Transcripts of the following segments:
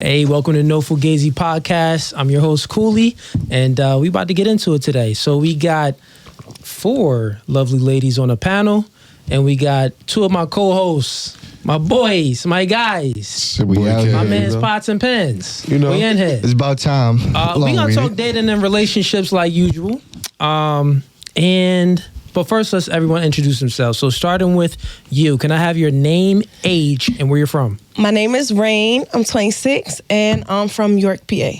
Hey, welcome to No Fugazee podcast. I'm your host, Cooley, and we about to get into it today. So we got 4 lovely ladies on the panel, and we got 2 of my co-hosts, my boys, my guys, My man's Pots and Pens. You know, we in here. It's about time. We gonna talk dating and relationships like usual. But first, let's everyone introduce themselves. So starting with you, can I have your name, age, and where you're from? My name is Rain. I'm 26, and I'm from York, PA.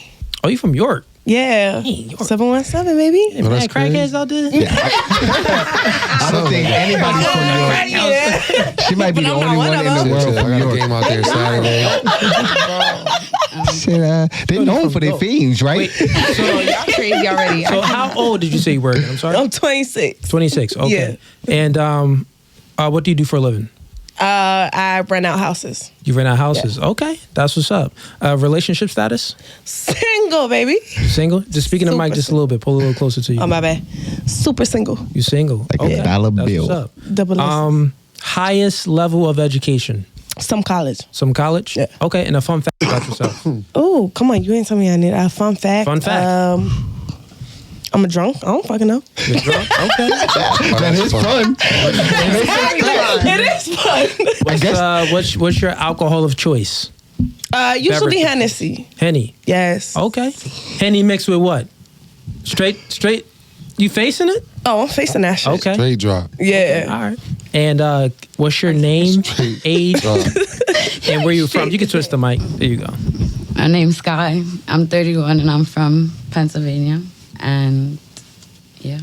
Oh, you from York? Yeah. Hey, York. 717, baby. Hey, man, crackheads out there? Yeah, I don't think anybody's from York. She might be the only one in the world from I got a York. game out there Saturday. Shit, they known for their fiends, right? So Y'all crazy already. So how old did you say you were? I'm sorry? I'm 26. 26, okay. Yeah. And what do you do for a living? I rent out houses. You rent out houses. Yeah. Okay, that's what's up. Relationship status? Single, baby. You single? Just speaking to Super Mike just a little bit. Pull a little closer to you. Oh, my bad. Super single. You single? Like okay. a dollar That's bill. what's up. Double S. Highest level of education? Some college. Some college? Yeah. Okay, and a fun fact about yourself. Oh, come on. You ain't tell me I need a fun fact. Fun fact. I'm a drunk. I don't fucking know. You're drunk? Okay. That is fun. It is fun. What's your alcohol of choice? Usually Beverage. Hennessy. Henny. Yes. Okay. Henny mixed with what? Straight. You facing it? Oh, I'm facing that shit. Okay. Straight drop. Yeah. All right. And what's your name, age, and where you from? You can twist the mic. There you go. My name's Sky. I'm 31 and I'm from Pennsylvania. And yeah.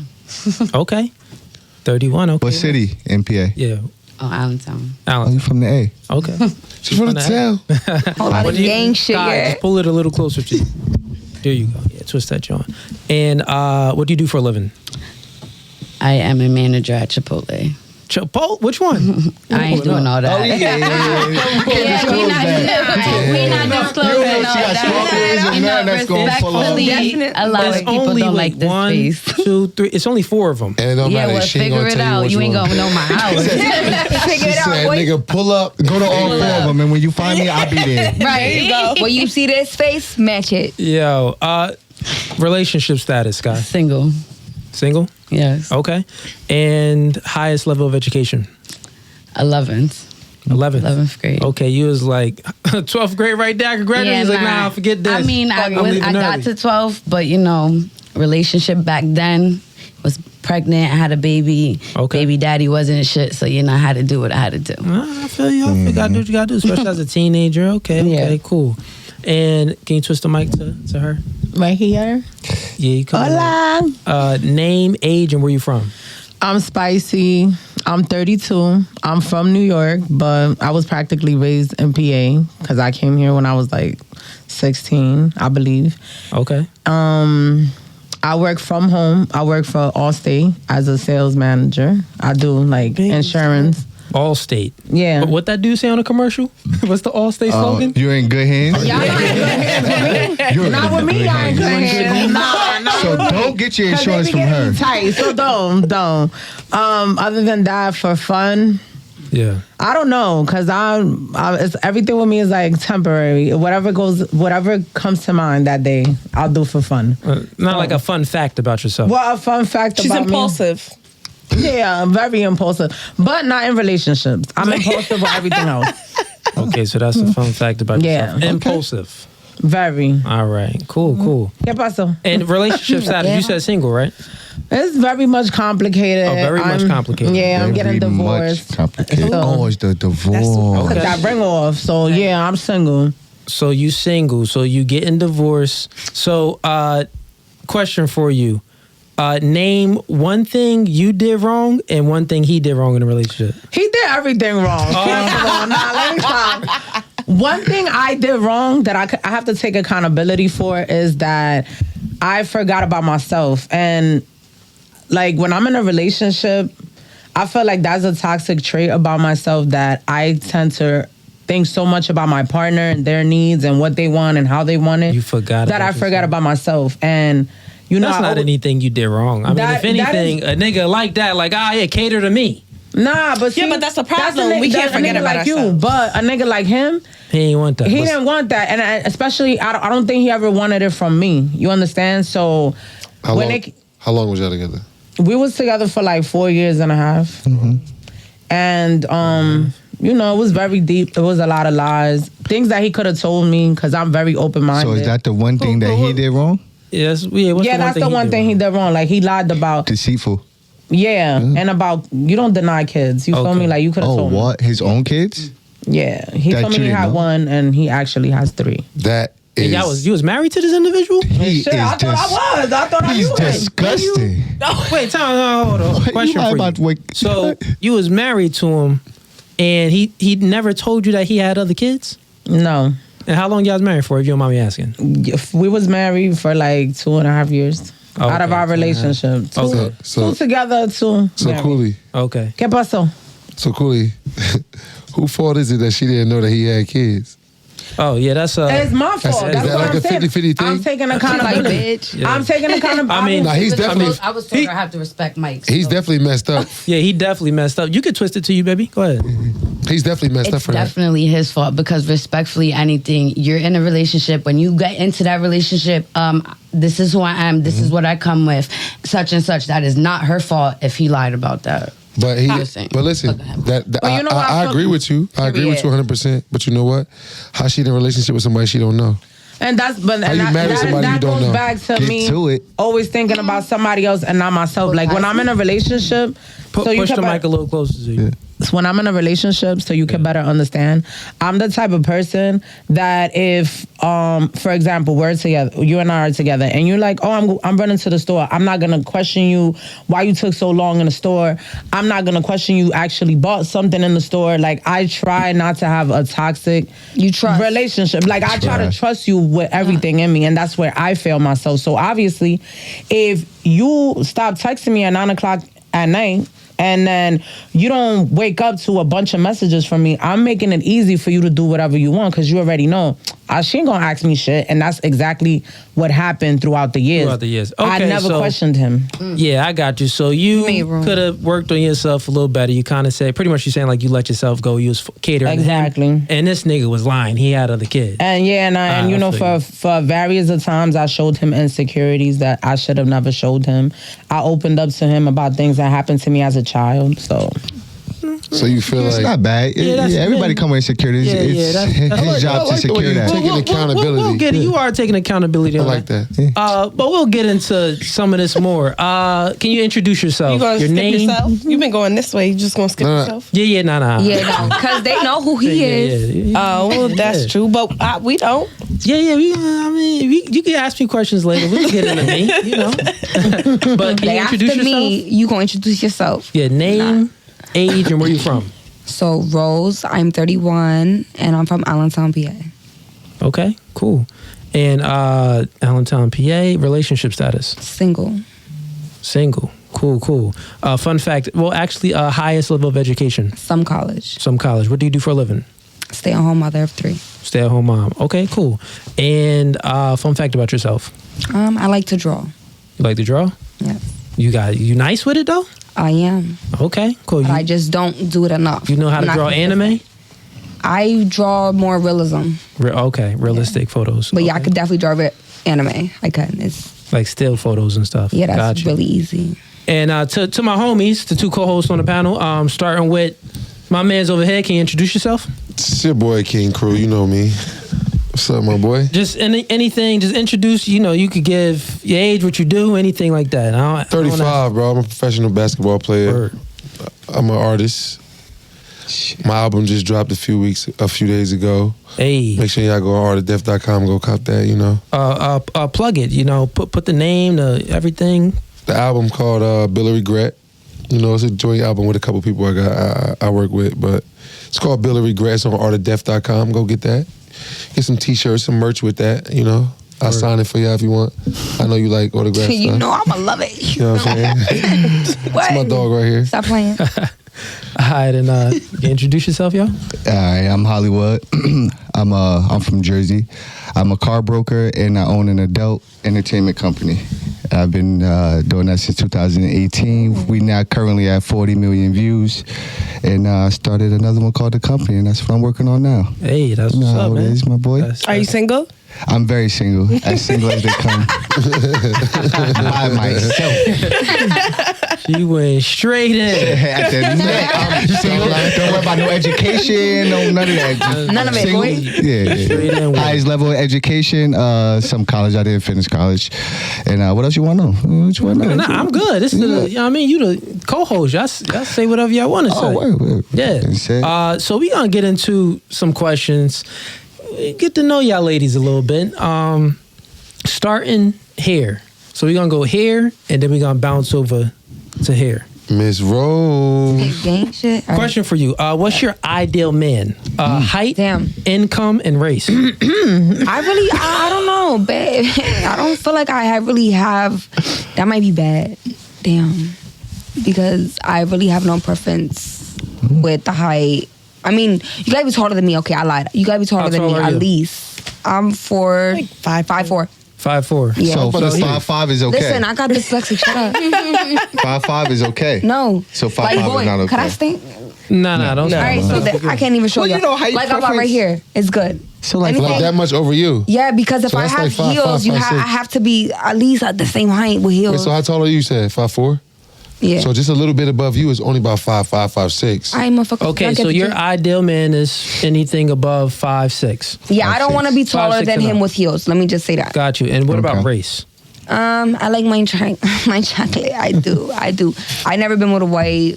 Okay. 31. Okay. What city in PA? Yeah. Oh, Allentown. Oh, Allen. you from the A? Okay. She's from the town. Whole lot of gang shit Sky, here. just pull it a little closer to you. There you go. Yeah, twist that, John. And what do you do for a living? I am a manager at Chipotle. Chipotle? Which one? I ain't doing all that. Oh, yeah. We not disclosing all that. You know, respectfully, a lot of people only don't with like this 1, space. 2, 3. It's only 4 of them. And it don't Yeah, matter. well, She ain't figure gonna it tell out. which You ain't one. gonna know my house. She said, nigga, pull up. Go to all 4 of them, and when you find me, I'll be there. Right. When you see this face, match it. Yo, relationship status, guy. Single. Single? Yes. Okay. And highest level of education? 11th 11th grade. Okay, you was like 12th grade right there. I could graduate. He's like, nah, forget this. I mean, I got to 12, but you know, relationship back then, was pregnant, I had a baby. Okay. Baby daddy wasn't shit, so you know, I had to do what I had to do. I feel you. You gotta do what you gotta do, especially as a teenager. Okay, Yeah. cool. And can you twist the mic to her? Right here. Yeah, you come. Hola. Name, age, and where you from? I'm Spicy. I'm 32. I'm from New York, but I was practically raised in PA because I came here when I was like 16, I believe. Okay. I work from home. I work for Allstate as a sales manager. I do like insurance. Allstate. Yeah. But what that dude say on a commercial? What's the Allstate slogan? You're in good hands. Y'all ain't good hands with me. You're Not in with me, good y'all ain't good hands. hands. Nah, So don't get your insurance from her. Tight, so don't. Other than that, for fun, Yeah. I don't know, cause it's, everything with me is like temporary. Whatever comes to mind that day, I'll do for fun. Not like a fun fact about yourself. Well, a fun fact She's about impulsive. me. Yeah, I'm very impulsive, but not in relationships. I'm impulsive with everything else. Okay, so that's a fun fact about Yeah. yourself. Impulsive. Very. All right. Cool. ¿Qué pasó? And relationship status, you said single, right? It's very much complicated. Oh, very much complicated. Yeah, I'm getting Very divorced. much complicated. So- Oh, it's the divorce. Okay. That ring off. So yeah, I'm single. So you single, so you getting divorced. So question for you. Name one thing you did wrong and one thing he did wrong in a relationship. He did everything wrong. First of all, let me stop. One thing I did wrong that I have to take accountability for is that I forgot about myself. And like when I'm in a relationship, I feel like that's a toxic trait about myself, that I tend to think so much about my partner and their needs and what they want and how they want it. You forgot that about I forgot yourself. about myself. And you know, That's not anything you did wrong. I mean, That- if anything, that a nigga like that, like, yeah, cater to me. Nah, but Yeah, see, but that's the problem. a nigga- We can't that's a forget nigga about like you. ourselves. But a nigga like him He ain't want that. He didn't want that, and especially I don't think he ever wanted it from me. You understand? So How long was y'all together? We was together for like 4 years and a half, and you know, it was very deep. It was a lot of lies, things that he could have told me because I'm very open-minded. So is that the one thing that he did wrong? Yes, that's the one thing he did wrong. Like he lied about deceitful. Yeah, and about you don't deny kids. You feel me? Like you could have told me. Oh, what? His own kids? Yeah, he told me he had one, and he actually has 3. That is. You was married to this individual? I thought I He's knew disgusting. Oh, wait, hold on. Question for you. So you was married to him, and he never told you that he had other kids? No. And how long y'all was married for, if you don't mind me asking? We was married for like 2.5 years. Out of our relationship. Two together, 2 So married. Cooley. Okay. ¿Qué pasó? So Cooley, who fault is it that she didn't know that he had kids? Oh, yeah, that's... it's my fault. That's is that what like I'm a saying. 50-50 thing? I'm taking accountability. bitch. I'm taking accountability. He's definitely... I was told I have to respect Mike. He's definitely messed up. Yeah, he definitely messed up. You could twist it to you, baby. Go ahead. He's definitely messed up It's for that. definitely his fault because respectfully, anything, you're in a relationship. When you get into that relationship, this is who I am. This is what I come with. Such and such. That is not her fault if he lied about that. But listen, I agree with you. I agree with you 100%. But you know what? How she in a relationship with somebody she don't know? And that's you marry somebody you don't goes know? back to Get me to it. always thinking about somebody else and not myself. Like when I'm in a relationship, Push the mic a little closer to you. When I'm in a relationship, so you can better understand, I'm the type of person that if, for example, we're together, you and I are together, and you're like, oh, I'm running to the store. I'm not gonna question you why you took so long in the store. I'm not gonna question you actually bought something in the store. Like I try not to have a toxic relationship. Like I try to trust you with everything in me, and that's where I fail myself. So obviously, if you stop texting me at 9:00 at night, and then you don't wake up to a bunch of messages from me, I'm making it easy for you to do whatever you want because you already know she ain't gonna ask me shit, and that's exactly what happened throughout the years. Okay, I never questioned him. Yeah, I got you. So you could have worked on yourself a little better. You kind of said, pretty much you're saying like you let yourself go. You was catering to him. And this nigga was lying. He had other kids. And you know, for various of times I showed him insecurities that I should have never showed him. I opened up to him about things that happened to me as a child. So you feel it's like... not bad. Everybody come with insecurities. It's his job to secure that. Taking accountability. We'll get it. You are taking accountability. I like that. But we'll get into some of this more. Can you introduce yourself? You gonna Your skip name? yourself? You've been going this way. You just gonna skip yourself? Nah. Yeah, no, because they know who he is. Oh, well, that's true, but we don't. You can ask me questions later. We can get into me, you know. But can you introduce yourself? You gonna introduce yourself? Yeah, name, age, and where you from? So Rose, I'm 31, and I'm from Allentown, PA. Okay, cool. And Allentown, PA, relationship status? Single. Cool. Fun fact, highest level of education? Some college. What do you do for a living? Stay-at-home mother of 3. Stay-at-home mom. Okay, cool. And fun fact about yourself? I like to draw. You like to draw? Yes. You nice with it though? I am. Okay, cool. But I just don't do it enough. You know how to draw anime? I draw more realism. Realistic photos. But yeah, I could definitely draw anime. I can. It's like still photos and stuff. Yeah, that's really easy. And to my homies, the 2 co-hosts on the panel, starting with my man's over here. Can you introduce yourself? It's your boy King Crew. You know me. What's up, my boy? Just anything. Just introduce. You know, you could give your age, what you do, anything like that. 35, bro. I'm a professional basketball player. I'm an artist. My album just dropped a few days ago. Hey, make sure y'all go on artofdeath.com. Go cop that. You know. Plug it. You know, put the name, everything. The album called Bill of Regret. You know, it's a joint album with a couple people I work with, but it's called Bill of Regret. It's on artofdeath.com. Go get that. Get some t-shirts, some merch with that, you know. I'll sign it for you if you want. I know you like autographs. You know I'ma love it. You know what I'm saying? That's my dog right here. Stop playing. All right, and you introduce yourself, yo? All right, I'm Hollywood. I'm from Jersey. I'm a car broker, and I own an adult entertainment company. I've been doing that since 2018. We now currently have 40 million views, and started another one called The Company, and that's what I'm working on now. Hey, that's what's up, man. Is my boy. Are you single? I'm very single as they come. By myself. She went straight in. At the neck. I'm single. Don't worry about no education, no none of that. None of it, Single. boy. Yeah. Highest level of education, some college. I didn't finish college. And what else you want to know? What you want to know? Nah, I'm good. This is you the co-host. Y'all say whatever y'all want to say. Word. Yeah. So we gonna get into some questions. Get to know y'all ladies a little bit. Starting hair. So we're gonna go hair, and then we're gonna bounce over to hair. Miss Rose. Gang shit. All right. Question for you. What's your ideal man? Height, income, and race. I don't know, babe. I don't feel like I really have. That might be bad. Damn. Because I really have no preference with the height. I mean, you gotta be taller than me. Okay, I lied. You gotta be taller than me at least. I'm 5'4". 5'4". Yeah. So 5'5" is okay. Listen, I got dyslexic. Shut up. 5'5" is okay. No. So 5'5" like, boy, is not okay. Could I stink? Nah, don't. All right, so I can't even show Well, you. you know how you like I'm about right here. It's good. So like That much over you. Yeah, because if So I that's have like 5'5", heels, 5'6". I have to be at least at the same height with heels. Wait, so how tall are you? You said 5'4"? Yeah. So just a little bit above you is only about 5'5", 5'6". I'm a fucking. Okay, so your ideal man is anything above 5'6". Yeah, I don't want to be taller 5'6" than and him up. with heels. Let me just say that. Got you. And what about race? I like my chocolate. I do. I never been with a white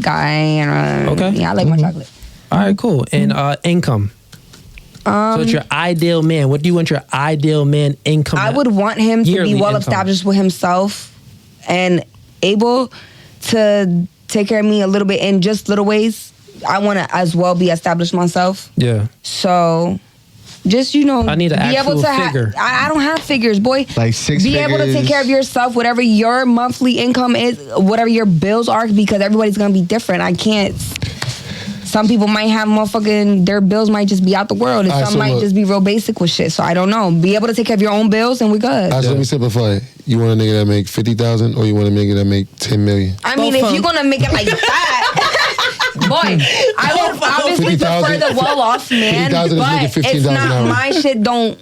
guy. And, Okay. Yeah, I like my chocolate. All right, cool. And income. So it's your ideal man. What do you want your ideal man income? I would want him to Yearly be well income. established with himself and able to take care of me a little bit in just little ways. I want to as well be established myself. Yeah. So just, I need an be able actual to figure. I don't have figures, boy. Like 6 Be figures. able to take care of yourself, whatever your monthly income is, whatever your bills are, because everybody's going to be different. I can't. Some people might have their bills might just be out the world, and some might just be real basic with shit. So I don't know. Be able to take care of your own bills, and we're good. Let me simplify it. You want a nigga that make 50,000, or you want a nigga that make 10 million? I mean, if you're gonna make it like that, boy, I would obviously 50,000. prefer the well-off man, 50,000 is making but it's 15,000 an not hour. my shit. Don't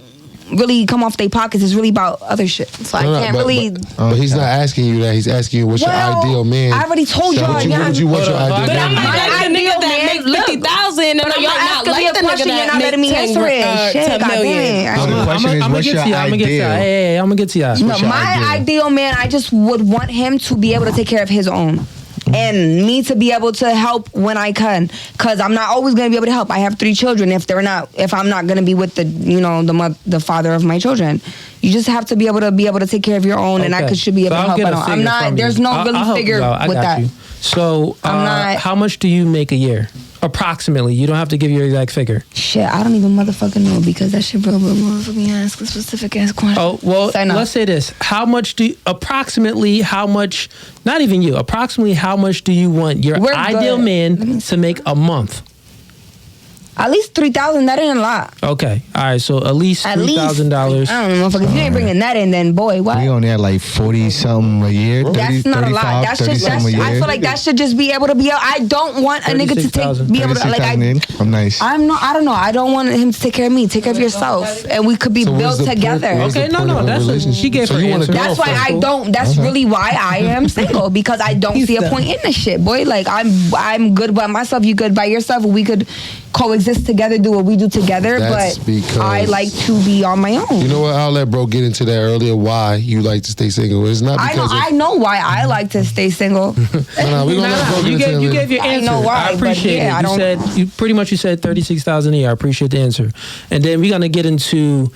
really come off their pockets. It's really about other shit. So I can't really. But he's not asking you that. He's asking you what's your ideal man. I already told y'all. What you want your ideal But man? I'm to be? like the nigga that make 50,000, and I'm You're not asking me like a the nigga question. You're not that letting me make answer it. 10 Shit, million. goddamn. So the question is, I'm gonna what's get your to y'all. I'm gonna get to y'all. ideal? Hey, I'm gonna get to y'all. What's your My ideal? ideal man, I just would want him to be able to take care of his own. And me to be able to help when I can, cause I'm not always gonna be able to help. I have 3 children. If I'm not gonna be with the father of my children, you just have to be able to take care of your own, and I should be able to help. I'm not. There's no really figure with that. So I'm not. How much do you make a year? Approximately. You don't have to give your exact figure. Shit, I don't even motherfucking know because that shit real motherfucking ask a specific ass question. Oh, well, Say no. let's say this. How much approximately how much, not even you, approximately how much do you want your ideal man to make a month? At least 3,000. That ain't a lot. Okay. All right. So at least $3,000. I don't know, motherfucker. If you ain't bringing that in, then boy, what? We only had like 40 something a year. 30, That's not a lot. 35, 30 something a year. I feel like that should just be able to be. I don't want a nigga to be able to like. I'm nice. I don't know. I don't want him to take care of me. Take care of yourself, and we could be built together. Okay, no. That's what she gave her answer. That's why I don't. That's really why I am single, because I don't see a point in this shit, boy. Like I'm good by myself. You good by yourself. We could coexist together, do what we do together. That's but because I like to be on my own. You know what? I'll let bro get into that earlier. Why you like to stay single? It's not because I know why I like to stay single. we gonna let bro get into You that gave your I answer. know why, I appreciate but yeah, it. You said 36,000 a year. I appreciate the answer. And then we're gonna get into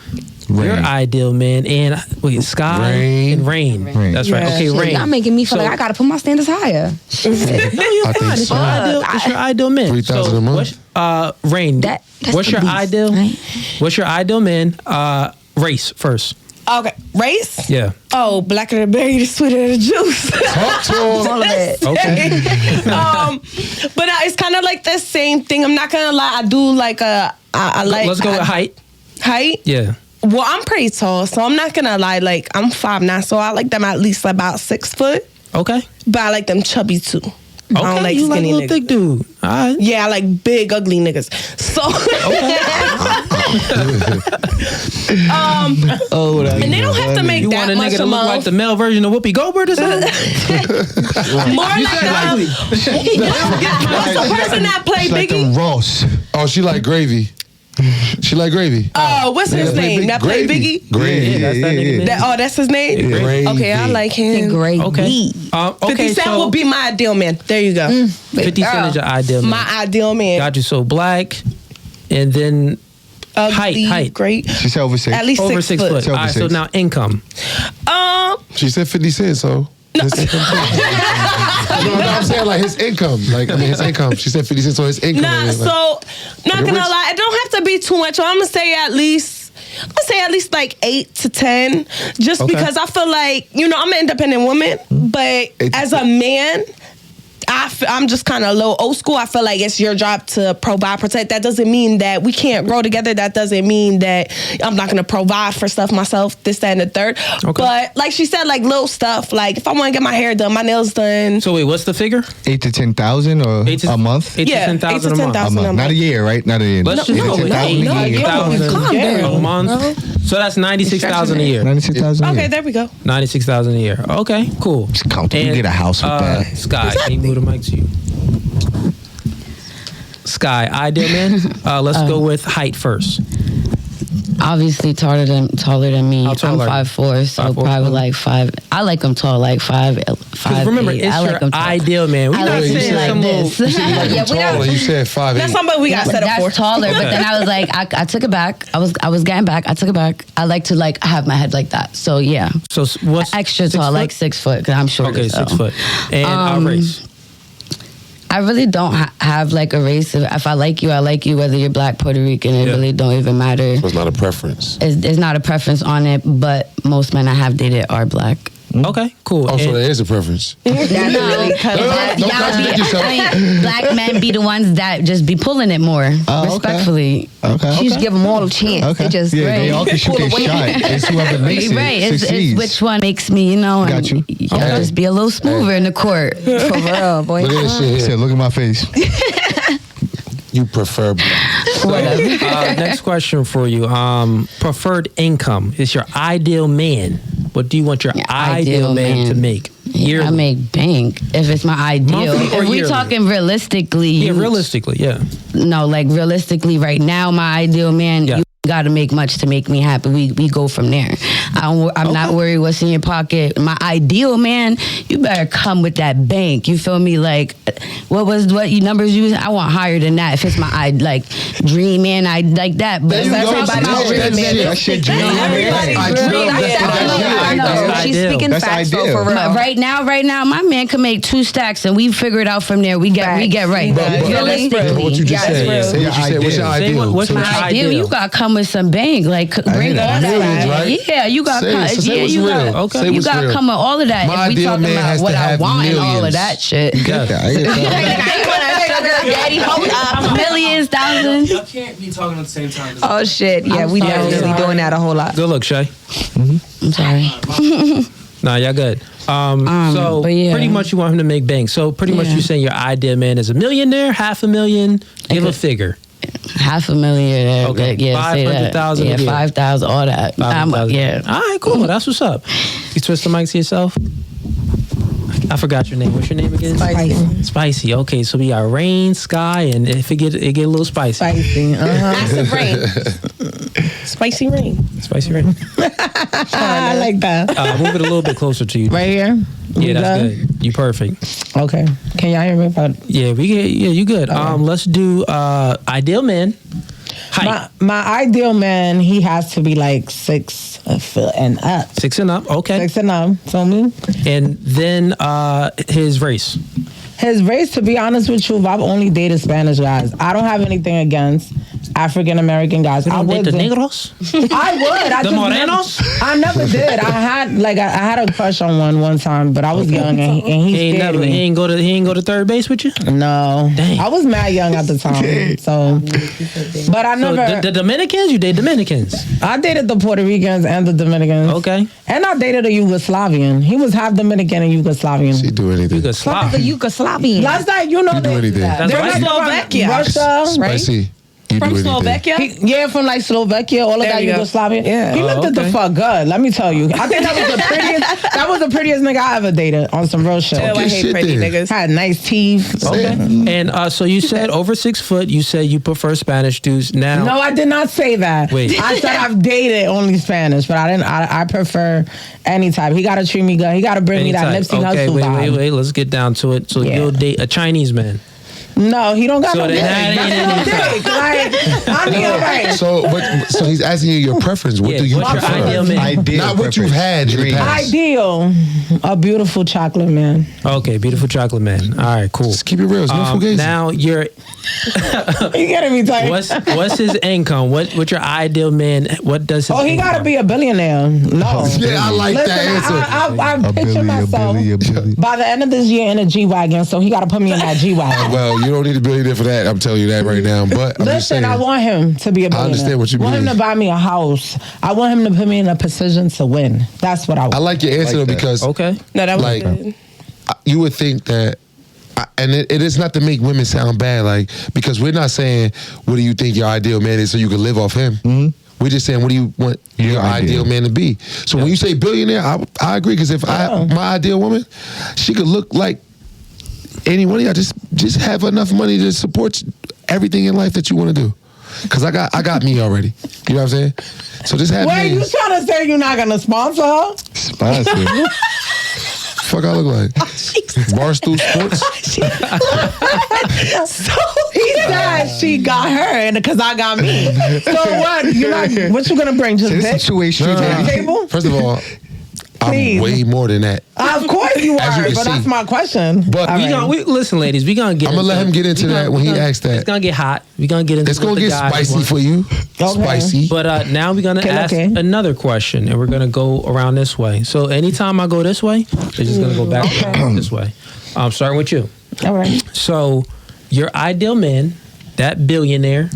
your ideal man and Sky and Rain. That's right. Okay, Shit, Rain. Y'all making me feel like I gotta put my standards higher. Shit. No, you're fine. It's your ideal man. 3,000 a month. Rain. That's what's the your beast, ideal? right? What's your ideal man? Race first. Okay, race? Yeah. Oh, blacker the berry, the sweeter the juice. Talk to him. All of it. Okay. But it's kind of like the same thing. I'm not gonna lie. I do like I like. Let's go with height. Height? Yeah. Well, I'm pretty tall, so I'm not gonna lie. Like, I'm 5'9", so I like them at least about 6 foot. Okay. But I like them chubby too. I don't like you like a skinny little niggas. thick dude. All right. Yeah, I like big, ugly niggas. So, and they don't have to make You that want a much nigga to of look like the male version of Whoopi Goldberg or something? more like the person that played Like Biggie. the Ross. Oh, she like gravy. She like gravy. What's his name? That played Gravy. Biggie. Gravy. Yeah, that's that nigga. That's his name. Gravy. Okay, I like him. Great. Okay. 50 Cent so would be my ideal man. There you go. 50 Cent is your ideal man. My ideal man. Got you. So black, and then Ugly, height. great. She's over 6. At least over 6 foot. Over All right, so 6. now income. She said 50 cents, so. His income no, I'm saying like his income. Like, I mean, his income. She said 50 cents on his income. Nah, Like, so not You're gonna rich. lie, it don't have to be too much. I'm gonna say at least like 8 to 10, just Okay. because I feel like I'm an independent woman, but as a man, I'm just kind of a little old school. I feel like it's your job to provide, protect. That doesn't mean that we can't grow together. That doesn't mean that I'm not going to provide for stuff myself, this, that, and the third. Okay. But like she said, like little stuff. Like if I want to get my hair done, my nails done. So wait, what's the figure? 8 to 10,000 or 8 to a month? 8 Yeah, to 10,000 8 to a month. 10,000 A month. Not a year, right? Not a year. Let's Eight just to go with 10,000 a year. 8,000 a month. So that's 96,000 a year. 96,000 a Okay, year. there we go. 96,000 a year. Okay, cool. It's comfortable. You get a house with that. Sky, can you move the mic to you? Sky, ideal man. Let's go with height first. Obviously taller than me. How tall I'm are you? 5'4", so 5'4", probably cool. like 5. I like them tall, like 5. Because remember, it's I like your them tall. ideal man. We're I not like saying it some like little- this. Yeah, we taller. don't. You said 5'8". That's somebody we got But set up for. that's taller. But then I was like, I took it back. I was getting back. I took it back. I like to have my head like that. So yeah, So what's extra 6 tall, foot? like 6 foot, because I'm short. Okay, 6 foot. And our race. I really don't have like a race. If I like you, I like you. Whether you're black, Puerto Rican, it Yeah. really don't even matter. So it's not a preference. It's not a preference on it, but most men I have dated are black. Okay, cool. Oh, so And- there is a preference. That's really Don't contradict yourself. Black men be the ones that just be pulling it more, Oh, okay. respectfully. Okay. She just give them all a chance. Okay. They just yeah, they all can shoot their shot. It's whoever makes it Right, it's succeeds. which one makes me, and Got you. gotta just be a little smoother in the court. For real, boy. Look at this shit He here. said, look at my face. You prefer next question for you. Preferred income is your ideal man. What do you want your Yeah, ideal ideal man to man. make? Yeah, Yearly. I make bank if it's my ideal. Monthly or If we yearly? talking realistically, Yeah, realistically, yeah. no, like realistically, right now, my ideal man, Yeah. you got to make much to make me happy. We go from there. I'm not worried what's in your pocket. My ideal man, you better come with that bank. You feel me? Like, what you numbers you? I want higher than that. If it's my dream man, I like that. But There you if go. I'm talking about That's real it. man, That shit dream. Everybody's I dream. dream. That's definitely That's ideal. She's ideal. speaking That's facts though, ideal. for real. right now, my man can make 2 stacks, and we figure it out from there. We get right. But Realistically, what you just Yeah, said. it's real. Say what you said. What's your Say ideal? what's Say my what you- ideal, you gotta come with some bank, like bring hear all that. that. Millions, right? Yeah, you gotta Say come. it. So say Yeah, what's you real. gotta. Okay. Say You what's gotta real. come with all of that. My if we ideal talking man about has what to I have want and all of millions. that shit. I get that. Daddy, hold up. Millions, thousands. Y'all can't be talking at the same time. Oh shit! Yeah, I'm we sorry. definitely doing that a whole lot. Good look, Shay. I'm sorry. Nah, y'all good. So but yeah. pretty much you want him to make bank. So pretty much Yeah. you saying your ideal man is $1 millionaire, $500,000. Give a figure. $500,000. Okay. Yeah, say that. 500,000 a Yeah, year. 5,000. All that. 500,000. Yeah. All right, cool. That's what's up. You twist the mic to yourself. I forgot your name. What's your name again? Spicy. Spicy. Okay, so we got Rain, Sky, and if it get a little spicy. Spicy. Acid rain. Spicy rain. Spicy Rain. I like that. Move it a little bit closer to you. Right here? Yeah, that's done? good. You perfect. Okay. Can y'all hear me? Yeah, you good. Let's do ideal man. Height. My ideal man, he has to be like 6 foot and up. 6 and up. Okay. 6 and up. Feel me? And then his race. His race, to be honest with you, I've only dated Spanish guys. I don't have anything against African American guys. You I don't date would the date- negros? I would. I The just morenos? I never did. I had a crush on one time, but I was young and he scared me. He ain't go to third base with you? No. Dang. I was mad young at the time. So, but I never. So the Dominicans? You date Dominicans? I dated the Puerto Ricans and the Dominicans. Okay. And I dated a Yugoslavian. He was half Dominican and Yugoslavian. She do anything. Fuck is a Yugoslavian. Last night, you know, You do anything. That's They're right. from Slovakia. Russia, Spicy. You From do anything. Slovakia? from like Slovakia, all of There that you go. Yugoslavia. Yeah. He looked at the fuck good. Let me tell you. I think that was the prettiest nigga I ever dated on some real shit. Oh, I Okay, hate shit pretty then. niggas. Had nice teeth. Okay. And so you said over 6 foot. You said you prefer Spanish dudes. Now, No, I did not say that. Wait. I said I've dated only Spanish, but I didn't. I prefer any type. He gotta treat me good. He gotta bring me that anytime. Nipsey Okay, Hussle vibe. wait. Let's get down to it. So Yeah. you'll date a Chinese man. No, he don't got So no then dick. that That's ain't no any dick. Like, I mean, alright. So he's asking you your preference. What Yeah, do you what's your prefer? ideal man? Ideal Not what you've had in the Dream. past. Ideal, a beautiful chocolate man. Okay, beautiful chocolate man. All right, cool. Just keep it real. It's no Fugazi. Now you're. You getting me tight? What's his income? What's your ideal man? What does his Oh, he income? gotta be a billionaire. No. Yeah, I like Listen, that answer. I A picture Billy, myself a Billy. by the end of this year in a G-Wagon, so he gotta put me in that G-Wagon. Well, you don't need a billionaire for that. I'm telling you that right now. But I'm just saying. Listen, I want him to be a billionaire. understand what you I want mean. him to buy me a house. I want him to put me in a position to win. That's what I want. I like your answer Like though that. because Okay. No, that was Like- good. you would think that. And it is not to make women sound bad, like, because we're not saying what do you think your ideal man is so you can live off him. Mm-hmm. We're just saying what do you want your ideal man to be. So when you say billionaire, I agree because if my ideal woman, she could look like any one of y'all. Just have enough money to support everything in life that you want to do. Cause I got me already. You know what I'm saying? So just have Wait, me. you trying to say you're not gonna sponsor her? Sponsor. Fuck I look like Barstool Sports. So he said she got her, because I got me. So what? What you gonna bring? Just This dick? situation. No, no, no. Table? First of all, Please. I'm way more than that. Of course you As you are, can but see. that's my question. But All We right. gonna listen, ladies. We gonna get. I'm gonna let him get into that when he asks that. It's gonna get hot. We gonna get into. It's gonna what the get guys spicy want. for you. Okay. Spicy. But now we're gonna ask Okay. another question, and we're gonna go around this way. So anytime I go this way, it's just gonna go back this way. I'm starting with you. All right. So your ideal man, that billionaire,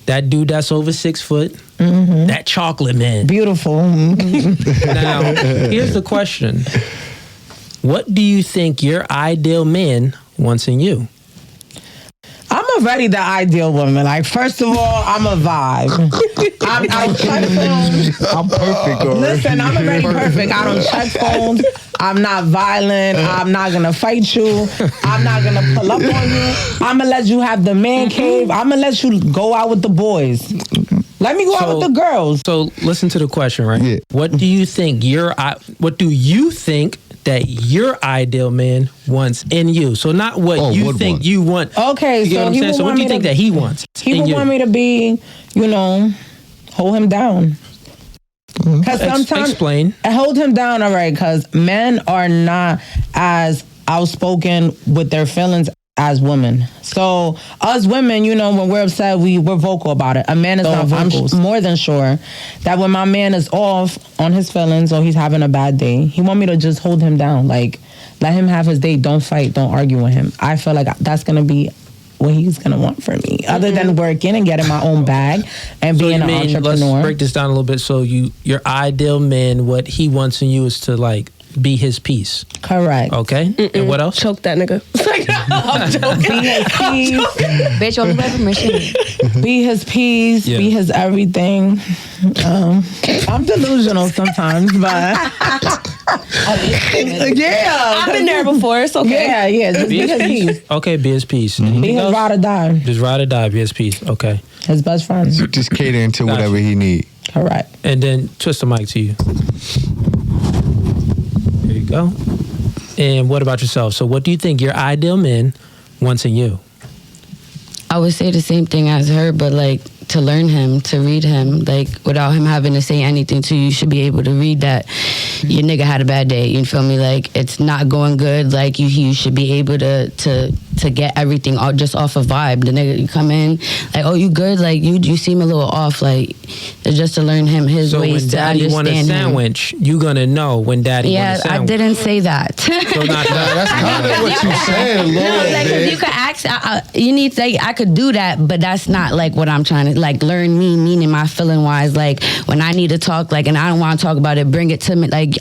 that dude that's over 6 foot, that chocolate man. Beautiful. Now, here's the question. What do you think your ideal man wants in you? I'm already the ideal woman. Like, first of all, I'm a vibe. I don't check phones. I'm perfect already. Listen, I'm already perfect. I don't check phones. I'm not violent. I'm not gonna fight you. I'm not gonna pull up on you. I'm gonna let you have the man cave. I'm gonna let you go out with the boys. Let me go out with the girls. So listen to the question, right? Yeah. What do you think that your ideal man wants in you? So not what you would think want. you want. Okay, You get so what I'm he saying? would So what want do you me think to- that he wants He in would you? want me to be, hold him down. Because sometimes Explain. I hold him down, all right, because men are not as outspoken with their feelings as women. So us women, when we're upset, we're vocal about it. A man is not. I'm more than sure that when my man is off on his feelings or he's having a bad day, he want me to just hold him down. Like, let him have his day. Don't fight. Don't argue with him. I feel like that's going to be what he's going to want from me. Other than working and getting my own bag and So being you an mean, entrepreneur. let's break this down a little bit. So your ideal man, what he wants in you is to like be his peace. Correct. Okay. And what else? Choke that nigga. I'm joking. Be his peace. Bitch, only way permission. Be his peace. Yeah. Be his everything. I'm delusional sometimes, but yeah, I've been there before. It's okay. yeah. Just be his peace. Okay, be his peace. Be Anything his else? ride or die. Just ride or die, be his peace. Okay. His best friend. Just catering to Gotcha. whatever he need. Correct. And then twist the mic to you. There you go. And what about yourself? So what do you think your ideal man wants in you? I would say the same thing as her, but like to learn him, to read him, like without him having to say anything to you, you should be able to read that your nigga had a bad day. You feel me? Like it's not going good. Like you should be able to to get everything all just off a vibe. The nigga, you come in like, oh, you good? Like you seem a little off. Like it's just to learn him his So ways when to daddy understand want a sandwich, you gonna know when daddy want a Yeah, sandwich. I didn't say that. So not that. That's kind of what you said a little No, like if you bit. could ask, you need to. I could do that, but that's not like what I'm trying to like learn me, meaning my feeling wise. Like when I need to talk, like, and I don't want to talk about it, bring it to me. Like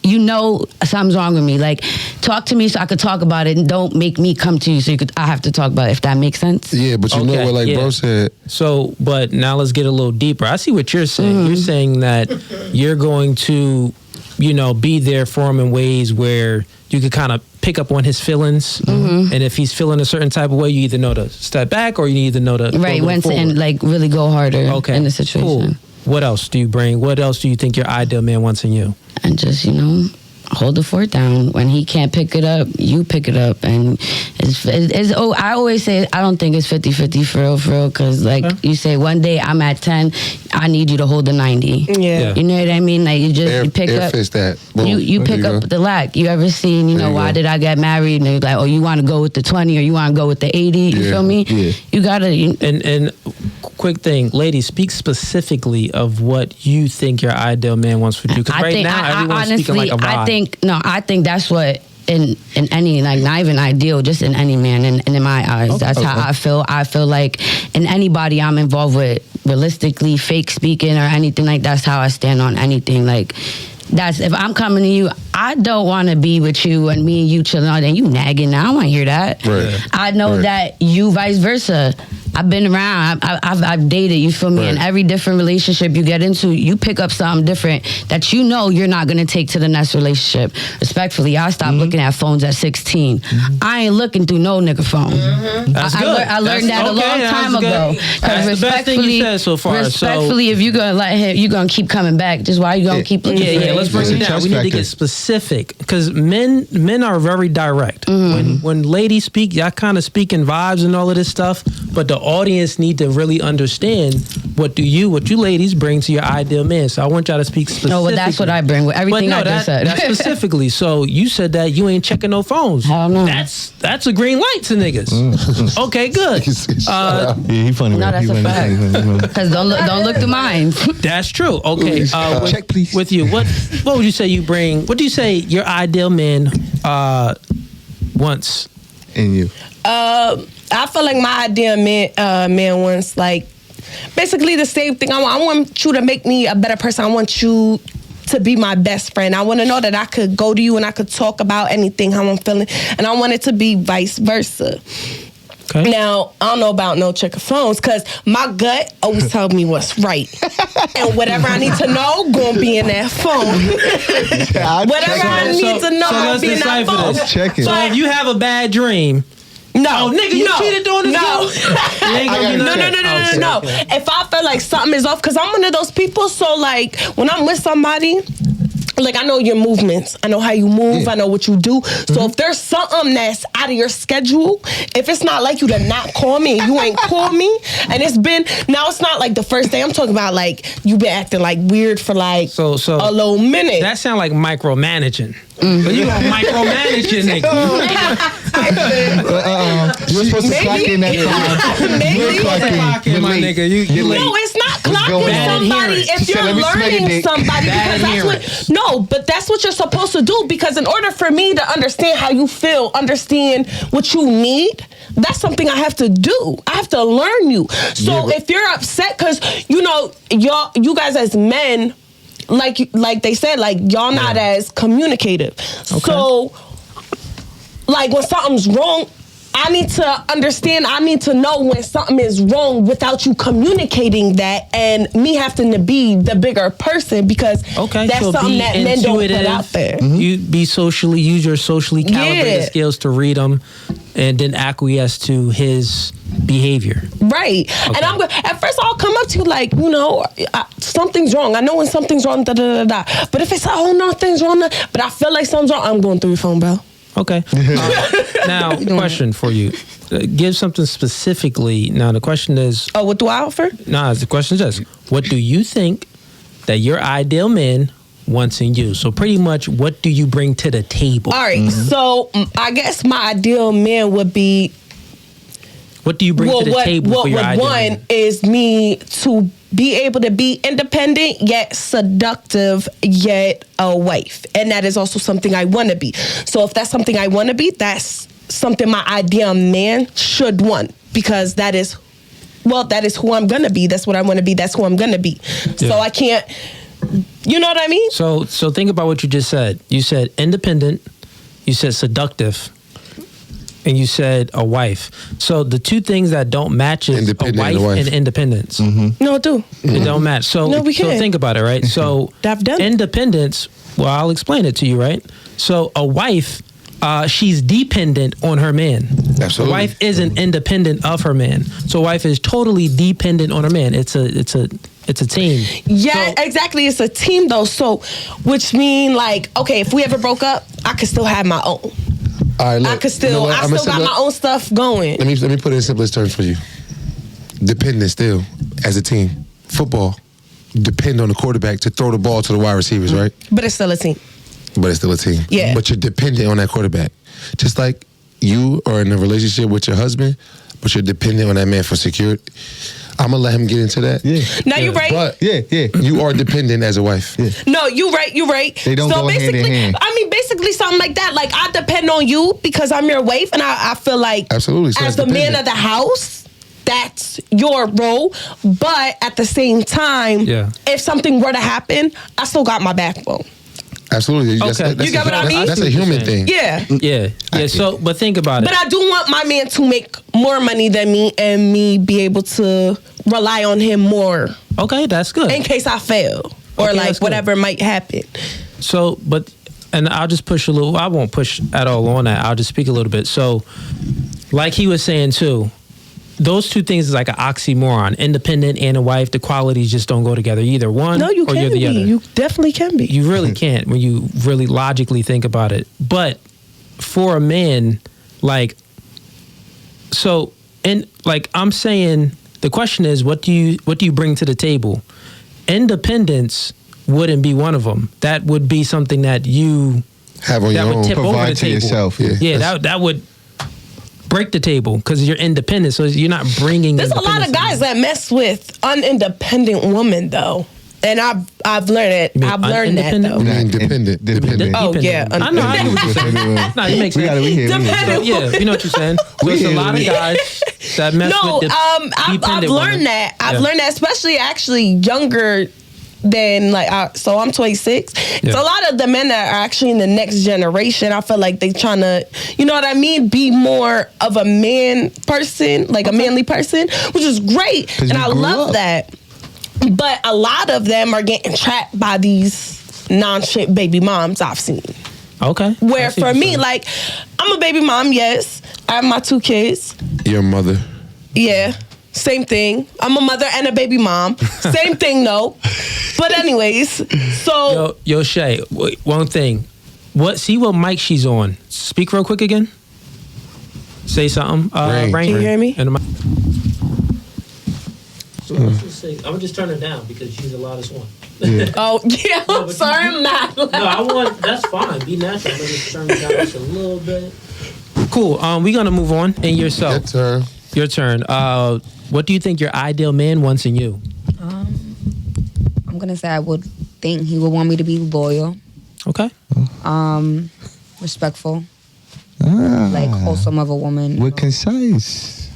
you know, something's wrong with me. Like talk to me so I could talk about it, and don't make me come to you so I have to talk about it. If that makes sense. Yeah, but you know what, like bro said. So, but now let's get a little deeper. I see what you're saying. You're saying that you're going to, be there for him in ways where you could kind of pick up on his feelings, and if he's feeling a certain type of way, you either know to step back or you either know to Right, go when to forward. and like really go harder in the situation. Cool. What else do you bring? What else do you think your ideal man wants in you? And just hold the fort down. When he can't pick it up, you pick it up. And I always say I don't think it's 50-50 for real because like you say one day I'm at 10, I need you to hold the 90. Yeah. You know what I mean? Like you pick up fist that. Boom. You pick There you up go. the lack. You ever seen, why did I get married? And they're like, oh, you want to go with the 20 or you want to go with the 80? You feel me? Yeah. You gotta And quick thing, ladies, speak specifically of what you think your ideal man wants from you. Because right now everyone's speaking like a vibe. I think that's what in any, like not even ideal, just in any man and in my eyes. That's how I feel. I feel like in anybody I'm involved with, realistically, fake speaking or anything like that's how I stand on anything. Like that's if I'm coming to you, I don't want to be with you and me and you chilling out and you nagging. I don't want to hear that. Right. I know that you vice versa. I've been around. I've dated. You feel me? Right. In every different relationship you get into, you pick up something different that you're not gonna take to the next relationship. Respectfully, I stopped looking at phones at 16. I ain't looking through no nigga phone. That's good. I learned that a long time ago. That's the best thing you said so far. Respectfully, if you're gonna let him, you're gonna keep coming back. Just why you gonna keep looking? for it? Let's break it down. Trust We need to factor. get specific because men are very direct. When ladies speak, y'all kind of speak in vibes and all of this stuff, but the audience need to really understand what you ladies bring to your ideal man. So I want y'all to speak specifically. No, but that's what I bring with everything I just said. That's specifically. So you said that you ain't checking no phones. Hell no. That's a green light to niggas. Okay, good. Yeah, he funny. No, man. that's He a funny. fact. He funny. Because don't look through mine. That's true. Okay, Check, please. with you, what would you say you bring? What do you say your ideal man wants? In you. I feel like my ideal man wants like basically the same thing. I want you to make me a better person. I want you to be my best friend. I want to know that I could go to you and I could talk about anything, how I'm feeling, and I want it to be vice versa. Okay. Now, I don't know about no checking phones because my gut always tells me what's right. And whatever I need to know, gonna be in that phone. Whatever I need to know, so gonna let's be in that decipher phone. this. Check it. So if you have a bad dream, No, nigga, you cheated during the no. show? You ain't gonna be No. Okay, okay. If I feel like something is off, because I'm one of those people, so like when I'm with somebody, like I know your movements, I know how you move, I know what you do. So if there's something that's out of your schedule, if it's not like you to not call me and you ain't called me, and it's not like the first day. I'm talking about like you been acting like weird for like So a little minute. that sound like micromanaging. But you gonna micromanage your nigga. You're supposed to clock in that time. Maybe. You're clocking. Clock in, You're my late. nigga. You late. No, it's not What's going clocking on? somebody Bad if She you're said, "Let me smack your learning dick." somebody Bad because that's what you're supposed to do, because in order for me to understand how you feel, understand what you need, that's something I have to do. I have to learn you. So if you're upset because you guys as men, like they said, like y'all not as communicative. So like when something's wrong, I need to understand, I need to know when something is wrong without you communicating that and me having to be the bigger person, because that's so something be that men don't put intuitive. out there. You use your socially calibrated skills to read them and then acquiesce to his behavior. Right. And at first I'll come up to you like, something's wrong. I know when something's wrong, da-da-da-da. But if it's, nothing's wrong, but I feel like something's wrong, I'm going through your phone, bro. Okay. Now, question for you. Give something specifically. Now, the question is... Oh, what do I offer? Nah, the question is this. What do you think that your ideal man wants in you. So pretty much, what do you bring to the table? All right, so I guess my ideal man would be. What do you bring to the table for your ideal man? One is me to be able to be independent yet seductive yet a wife, and that is also something I want to be. So if that's something I want to be, that's something my ideal man should want, because that is who I'm gonna be. That's what I want to be. That's who I'm gonna be. Yeah. So I can't. You know what I mean? So think about what you just said. You said independent. You said seductive. And you said a wife. So the two things that don't match is a wife and independence. Mm-hmm. No, it do. It don't match. So, no, we can't. So think about it, right? So I've done independence, well, I'll explain it to you, right? So a wife, she's dependent on her man. Absolutely. A wife isn't independent of her man. So a wife is totally dependent on her man. It's a team. Yeah, so, exactly. It's a team though. So which mean like, okay, if we ever broke up, I could still have my own. All right, look, I still got my own stuff going. Let me put it in simplest terms for you. Dependent still as a team. Football depend on the quarterback to throw the ball to the wide receivers, right? But it's still a team. Yeah. But you're dependent on that quarterback. Just like you are in a relationship with your husband, but you're dependent on that man for security. I'm gonna let him get into that. Yeah. Now you're right. But you are dependent as a wife. Yeah. No, you're right. They don't go hand in hand. I mean, basically something like that. Like I depend on you because I'm your wife, and I feel like absolutely as the man of the house, that's your role. But at the same time, if something were to happen, I still got my backbone. Absolutely. Okay. You get what I mean? That's a human thing. Yeah. So, but think about it. But I do want my man to make more money than me and me be able to rely on him more. Okay, that's good. In case I fail or like whatever might happen. So, and I'll just push a little. I won't push at all on that. I'll just speak a little bit. So, like he was saying too, those two things is like an oxymoron. Independent and a wife, the qualities just don't go together. Either one no, you or you're the other. You definitely can be. You really can't when you really logically think about it. But for a man, like, so, and like I'm saying, the question is, what do you bring to the table? Independence wouldn't be one of them. That would be something that you have on your own. Tip over the to table. yourself. Yeah, that would break the table because you're independent, so you're not bringing. There's a lot of guys that mess with unindependent women though, and I've learned it. I've learned that though. Independent. Oh yeah, I know what you're saying. No, you make sense. Yeah, you know what you're saying. There's a lot of guys that mess with the I've learned that. I've learned that, especially actually younger than like. So I'm 26. It's a lot of the men that are actually in the next generation. I feel like they trying to, you know what I mean, be more of a man person, like a manly person, which is great, and I love that. But a lot of them are getting trapped by these non-shit baby moms I've seen. Okay. Where for me, like, I'm a baby mom, yes. I have my 2 kids. Your mother. Yeah. Same thing. I'm a mother and a baby mom. Same thing, though. But anyways, so... Yo, Shay, one thing. See what mic she's on. Speak real quick again. Say something. Rain. Can you hear me? So let's just say, I'm going to just turn her down because she's the loudest one. Yeah. Oh, yeah. No, sorry, I'm not loud. That's fine. Be natural. I'm going to just turn her down just a little bit. Cool. We're going to move on. And yourself. Your turn. What do you think your ideal man wants in you? I'm gonna say I would think he would want me to be loyal. Okay. Respectful. Like wholesome of a woman. We're concise.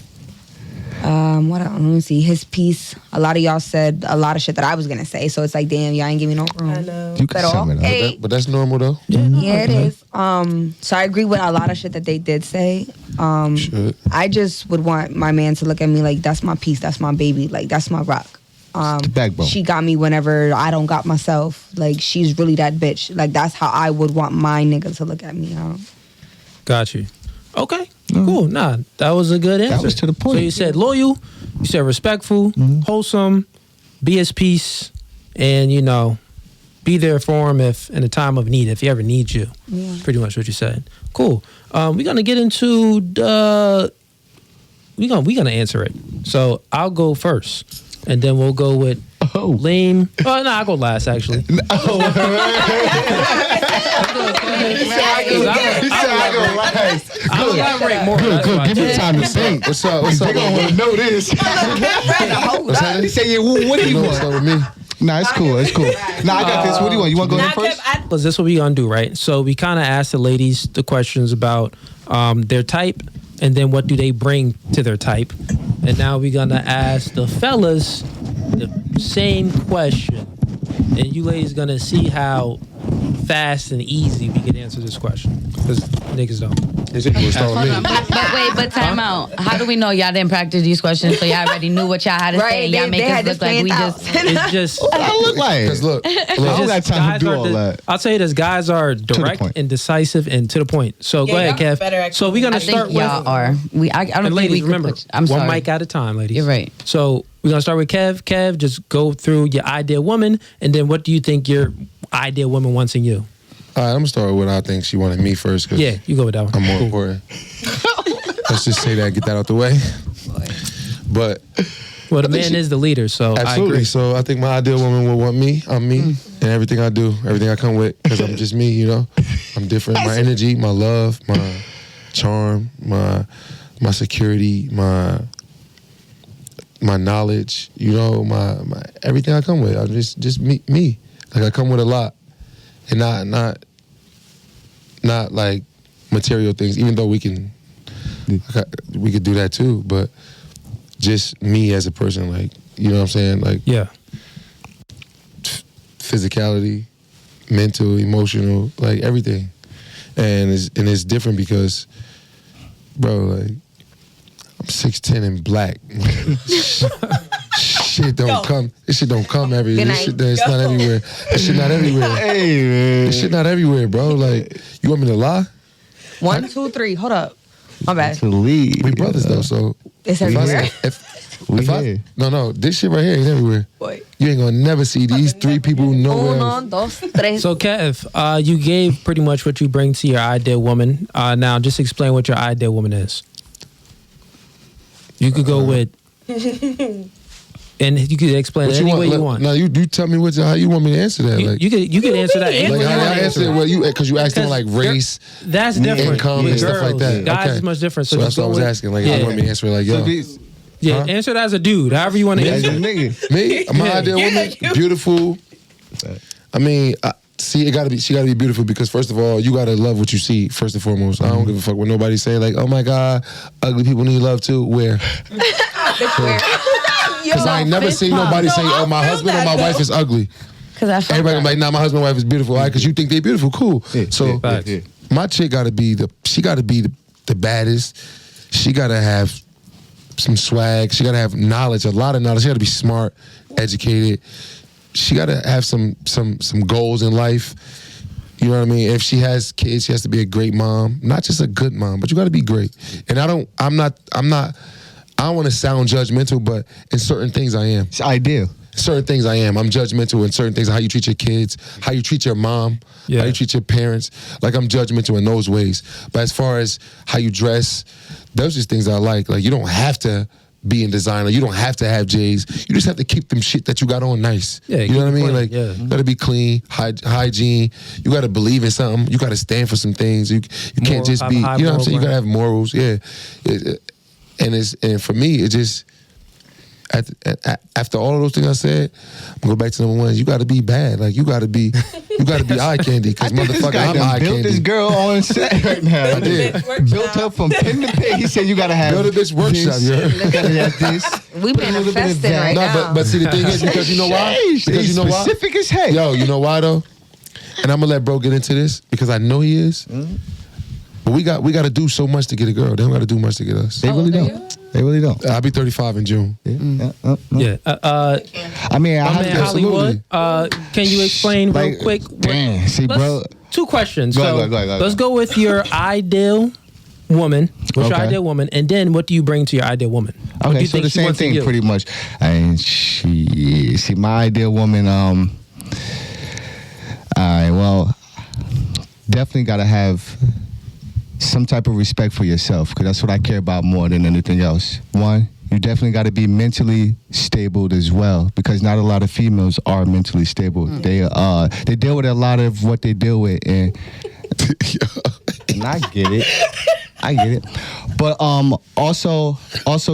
What else? Let me see. His piece. A lot of y'all said a lot of shit that I was gonna say, so it's like, damn, y'all ain't give me no room. I know. You can sum it up. But that's normal though. Yeah, it is. So I agree with a lot of shit that they did say. I just would want my man to look at me like that's my piece, that's my baby, like that's my rock. The backbone. She got me whenever I don't got myself. Like she's really that bitch. Like that's how I would want my nigga to look at me. Got you. Okay. Cool. Nah, that was a good answer. That was to the point. So you said loyal, you said respectful, wholesome, be his peace, and be there for him if in a time of need, if he ever needs you. Yeah. Pretty much what you said. Cool. We're gonna get into we're gonna answer it. So I'll go first. and then we'll go with Leem. Oh no, I'll go last actually. He said I go last. I'll elaborate more. Good. Give me time to think. What's up? They gonna want to know this. He said, "Yeah, what do you What's up want?" with me? Nah, it's cool. Nah, I got this. What do you want? You want to go in first? This is what we gonna do, right? So we kind of ask the ladies the questions about their type, and then what do they bring to their type, and now we're gonna ask the fellas the same question, and you ladies gonna see how fast and easy we can answer this question because niggas don't. But time out. How do we know y'all didn't practice these questions so y'all already knew what y'all had to say? Y'all make us look like we just. It's just. What I look like? Because look, I don't got time to do all that. I'll tell you this: guys are direct and decisive and to the point. So go ahead, Kev. So we're gonna start with y'all are. I don't think ladies, we remember, I'm sorry. one mic at a time, ladies. You're right. So we're gonna start with Kev. Kev, just go through your ideal woman, and then what do you think your ideal woman wants in you? all right, I'm gonna start with what I think she wanted me first. Cause Yeah, you go with that one. I'm more important. Let's just say that, get that out the way. But well, the man is the leader, so absolutely. I agree. So I think my ideal woman will want me. I'm me, and everything I do, everything I come with, because I'm just me. You know, I'm different. My energy, my love, my charm, my security, my knowledge. You know, my everything I come with. I'm just me. Like I come with a lot, and not like material things. Even though we could do that too, but just me as a person. Like, you know what I'm saying? Like, Yeah. physicality, mental, emotional, like everything. And it's different because, bro, like I'm 6'10" and black. Shit don't come. This shit don't come everywhere. This shit it's not everywhere. This shit not everywhere. Hey, man. This shit not everywhere, bro. Like, you want me to lie? 1, 2, 3. Hold up. My bad. To lead. We brothers though, so It's everywhere. No, this shit right here ain't everywhere. Boy. You ain't gonna never see these three people nowhere else. 1, 2, 3. So Kev, you gave pretty much what you bring to your ideal woman. Now just explain what your ideal woman is. You could go with, and you could explain it any way you want. No, you tell me how you want me to answer that. Like, You could answer that any way like you how want I to answer it. Well, because you asked them like race, That's different. income, With and stuff like that. Guys Okay. is much different. So that's just what I was go with- asking. Like, Yeah. you want me to answer it like, yo. Yeah, Huh? answer it as a dude, however you want to As a answer. nigga. Me, my ideal woman, beautiful. I mean, she gotta be beautiful because first of all, you gotta love what you see first and foremost. I don't give a fuck what nobody say. Like, oh my god, ugly people need love too. Where? Because I ain't never seen nobody say, oh, my husband or my wife is ugly. Because I feel Everybody like, nah, my husband and wife is beautiful. All right, because you think they beautiful, cool. So my chick gotta be the baddest. She gotta have some swag. She gotta have knowledge, a lot of knowledge. She gotta be smart, educated. She gotta have some goals in life. You know what I mean? If she has kids, she has to be a great mom. Not just a good mom, but you gotta be great. And I don't want to sound judgmental, but in certain things I am. It's ideal. Certain things I am. I'm judgmental in certain things, how you treat your kids, how you treat your mom, Yeah. how you treat your parents. Like, I'm judgmental in those ways. But as far as how you dress, those are just things I like. Like, you don't have to be in designer. You don't have to have J's. You just have to keep them shit that you got on nice. Yeah, you know what I mean? clean, Like, yeah. you gotta be clean, hygiene. You gotta believe in something. You gotta stand for some things. You can't just have be, you high know what I'm saying? You moral gotta have morals. Yeah. And for me, it just, after all of those things I said, I'm gonna go back to number one. You gotta be bad. Like, you gotta be eye candy. Because motherfucker, I'm eye built candy. this girl on set right now. I did. Built up from pin to pin. He said you gotta have Build a bitch workshop, this, you heard? you gotta have this. We manifesting right No, now. but see, the thing is, because you know why? Sheesh, Because he's you know why? specific as heck. Yo, you know why though? And I'm gonna let bro get into this because I know he is. But we got to do so much to get a girl. They don't got to do much to get us. They really don't. They really don't. I'll be 35 in June. Yeah. I mean, I My have man to Hollywood, can you explain real quick? Damn, see, bro. Two questions. Go So ahead. let's go with your ideal woman. What's your Okay. ideal woman? And then what do you bring to your ideal woman? What do Okay, you so think the she same wants in thing you? pretty much. And see, my ideal woman, all right, well, definitely got to have some type of respect for yourself, because that's what I care about more than anything else. One, you definitely got to be mentally stable as well, because not a lot of females are mentally stable. They deal with a lot of what they deal with, and I get it. But also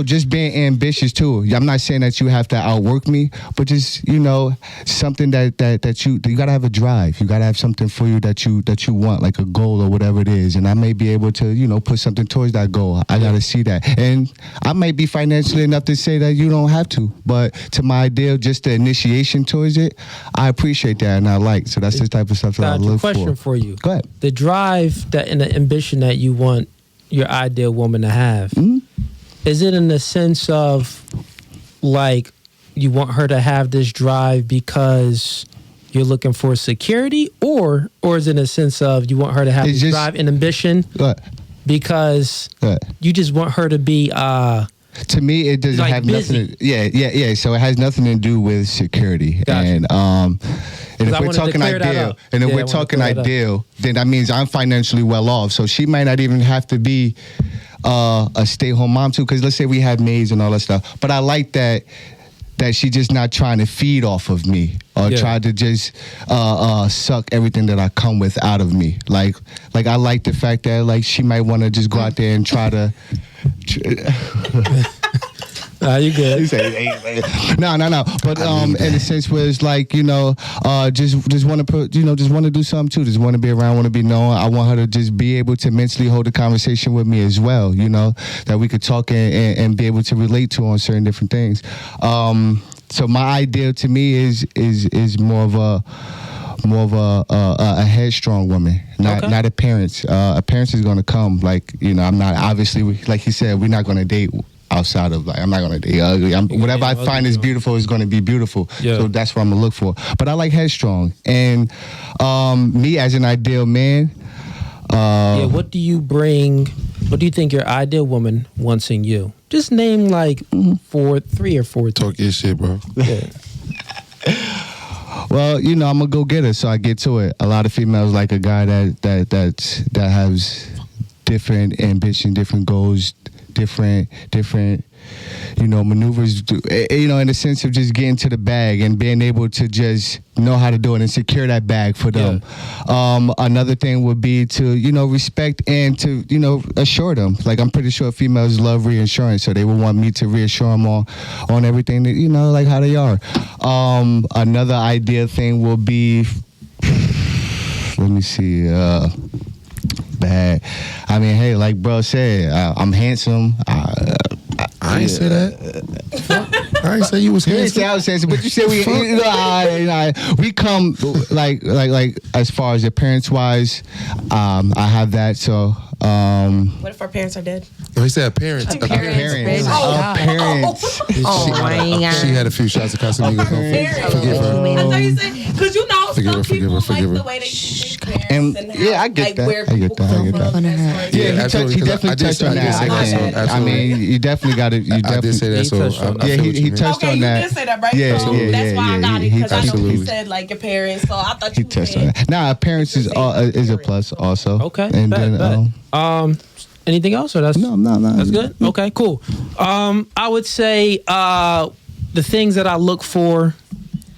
just being ambitious too. I'm not saying that you have to outwork me, but just, you know, something that you gotta have a drive. You gotta have something for you that you want, like a goal or whatever it is. And I may be able to, you know, put something towards that goal. I gotta see that. And I might be financially enough to say that you don't have to. But to my ideal, just the initiation towards it, I appreciate that and I like. So that's the type of stuff that I look for. Question for you. Go ahead. The drive that and the ambition that you want your ideal woman to have, is it in the sense of like you want her to have this drive because you're looking for security, or is it in a sense of you want her to have this drive and ambition because you just want her to be to me, it doesn't like have busy. nothing. Yeah. So it has nothing to do with security. Gotcha. And if we're talking ideal, then that means I'm financially well off. So she might not even have to be a stay-home mom too. Because let's say we have maids and all that stuff. But I like that she just not trying to feed off of me or try to just suck everything that I come with out of me. Like I like the fact that like she might want to just go out there and try to. You good? No. But in a sense where it's like, you know, just want to put, you know, just want to do something too. Just want to be around, want to be known. I want her to just be able to mentally hold a conversation with me as well. You know, that we could talk and be able to relate to on certain different things. So my ideal to me is more of a headstrong woman, not a parent. A parent is going to come. Like, you know, I'm not obviously, like he said, we're not going to date outside of, like, I'm not going to date ugly. Whatever I find is beautiful is going to be beautiful. Yeah. So that's what I'm going to look for. But I like headstrong. And me as an ideal man. What do you bring? What do you think your ideal woman wants in you? Just name like 3 or 4. Talk your shit, bro. Yeah. Well, you know, I'm gonna go get her, so I get to it. A lot of females like a guy that has different ambition, different goals, different, you know, maneuvers. You know, in the sense of just getting to the bag and being able to just know how to do it and secure that bag for them. Yeah. Another thing would be to, you know, respect and to, you know, assure them. Like, I'm pretty sure females love reassurance, so they would want me to reassure them on everything that, you know, like how they are. Another ideal thing will be, let me see, bad. I mean, hey, like bro said, I'm handsome. I ain't say that. I ain't say you was handsome. You didn't say I was handsome, but you said we come like as far as appearance wise. I have that. So. What if our parents are dead? No, he said parents. Parents. She had a few shots of Casamigos. Forgive her. I thought you said, because you know some people like the way they treat their parents and I get that. I get that. Yeah, he definitely touched on that. I mean, you definitely got it. You definitely did say that. So he touched on that. You did say that, right? Yeah, so that's why I got it, because I know you said like your parents. So I thought he touched on that. Nah, parents is a plus also. Okay. And then anything else, or that's no. That's good. Okay, cool. I would say the things that I look for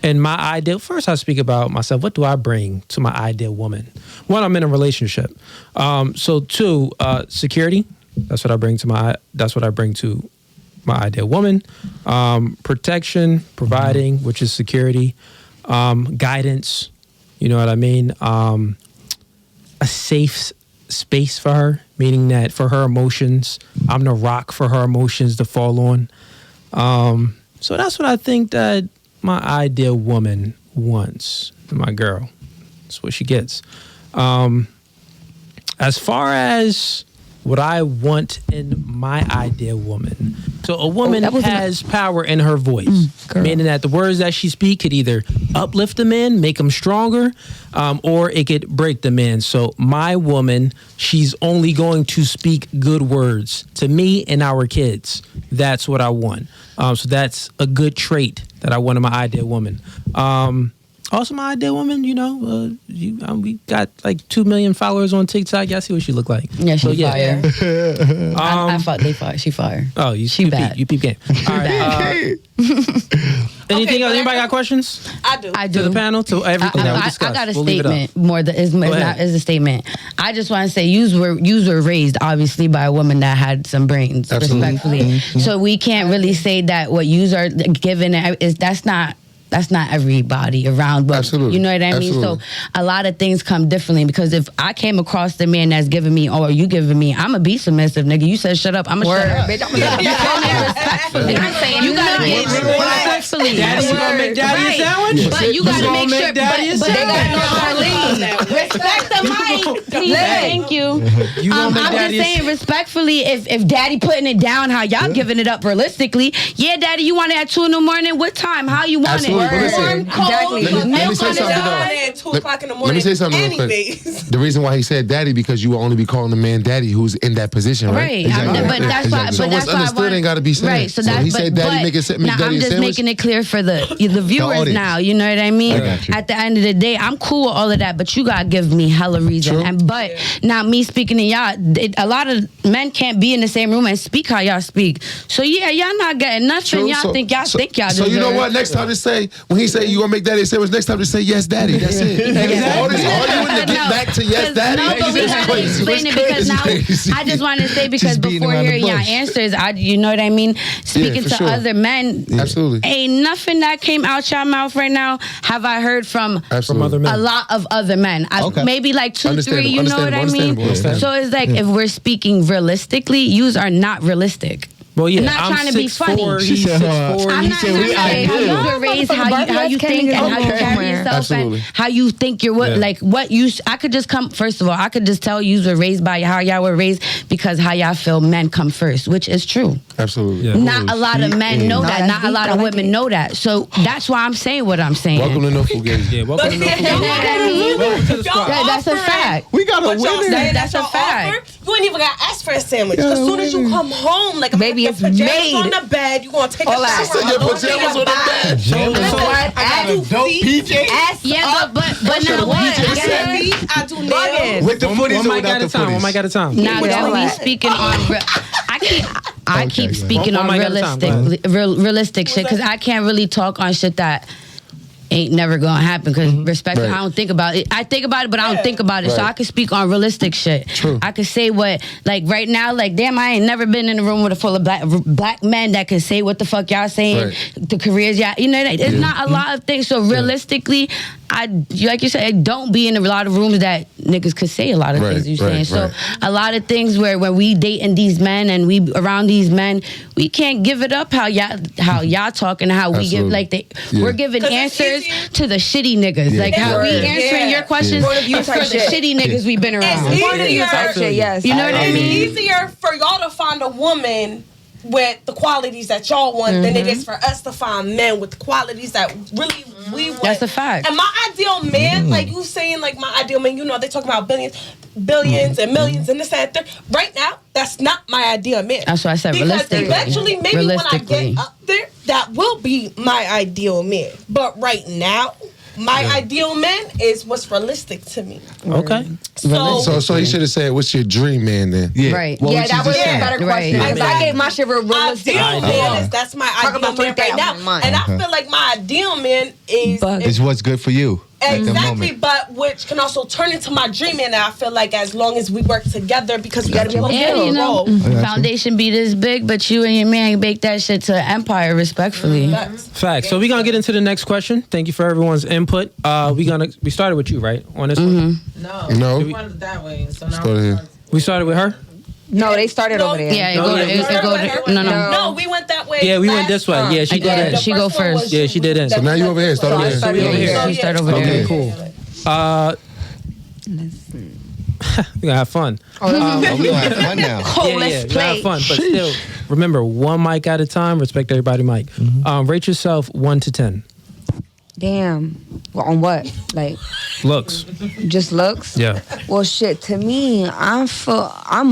in my ideal. First, I speak about myself. What do I bring to my ideal woman? One, I'm in a relationship. So 2, security. That's what I bring to my ideal woman. Protection, providing, which is security. Guidance. You know what I mean? A safe space for her, meaning that for her emotions, I'm the rock for her emotions to fall on. So that's what I think that my ideal woman wants. My girl, that's what she gets. As far as what I want in my ideal woman, so a woman has power in her voice, meaning that the words that she speaks could either uplift the man, make him stronger, or it could break the man. So my woman, she's only going to speak good words to me and our kids. That's what I want. So that's a good trait that I want in my ideal woman. Also, my ideal woman, we got like 2 million followers on TikTok. Y'all see what she look like. Yeah, she fire. I thought they fire. She fire. Oh, she bad. You peep game. All right. Anything else? Anybody got questions? I do. To the panel, to everything that we discussed. I got a We'll leave it up. statement. Is a statement. I just want to say, you were raised obviously by a woman that had some brains, respectfully. So we can't really say that what you are given is that's not everybody around. But Absolutely. You know what I mean? Absolutely. So a lot of things come differently, because if I came across the man that's giving me, or you giving me, I'm going to be submissive, nigga. You said shut up, I'm going to shut up. Bitch, I'm gonna Respectfully. I'm saying you got to get respectfully. Daddy, you gonna make daddy a sandwich? But you got to make sure. Daddy a But they got sandwich? to respect the mic. Please, thank you. You gonna make I'm daddy just saying respectfully, if daddy putting it down, how y'all giving it up realistically, yeah, daddy, you want it at 2 in the morning? What time? How you want Absolutely. But it? listen, Warm, cold, Exactly. Let me say milk on something, the though. dog. At 2 o'clock in the Let morning. me say something real quick. Anyways. The reason why he said daddy, because you will only be calling the man daddy who's in that position, right? Right, Exactly. but that's why. So But what's that's why I understood want, ain't gotta be said. Right, so So that's he said daddy, make now daddy I'm a just sandwich? making it clear for the viewers audience. now. You know what I mean? I got you. At the end of the day, I'm cool with all of that, but you gotta give me hella reason. True. But now me speaking to y'all, a lot of men can't be in the same room and speak how y'all speak. So yeah, y'all not getting nothing. True. Y'all think y'all So you know deserve. what? Next time just say, when he say you gonna make daddy a sandwich, next time just say yes, daddy. That's it. All this arguing to get back to yes, daddy. No, but we It's gotta crazy. explain it, because now I just want to say, because Just beating before around the hearing y'all bush. answers, you know what I mean? Speaking for to sure. other men, Absolutely. ain't nothing that came out your mouth right now have I heard from Absolutely. other men. a lot of other men. Okay. Maybe like 2, 3, Understandable, you know what I mean? understandable. So it's like, if we're speaking realistically, yous are not realistic. Well, yeah, I'm not trying to be 6'4", funny. he's She said, 6'4". I'm not said we trying to say how ideal. you were raised, how you think, and how you carry yourself, Absolutely. and how you think you're Yeah. like what you. I could just come. First of all, I could just tell you were raised by how y'all were raised, because how y'all feel men come first, which is true. Absolutely. Yeah. Not a lot of men know that. that's Not a deep. lot I of like women it. know that. So that's why I'm saying what I'm saying. Welcome to No Fugazi. Yeah, welcome to No Fugazi. Welcome to the squad. That's a fact. We got a What y'all winner. say That's that a y'all fact. offer, you ain't even got to ask for a sandwich. As soon as you come home, like Baby, your it's pajamas made. on the bed, you gonna take Hold a on. shower. She said your Don't pajamas take on the bed. I do feet. Yeah, but now what? I do nails. With the One footies or mic without at the a time. One footies? mic at a time. Now that we what? speaking on, I keep speaking One on mic at a time, go realistic shit, because I can't really talk on shit that ain't never gonna happen, because respectfully, Right. I don't think about it. I think about it, but I don't think about it. So Right. I can speak on realistic shit. True. I could say what, like right now, like damn, I ain't never been in a room with a full of black men that can say what the fuck y'all saying. Right. The careers, you know, it's not a lot of things. So realistically, like you said, don't be in a lot of rooms that niggas could say a lot of Right, things you right, saying. So right. a lot of things where when we dating these men and we around these men, we can't give it up how y'all talking, how we give Absolutely. we're giving 'Cause it's answers easier. to the shitty niggas. Like how we Right. answering your questions Point of view is for type the shit. shitty niggas we've been around. It's Point of view type shit, yes. You know what I It's mean? easier for y'all to find a woman with the qualities that y'all want than it is for us to find men with the qualities that really we want. That's a fact. And my ideal man, like you saying, like my ideal man, you know, they talk about billions and millions and this and that. Right now, that's not my ideal man. That's what I said, Because realistically. eventually, maybe when I Realistically. get up there, that will be my ideal man. But right now, my ideal man is what's realistic to me. Okay. So he should have said, "What's your dream man?" Then Right. What Yeah, would that you was just a say? better Right. question. Because I gave my shit real realistic. Ideal man is that's my ideal about man put that right now, on mine. and I feel like my ideal man is It's what's good for you at the exactly, moment. but which can also turn into my dream man. And I feel like as long as we work together, because we gotta be able to Yeah, fill you a know, role. foundation be this big, but you and your man bake that shit to an empire, respectfully. Facts. So we're gonna get into the next question. Thank you for everyone's input. We started with you, right? On this one? No. We went that way. So now Go ahead. We started with her? No, they started over there. Yeah, No, yeah, No, we went that way. Yeah, we went last this way. time. Yeah, she did Yeah, it. she go first one first. was Yeah, she did it. that So now we you went over here. this Start way. over here. So we over here. She started over Okay, there. cool. We're gonna have fun. We gonna have fun now. We're gonna have fun, but still, remember, one mic at a time. Respect everybody, mic. Rate yourself 1 to 10. Damn. Well, on what? Like Looks. just looks? Yeah. Well, shit. To me, I'm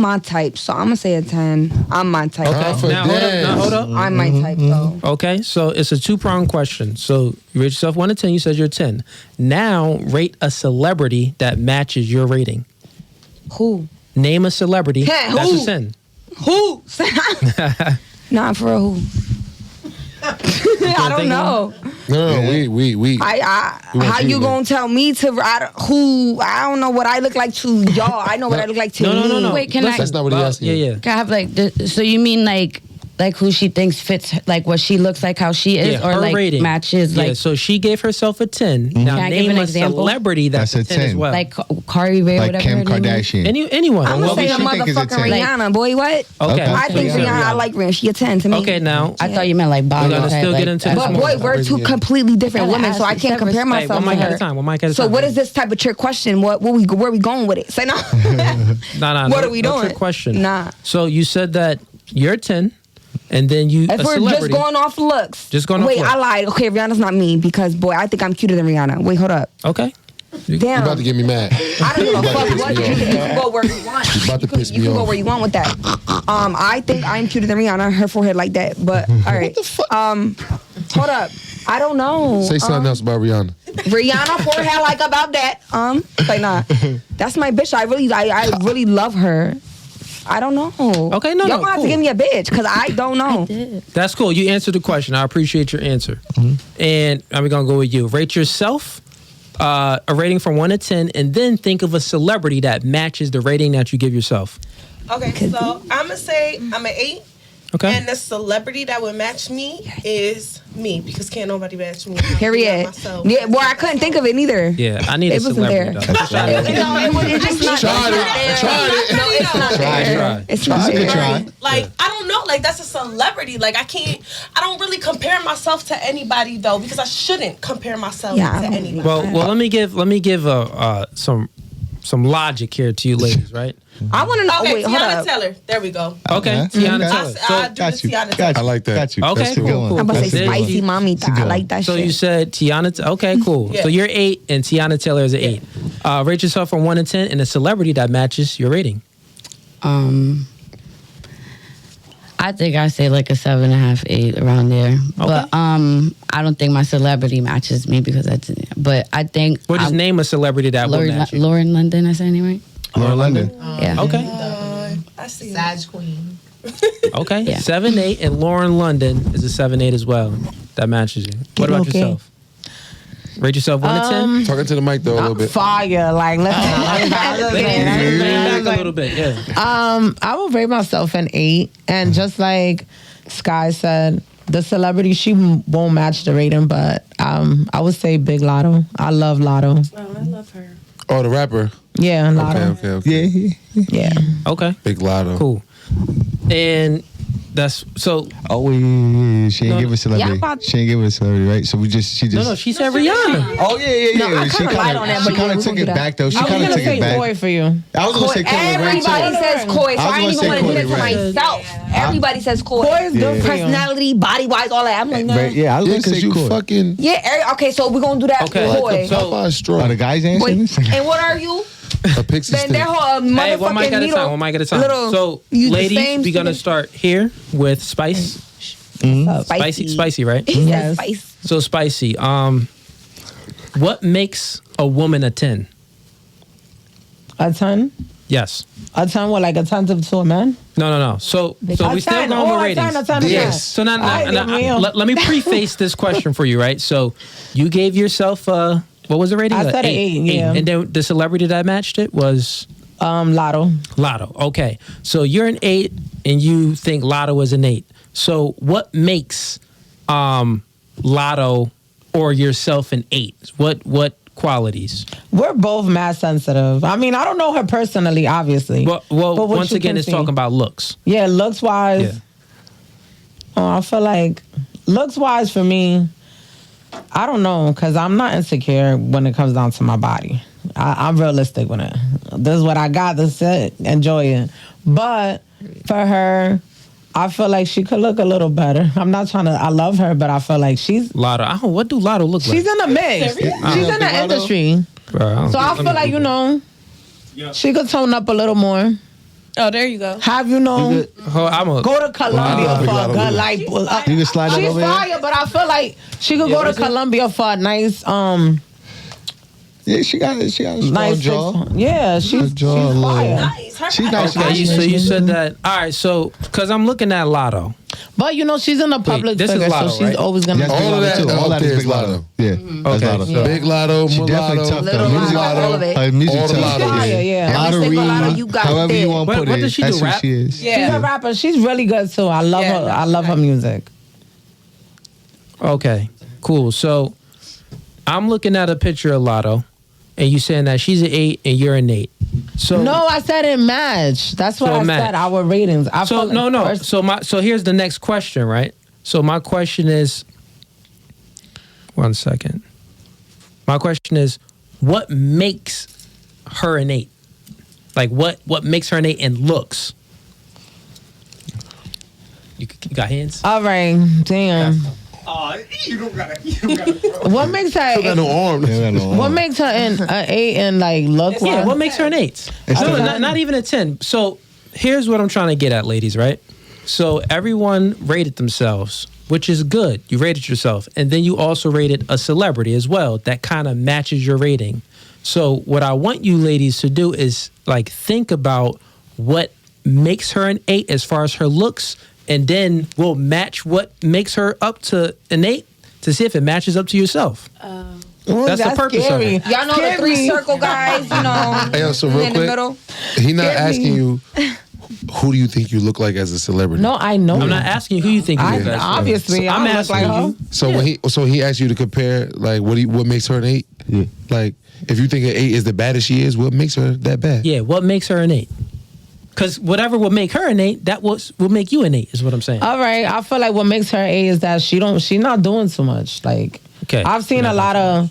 my type, so I'm gonna say a 10. I'm my type. Okay. Now hold up. I'm my type though. Okay, so it's a 2-pronged question. So you rate yourself 1 to 10. You said you're 10. Now rate a celebrity that matches your rating. Who? Name a celebrity that's who? a 10. Who? Nah, for real, who? I don't know. No, we. How you gonna tell me to who? I don't know what I look like to y'all. I know what I look like to me. No. Wait, can That's not what he asked you. Yeah. Can I have like? So you mean like who she thinks fits, like what she looks like, how she is, Yeah, or her like rating. matches, Yeah, like so she gave herself a 10. Now Can I give name an a example? celebrity that's a 10 as well. like Cardi Ray, Like whatever. Kim her name is. Kardashian. Anyone. I'm gonna What say would the she think is a motherfucking 10? Rihanna, boy. What? Okay. I so think you said Rihanna. I like Rihanna. She a 10 to me. Okay, now. I thought you meant like body. We're gonna type, still like, get into that's this But more. boy, we're two completely different Gotta women, so ask I can't compare respect. myself One to mic at her. a time. One mic at a So time. what is this type of trick question? Where we going with it? Say no. Nah. What are we no doing? trick question. Nah. So you said that you're 10, and then you If a we're celebrity. just going off looks. Just going off Wait, looks. I lied. Okay, Rihanna's not me because boy, I think I'm cuter than Rihanna. Wait, hold up. Okay. You Damn. about to get me mad. I don't give a You about to fuck piss what me you off. can go where you want. You about to piss You me can go off. where you want with that. I think I'm cuter than Rihanna. Her forehead like that. But all right. Hold up. I don't know. Say something else about Rihanna. Rihanna forehead like about that. Like nah. That's my bitch. I really love her. I don't know. Okay, no, Y'all no, gonna have cool. to give me a bitch because I don't know. That's cool. You answered the question. I appreciate your answer. Mm-hmm. And I'm going to go with you. Rate yourself a rating from 1 to 10, and then think of a celebrity that matches the rating that you give yourself. Okay, so I'm gonna say I'm an 8. Okay. And the celebrity that would match me is me because can't nobody match me. Period. Myself. Yeah, well, I couldn't think of it neither. Yeah, I need It a wasn't celebrity. there. Though. It's just not Tried it. No, it's not there. It's not That's a good there. try. Like I don't know, like that's a celebrity. Like I don't really compare myself to anybody though because I shouldn't compare myself Yeah, I to don't anybody. Well, let me give some logic here to you ladies, right? I want to know. Okay, Wait, hold Tiana up. Taylor. There we go. Okay, Okay. Tiana Okay. Taylor. I do the Got you. Tiana Taylor. Got you. I like that. Got you. Okay, That's a cool, good one. cool. I'm about to say There spicy you- mommy. a good I one. like that So shit. you said Tiana. Okay, cool. Yeah. So you're 8, and Tiana Taylor is an 8. Rate yourself from 1 to 10, and a celebrity that matches your rating. I think I say like a 7.5, 8 around there. But I don't think my celebrity matches me because that's. But I think Well, just name a celebrity that would match you. Lauren London. I said any right? Lauren London. Yeah. Okay. I see. Sag Queen. Okay. Yeah. 7, 8, and Lauren London is a 7, 8 as well. That matches you. What about Okay. yourself? Rate yourself 1 to 10. Talking to the mic though a little I'm bit. fire. Like, Lean back a little bit. Yeah. I will rate myself an 8, and just like Sky said, the celebrity she won't match the rating, but I would say Big Lotto. I love Lotto. Oh, I love her. Oh, the rapper. Yeah, Lotto. Okay. Yeah. Yeah. Okay. Big Lotto. Cool. And that's so. Oh wait. She ain't No, give us a celebrity. about- She ain't give us a celebrity, right? So she just. No, she said Rihanna. Oh yeah. No, I She kinda lied on that, but She yeah, kind we of took gonna do it that. back though. She I was kind of gonna took say it back. Coy for you. I was gonna say Coy Ray Everybody too. says Coy, so I was I gonna ain't even say want to do Coy that to Ray. myself. Everybody says Coy. Coy is good for you. Personality, body wise, all that. I'm like, nah. But yeah, I was Yeah, gonna say because you Coy. fucking. Yeah, okay, so we're gonna do that Okay. with Coy. So- Popeye straw. Are the guys answering Wait, this? and what are you? A pixie Then stick. their whole Hey, one mic motherfucking at a needle. time. One mic at a time. Little, So, you the ladies, same we're gonna student. start here with Spice. Spicy, right? Yes. Spice. So spicy. What makes a woman a 10? A 10? Yes. A 10 what, like a 10 to a man? No. So we A still 10. going Oh, with a ratings. 10, a 10, a 10. Yes. So now, Ay, Dios mío. let me preface this question for you, right? So you gave yourself what was the rating? I said an 8, yeah. And then the celebrity that matched it was Lotto. Lotto. Okay. So you're an 8 and you think Lotto is an 8. So what makes Lotto or yourself an 8? What qualities? We're both mad sensitive. I mean, I don't know her personally, obviously. Well, but what once you again, can it's see. talking about looks. Yeah, looks wise. Yeah. I feel like looks wise for me, I don't know, because I'm not insecure when it comes down to my body. I'm realistic with it. This is what I got. This is it. Enjoy it. But for her, I feel like she could look a little better. I'm not trying to. I love her, but I feel like she's Lotto. What do Lotto look like? she's in the mix. She's in the industry. Bro, So I feel like she could tone up a little more. Oh, there you go. Have You go could- to Colombia for a good life. You can slide that She's over here. fire, but I feel like she could go to Colombia for a nice Yeah, she got a strong nice jaw. Yeah, she's jaw a little- fire. She's nice. Okay, so you said that. All right, so because I'm looking at Lotto. But she's in a public this is figure, Lotto, so she's right? always gonna. Yes, All of that too. All that is up Big there is Lotto. Lotto. Yeah, that's Okay, Lotto. so- Big Lotto, She definitely mulatto, tough though. Little Music Lotto, all of it. music All the tough. Lotto. Fire, yeah. Every single Lotto Lottery, you got however you there. want to put What it. does she do, That's what rap? she is. She's a rapper. She's really good too. I love her. I love her music. Okay, cool. So I'm looking at a picture of Lotto, and you saying that she's an 8 and you're an 8. So No, I said it matched. That's what So it I matched. said. Our ratings. I So feel like first- So here's the next question, right? So my question is, 1 second. My question is, what makes her an 8? Like what makes her an 8 in looks? You got hands? All right, damn. You don't gotta. What makes her? Got no arm. What makes her an 8 and like look? Yeah, wise? what makes her an 8? It's No, the- not even a 10. So here's what I'm trying to get at, ladies, right? So everyone rated themselves, which is good. You rated yourself. And then you also rated a celebrity as well that kind of matches your rating. So what I want you ladies to do is like think about what makes her an 8 as far as her looks, and then we'll match what makes her up to an 8 to see if it matches up to yourself. Ooh, That's the purpose of it. Y'all know the three circle guys, Hey, so real in the quick, middle. he not Scary. asking you who do you think you look like as a celebrity. No, I know. I'm not asking you who you think you look like. Obviously, I'm I look asking like her. you. So he asked you to compare like what makes her an 8? Yeah. Like if you think an 8 is the baddest she is, what makes her that bad? Yeah, what makes her an 8? Because whatever will make her an 8, that will make you an 8, is what I'm saying. All right, I feel like what makes her A is that she's not doing too much. Like, Okay. I've seen a lot of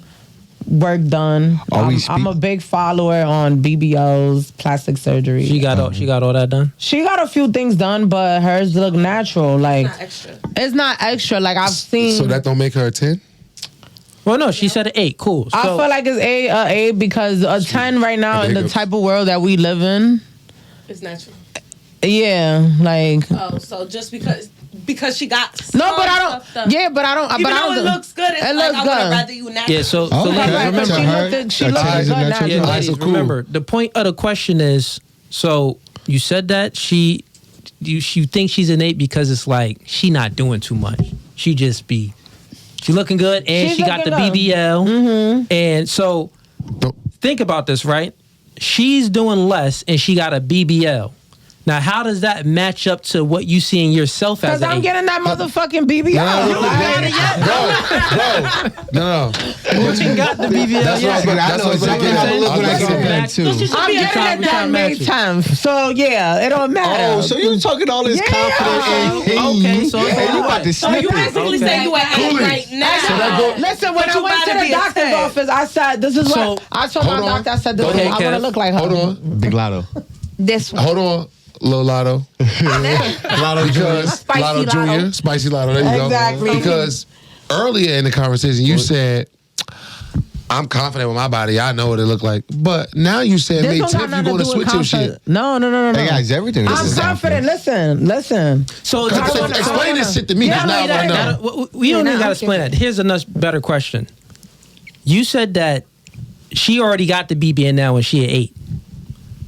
work done. I'm a big follower on BBLs, plastic surgery. She got all that done. She got a few things done, but hers look natural. Like, it's not extra. Like I've seen. So that don't make her a 10? Well, no, she said an 8. Cool. I So, feel like it's A because a 10 right now in the type of world that we live in. It's natural. Yeah, like. Oh, so just because she got No, but I don't. Yeah, but I don't. Even but I though don't. it looks good, it's It like looks I would good. rather you natural. yeah, so Okay. ladies, Right, but remember. she looks That good is naturally. Yeah, Alright, ladies, so cool. remember, the point of the question is, so you said that you think she's an 8 because it's like she not doing too much. She looking good and She's she got the looking good. BBL. Mm-hmm. And so think about this, right? She's doing less and she got a BBL. Now, how does that match up to what you see in yourself as Because an I'm 8? getting that motherfucking BBL. No. You got the BBL. That's what I was about- I that's know what I was exactly about to how it look when I say. get it back too. I'm getting it that May 10th. So, yeah, it don't matter. Oh, so you talking all this Yeah. confident and Okay, so yeah, you about to So snip you it. basically say you at 8 right now. Listen, when But I you went to about to the be a doctor's 10. office, I said, this is So, what I told my hold on. doctor. I said, this Okay, is I want to Kev. look like her. Hold on. Big Lotto. This one. Hold on. Lil Lotto. Lotto Because Spicy Lotto Lotto. Jr. Spicy Lotto. There you go. Exactly. Because earlier in the conversation, you said, I'm confident with my body. I know what it look like. But now you said May This don't 10th, got you're nothing going to to do with switch your confidence. shit. No. Hey guys, everything is I'm just confident. Listen. So Explain this shit to me, because now I want to know. We don't Yeah, even now got to I'm explain that. Here's another better question. You said that she already got the BBL now and she at 8.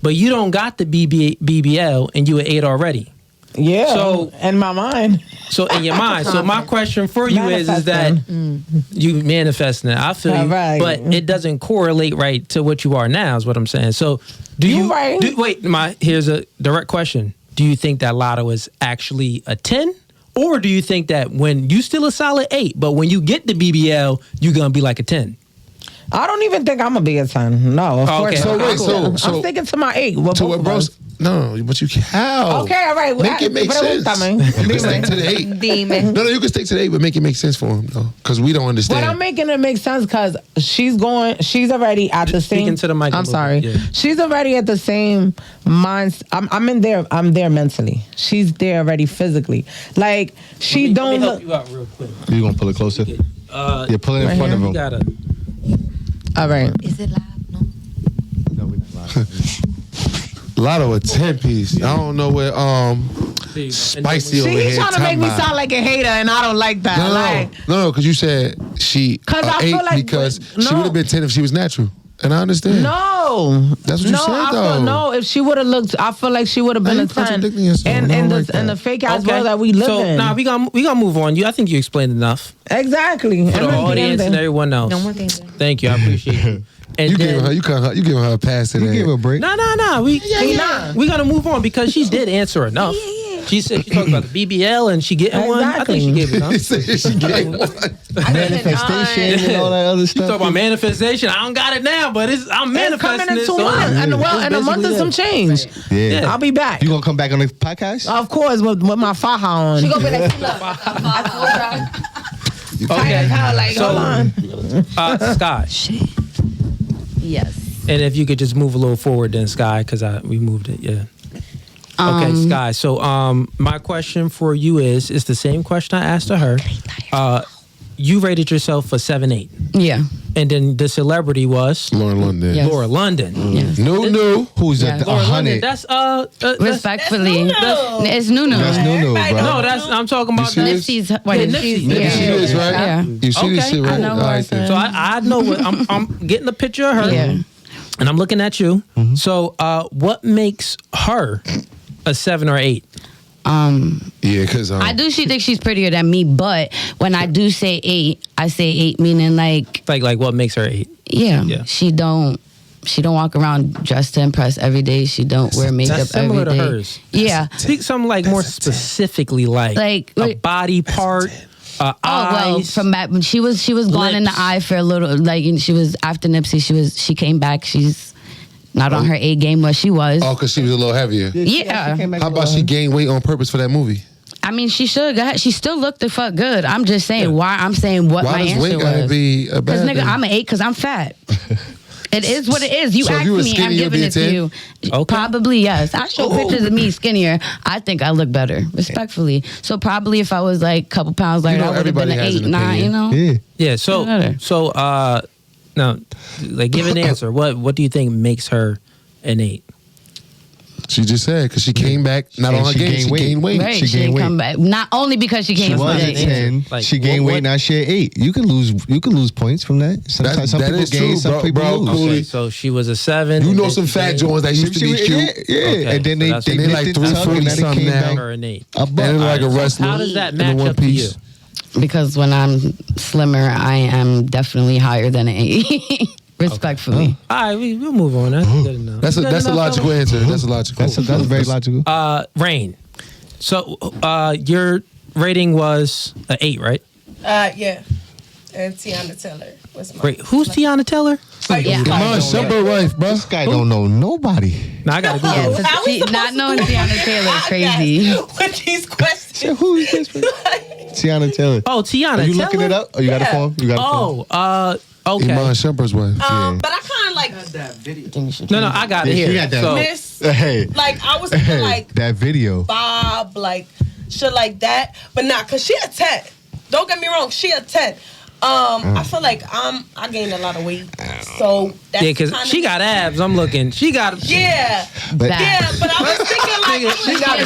But you don't got the BBL and you at 8 already. Yeah. So- in my mind. So in your mind. So my question for you is that you manifesting it. I feel you. Right. But it doesn't correlate right to what you are now is what I'm saying. So do You you right. here's a direct question. Do you think that Lotto is actually a 10? Or do you think that when you still a solid 8, but when you get the BBL, you're gonna be like a 10? I don't even think I'm gonna be a 10. No, of course. Okay. not. So wait, so I'm sticking to my 8. What So both what of bro? us. No, but you can. How? Okay, all right. Make it make sense. You can stick to the 8. Demon. No, you can stick to the 8, but make it make sense for him, though. Because we don't understand. But I'm making it make sense because she's already at the same. Speaking to the mic a I'm little sorry. bit, yeah. She's already at the same mind. I'm there mentally. She's there already physically. Like she Let don't me help look. you out real quick. You gonna pull it closer? Yeah, pull it in right front here. of You him. gotta. All right. Is it loud? No. No, we're not live. Lotto a 10-piece. I don't know where Spicy over here. She's trying to make me talking sound like a hater, and I don't like that. No, because you said she 'Cause I 8 feel like- because she no. would have been 10 if she was natural. And I understand. No, That's what you said, though. No, if she would have looked, I feel like she would have been Now a you 10. contradicting yourself. And I don't and like the and that. the fake ass world that we live so, in. we gonna move on. I think you explained enough Exactly. for the audience and everyone else. No more things. Thank you. I appreciate you. And You then, giving her a pass today. You give her a break. No. We gotta move on because she did answer enough. She said she talked about the BBL and she getting one. I think she gave it enough. He said she gave one. Manifestation and all that other She stuff. talk about manifestation. I don't got it now, but I'm It's coming manifesting in it. 2 so months, and in a month and some change. Yeah. I'll be back. You gonna come back on the podcast? Of course, with my faja on. She gonna be like, look. Okay. Like, So- hold on. Sky. Yes. And if you could just move a little forward, then Sky, because we moved it. Yeah. Okay, Sky. So, my question for you is the same question I asked to her. You rated yourself a 7-8, Yeah. and then the celebrity was Lauren London. Yes. Laura London. Yes. No. Who's Yeah. a Laura London. 100? That's Respectfully, it's Nunu. That's Nunu, bro. no, that's I'm talking about. see this? Nipsey's wife. Nipsey. You see this, right? Yeah. You see this Okay. shit, right? I know who All I right, then. So I know what I'm getting a picture of her, Yeah. and I'm looking at you. So what makes her a 7 or 8? Yeah, because I do think she's prettier than me, but when I do say 8, I say 8 meaning like Like what makes her 8? yeah. Yeah. She don't walk around dressed to impress every day. She don't wear makeup That's similar every to day. hers. Yeah. Speak something like more specifically, like Like, a wait. body part, Oh well, eyes. from back when she was gone in the lips. eye for a little. Like she was after Nipsey. She came back. She's not on her A game where she was. Oh, because she was a little heavier. Yeah. How about she gained weight on purpose for that movie? I mean, she should. Go ahead. She still looked the fuck good. I'm just saying why. I'm saying what Why my does answer weight gotta was. be a Because bad nigga, thing? I'm an 8 because I'm fat. It is what it is. You So if asked you were me, I'm skinny, you'd giving be a it to 10? you. Okay. Probably yes. I show pictures of me skinnier. I think I look better, respectfully. So probably if I was like a couple pounds lighter, know, I would have been everybody an has 8, an 9. You opinion. know. Yeah. Yeah. So now, like, give an answer. What do you think makes her an 8? She just said because she came back not And on her she game. gained She weight. gained weight. Right, She she gained ain't weight. come back. Not only because she She came was back. at 10. Like, She gained what- weight. Now she at 8. You can lose points from that. Sometimes some that people is gain, true, some bro- people bro, lose. Cooley. Okay, so she was a 7. You and know then some she fat gained joints that used to be cute. Yeah, Okay, and then so they that's- they And they nipped like it tuck, 340 and then they something came now. back her an 8. a buck. And like a So wrestler. how does that in a match one up to you? piece. Because when I'm slimmer, I am definitely higher than an 8. Respectfully. All right, we'll move on. That's good enough. That's Good a enough, logical fellas? answer. That's a logical. That's very logical. Rain. So your rating was an 8, right? Yeah. And Tiana Taylor was my. Great. Who's Tiana Taylor? Yeah. Come on, Shumper wife, bro. This guy don't know nobody. No, I gotta Google Yeah, it. so How we supposed not to knowing do Tiana Taylor is crazy. With these questions. Who is this? Tiana Taylor. Oh, Tiana Are you Taylor? looking it up? Oh, you got a Yeah. phone? You got a phone? Okay. Iman Shumper's wife. But I kind of like No, I got it Yeah, here. she got that. So, miss. Hey, Like I was thinking hey, like that video. Bob, like shit like that. But not cause she a 10. Don't get me wrong, she a 10. I feel like I gained a lot of weight. So that's yeah, because kinda- she got abs. I'm looking. She got. Yeah. But Yeah, but I was thinking like She got a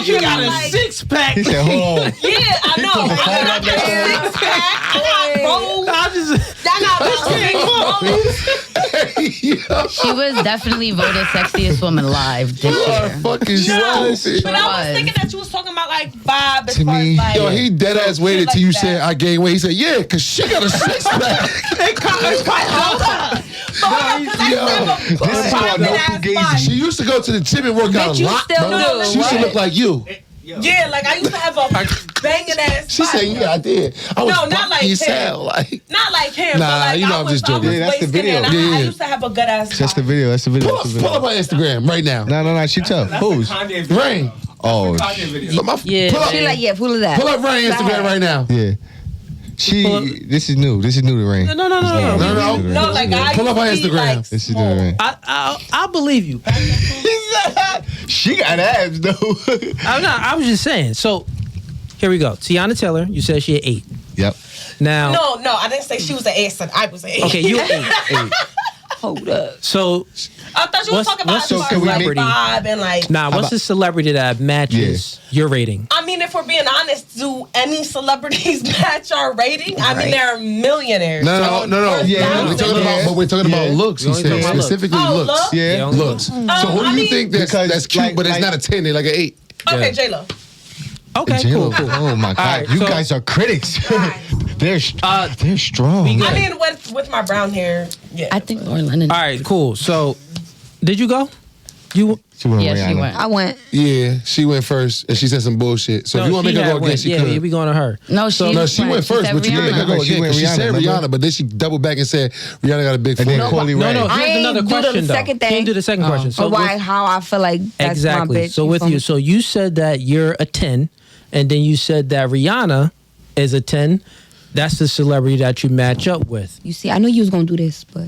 She She got a like, 6-pack. he said, hold on. Yeah, I know. put the phone I up got there. a 6-pack. I got rolls. I just. I got about 6 rolls. She was definitely voted sexiest woman alive this year. Fucking No, stupid. but I was was. thinking that you was talking about like Bob as To far me- as like. Yo, he dead ass waited shit till you like said that. I gained weight. He said, yeah, because she got a 6-pack. This is why no Fugazi. She used to go to the gym and work out a you lot, still bro. do, She used to right? look like you. Yeah, like I used to have a banging ass. She said, "Yeah, I did. I was No, not like him. Not like him. Nah, but like, you know I'm just joking. I was Yeah, that's the wasted video. and I Yeah. used to have a good ass. That's the body. video. That's the video. Pull That's the up video. on Instagram right now. No. She tough. Who's? Rain. Oh, Yeah, Pull up. She like, yeah, full of that. Pull up Rain Instagram right now. yeah. This is new. This is new to Rain. No. No, like I Pull up her used to be, Instagram. like, This is new to Rain. I believe you. She got abs though. I was just saying. So here we go. Tiana Taylor, you said she had 8. Yep. Now, No, I didn't say she was an 8. I said I was an 8. okay, you 8. Hold up. So I thought you were What's- talking about what's the as far as, like celebrity? vibe and like. what's the celebrity that matches your rating? I mean, if we're being honest, do any celebrities match our rating? I mean, they're millionaires. No. Yeah, We're talking about, but we're talking about looks. He only said talking about specifically looks. Oh, looks. looks? Yeah. Looks. So who I do you mean- think Because, that's cute, like- but it's like- not a 10, they're like an 8? Okay, J-Lo. Okay, Jill. cool. Oh my God, right, you so- guys are critics. they're strong. we good. I mean, with my brown hair, yeah. I think Lauren Lennon. All right, cool. So, did you go? You She went Yeah, she Rihanna. went. I went. Yeah, she went first, and she said some bullshit. So if you want to she make her had go again, she yeah, could. we going to her. No, So- No, she went first, said but you can make her Rihanna. go She again. went 'Cause she Rihanna, said remember? Rihanna, but then she doubled back and said Rihanna got a big And then forehead. Cooley Ray. No, I here's ain't another do the question though. second thing. Can't do the second question. So But why? How I feel like that's exactly. my bitch. So with feel you, me? so you said that you're a 10, and then you said that Rihanna is a 10. That's the celebrity that you match up with. You see, I knew you was gonna do this, but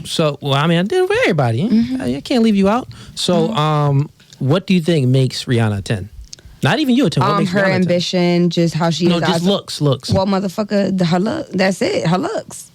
So, well, I mean, I did it for everybody. I can't leave you out. So, what do you think makes Rihanna a 10? Not even you a 10. What makes her Rihanna a 10? ambition, just how she No, is. just looks. Well, motherfucker, her look. That's it. Her looks.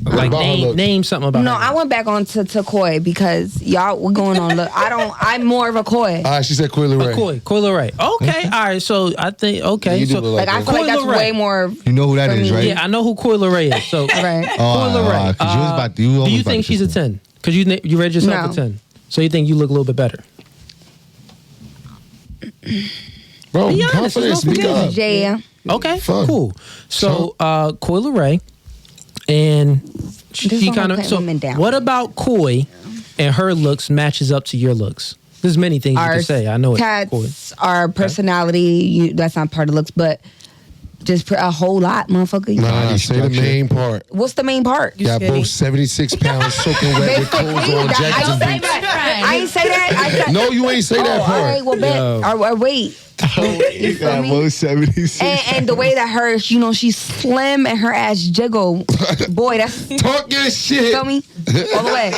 Like about her look? name something about No, her. I went back on to Koi because y'all were going on. Look, I'm more of a Koi. All right, she said Cooley Ray. Cooley Ray. Okay, all right. So I think You do So look Like I her. feel like that's Coi Leray. way more. You know who that For is, me. right? yeah, I know who Cooley Ray is. So Right. Cooley Ray. 'cause you was about to- you do almost you about think to she's a say 10? Because you rated yourself No. a 10. So you think you look a little bit better? Bro, Be honest, confidence, don't speak forget. up. Yeah. Okay, Fuck. cool. So Cooley Ray, and she don't kind of. put So women down. what about Coy and her looks matches up to your looks? There's many things you Our can say. I know it. Coy. cats, our personality. That's not part of looks, but just a whole lot, motherfucker. Nah, say the main part. What's the main part? Y'all both 76 pounds soaking wet with clothes on, jackets and boots. I ain't say that. I said, No, you ain't say that all right, part. well, bet. Yo. Or wait. You got me? both 76. And the way that her, she's slim and her ass jiggle. Boy, that's Talk your shit. feel me all the way.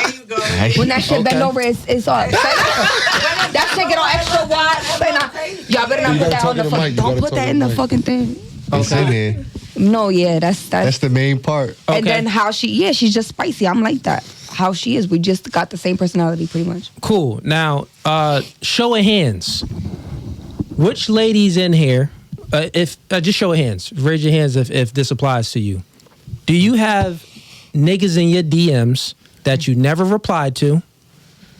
When that shit bend over, it's off. That shit get all extra wide. Say nah. Y'all better not You put gotta that talk on the to the fucking. mic. You Don't gotta put talk that to in the the mic. fucking thing. It's in there. No, yeah, that's the main part. Okay. And then how she's just spicy. I'm like that. How she is. We just got the same personality, pretty much. Cool. Now, show of hands. Which ladies in here? If just show of hands. Raise your hands if this applies to you. Do you have niggas in your DMs that you never replied to?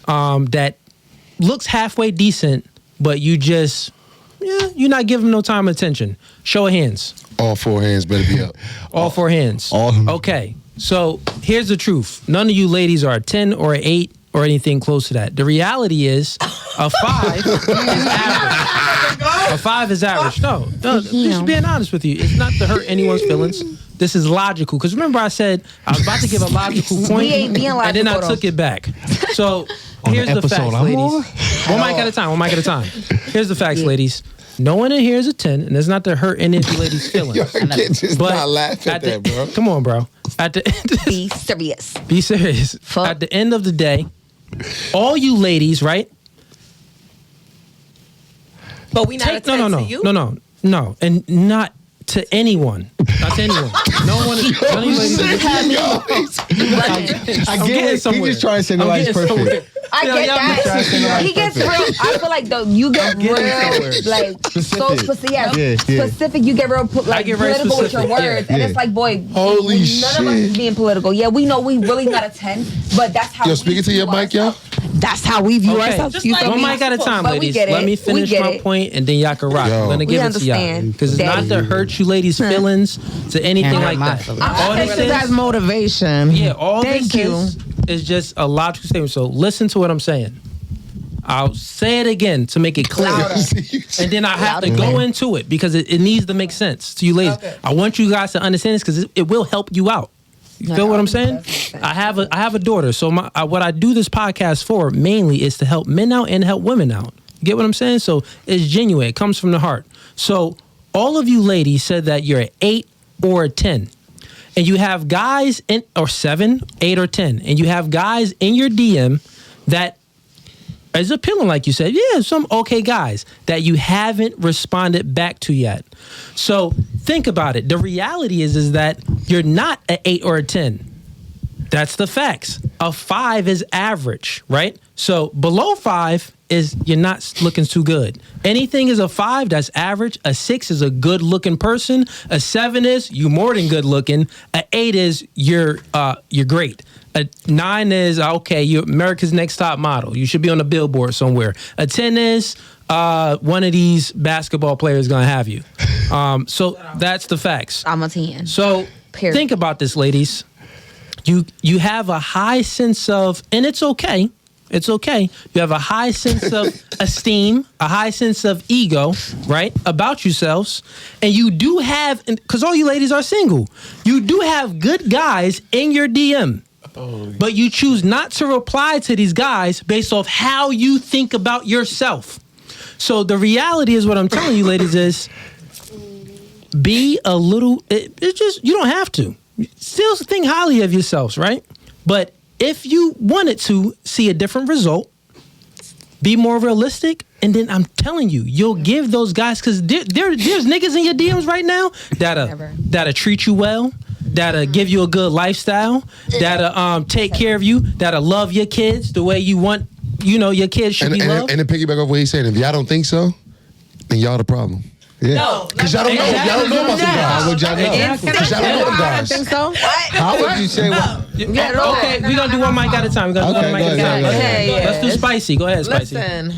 That looks halfway decent, but you just you're not giving them no time and attention. Show of hands. All 4 hands better be up. All 4 hands. Okay. So here's the truth. None of you ladies are a 10 or an 8 or anything close to that. The reality is a 5 is average. A 5 is average. No, just being honest with you. It's not to hurt anyone's feelings. This is logical. Because remember I said I was about to give a logical point. We ain't being and then I logical, took it back. So here's the episode facts, I'm ladies. on? One mic at a time. One mic at a time. Here's the facts, ladies. No one in here is a 10, and it's not to hurt any of you ladies' feelings. Yo, I can't just But not laugh at that, bro. Come on, bro. At the Be serious. be serious. Fuck. At the end of the day, all you ladies, right? But we not a 10 to you. No, and not to anyone. Not to anyone. No one. None of you ladies. I I'm get getting it. He somewhere. just trying to say I'm nobody's getting perfect. somewhere. I Yeah, get y'all that. trying to He gets real. I feel like though you get real like so specific. Yeah. Specific. You get real I get very political with your specific, words, yeah. and it's like, boy, Holy none shit. of us is being political. Yeah, we know we really not a 10, but that's how. Yo, we speaking to view your mic, yo. ourselves. That's how we view Okay. ourselves. Just You like feel One me? mic at a time, But we ladies. get it. Let me We finish get my it. point, and then y'all can rock. Yo. I'm gonna We give it to y'all understand. because it's not Daddy. to hurt you ladies' feelings to anything Yeah, like my that. feelings. All This this is as is, motivation. yeah, all Thank this is just a logical statement. So listen to what I'm saying. I'll say it again to make it clear. And then I have to go into it because it needs to make sense to you ladies. Okay. I want you guys to understand this because it will help you out. You feel what I'm saying? I have a daughter, so what I do this podcast for mainly is to help men out and help women out. You get what I'm saying? So it's genuine. It comes from the heart. So all of you ladies said that you're an 8 or a 10. And you have guys or 7, 8 or 10. And you have guys in your DM that is appealing, like you said. Yeah, some okay guys that you haven't responded back to yet. So think about it. The reality is that you're not an 8 or a 10. That's the facts. A 5 is average, right? So below 5 is you're not looking too good. Anything is a 5, that's average. A 6 is a good looking person. A 7 is you more than good looking. A 8 is you're great. A 9 is okay, you're America's Next Top Model. You should be on a billboard somewhere. A 10 is one of these basketball players gonna have you. So that's the facts. I'm a 10. So think about this, ladies. You have a high sense of, and it's okay. It's okay. You have a high sense of esteem, a high sense of ego, right, about yourselves. And you do have, because all you ladies are single, you do have good guys in your DM. But you choose not to reply to these guys based off how you think about yourself. So the reality is what I'm telling you, ladies, is be a little, it's just, you don't have to. Still think highly of yourselves, right? But if you wanted to see a different result, be more realistic, and then I'm telling you, you'll give those guys, because there's niggas in your DMs right now that'll treat you well, that'll give you a good lifestyle, that'll take care of you, that'll love your kids the way you want, your kids should be loved. And to piggyback off what he's saying, if y'all don't think so, then y'all the problem. Yeah. No, because y'all don't know about some guys. How would y'all know? Because y'all don't know them guys. I think so. How would you say? Okay, we're going to do one mic at a time. Let's do spicy. Go ahead, spicy. Listen,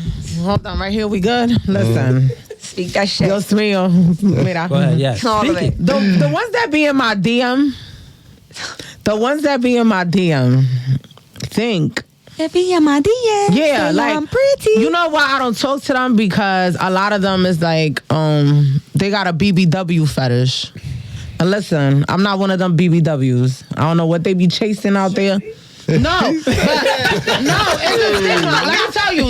hold on, right here, we good? Listen. Speak that shit. Dios mío. Mira. Go ahead, yes. The ones that be in my DM, think. Be in my DM. Yeah, like I'm pretty. You know why I don't talk to them? Because a lot of them is like, they got a BBW fetish. And listen, I'm not one of them BBWs. I don't know what they be chasing out there. No, it's a stigma. Let me tell you,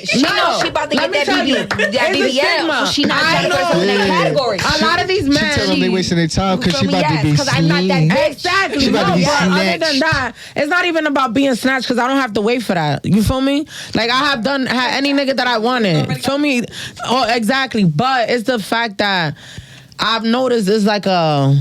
She about to get that BBL. So she not that person in that category. A lot of these men, she tell them they wasting their time because she about to be because I'm not that bitch. Exactly. She about to be other snatched. than that, it's not even about being snatched because I don't have to wait for that. You feel me? Like I have had any nigga that I wanted. Feel me? Oh, exactly. But it's the fact that I've noticed it's like a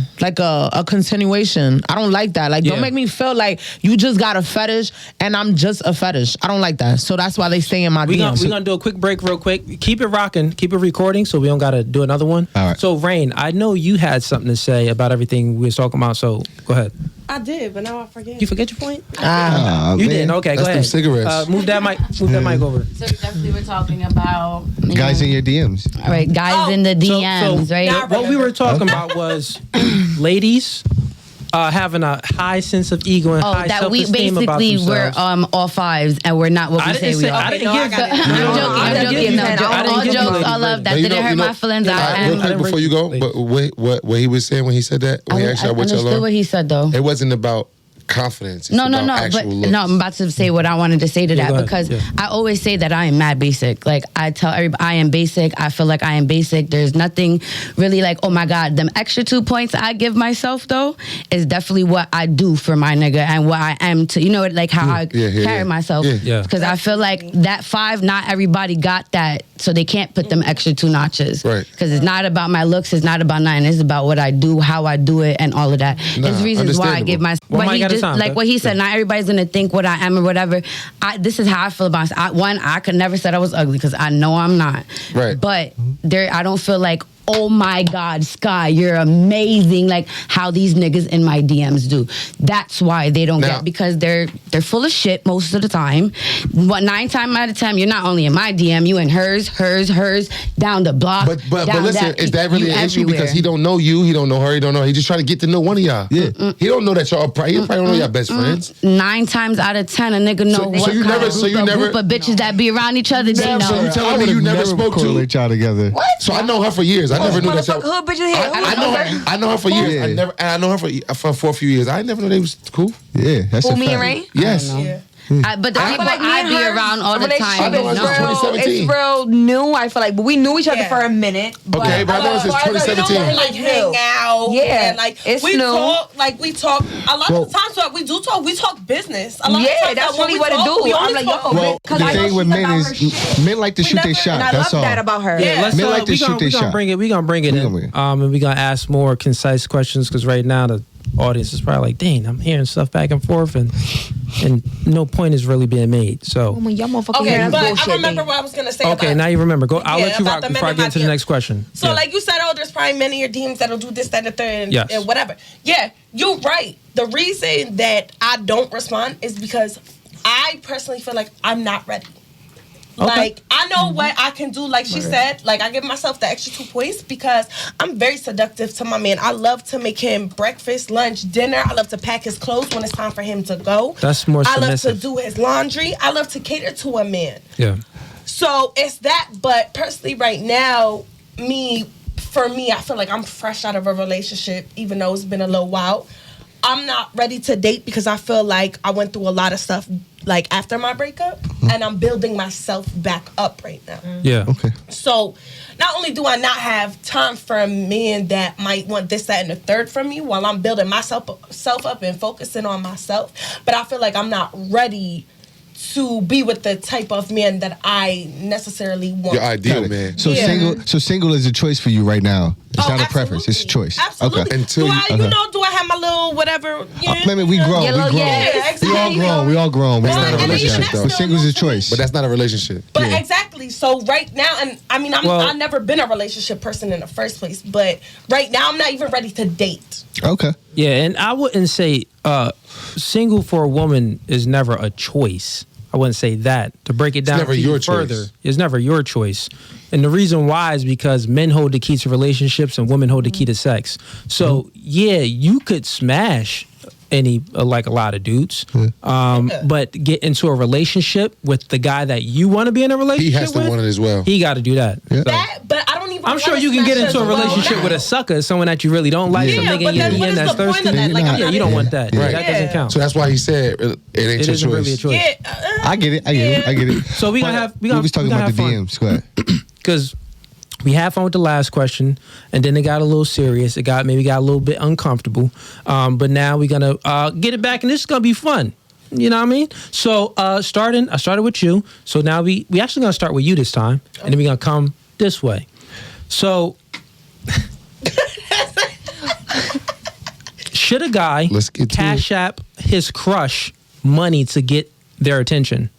continuation. I don't like that. Like, don't make me feel like you just got a fetish and I'm just a fetish. I don't like that. So that's why they stay in my DMs. We're going to do a quick break real quick. Keep it rocking. Keep it recording so we don't got to do another one. All right. So, Rain, I know you had something to say about everything we was talking about, so go ahead. I did, but now I forget. You forget your point? You man. didn't? Okay, That's go ahead. them cigarettes. Move that mic over. So we definitely were talking about Guys in your DMs. right, guys in the DMs, right? What we were talking about was ladies having a high sense of ego and high that we self-esteem about basically themselves. we're all 5s and we're not what we say we are. I didn't give I'm joking. All jokes, all love that. Didn't hurt my feelings. Real quick before you go, but what he was saying when he said that, when he asked y'all what y'all understood are, what he said though. it wasn't about confidence. It's No, about but actual looks. I'm about to say what I wanted to say to that go ahead. because Yeah. I always say that I am mad basic. Like I tell everybody I am basic. I feel like I am basic. There's nothing really like, oh my God, them extra 2 points I give myself though is definitely what I do for my nigga and what I am to, like how I carry myself. Yeah. Because I feel like that 5, not everybody got that, so they can't put them extra 2 notches. Right. Because it's not about my looks, it's not about nothing. It's about what I do, how I do it, and all of that. There's reasons why I give myself. One But mic he at a just time, like okay? what he said. Not everybody's gonna think what I am or whatever. This is how I feel about it. I could never said I was ugly because I know I'm not. Right. But I don't feel like oh my God, Sky, you're amazing. Like how these niggas in my DMs do. That's why they don't get, because they're full of shit most of the time. 9 times out of 10, you're not only in my DM, you in hers, down the block. But listen, is that really an issue? Because he don't know you, he don't know her, he don't know. He just trying to get to know one of y'all. Yeah. He don't know that y'all. He probably don't know y'all best friends. 9 times out of 10, a nigga know what kind of group of bitches that be around each other. They know. So you telling me you never spoke to y'all together? What? So I know her for years. I never knew that. Hood bitches here. I know her for years. I know her for a few years. I never knew they was cool. Yeah, that's Who, a me fact. and Ray? Yes. But the people I be around all the time. It's real new. I feel like, but we knew each other for a minute. Okay, but I know since 2017. Like hang out. Yeah, and like it's we new. talk. Like we talk a lot of times. What we do talk, we talk business. A lot of times, that's really what it do. I'm like, yo, well, the thing with men is men like to shoot their shot. And I That's love all. that about her. Yeah, Men like to shoot their shot. We gonna bring it in, and we gonna ask more concise questions because right now the audience is probably like, dang, I'm hearing stuff back and forth and no point is really being made. So y'all motherfucking okay, but I remember what I was gonna say. Okay, now you remember. Go. I'll let you rock the before I get into the next question. So like you said, there's probably many of your DMs that'll do this, that, and the third, and whatever. Yeah, you're right. The reason that I don't respond is because I personally feel like I'm not ready. Okay. Like, I know what I can do, like she said. Like, I give myself the extra 2 points because I'm very seductive to my man. I love to make him breakfast, lunch, dinner. I love to pack his clothes when it's time for him to go. That's more submissive. I love to do his laundry. I love to cater to a man. Yeah. So, it's that. But personally, right now, for me, I feel like I'm fresh out of a relationship, even though it's been a little while. I'm not ready to date because I feel like I went through a lot of stuff like after my breakup, and I'm building myself back up right now. Yeah. Okay. So not only do I not have time for a man that might want this, that, and the third from me while I'm building myself up and focusing on myself, but I feel like I'm not ready to be with the type of man that I necessarily want. Your ideal man. So single is a choice for you right now. It's not a preference. It's a choice. Absolutely. Okay. Until do I have my little whatever? Maybe we grow. Yeah, exactly. We all grown. That's not a relationship, though. But single is a choice. But that's not a relationship. But exactly. So right now, and I mean, I've never been a relationship person in the first place. But right now, I'm not even ready to date. Okay. Yeah, and I wouldn't say single for a woman is never a choice. I wouldn't say that. To break it down further, it's never your choice. And the reason why is because men hold the key to relationships and women hold the key to sex. So, yeah, you could smash like a lot of dudes, but get into a relationship with the guy that you want to be in a relationship with. He has to want it as well. He got to do that. Yeah. But I don't even. I'm sure you can get into a relationship with a sucker, someone that you really don't like, some nigga in your DM that's thirsty. Yeah, you don't want that. Right. That doesn't count. So that's why he said it ain't your choice. Really a choice. Yeah, I get it. So we gonna have. We was talking about the DMs. Go ahead. Because we had fun with the last question, and then it got a little serious. It maybe got a little bit uncomfortable. But now we're gonna get it back, and this is gonna be fun. You know what I mean? So I started with you. So now we actually gonna start with you this time, and then we're gonna come this way. So should a guy cash app his crush money to get their attention?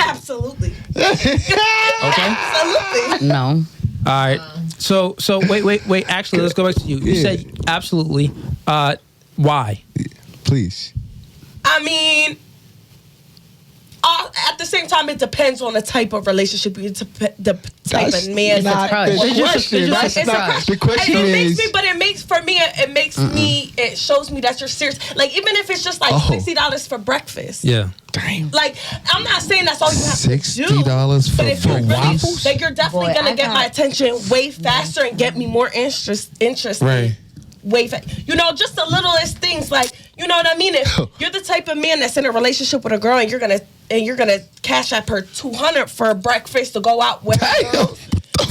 Absolutely. Okay. Absolutely. No. All right. So wait. Actually, let's go back to you. You said absolutely. Why? Please. I mean, at the same time, it depends on the type of relationship, the type of man. Not the question. The question is. It shows me that you're serious. Like, even if it's just like $60 for breakfast. Yeah. Damn. Like, I'm not saying that's all you have to do. $60 but if you're really, waffles? like, you're definitely gonna get my attention way faster and get me more interested. Right. Just the littlest things, like, you know what I mean? If you're the type of man that's in a relationship with a girl and you're gonna cash app her $200 for breakfast to go out with her girl,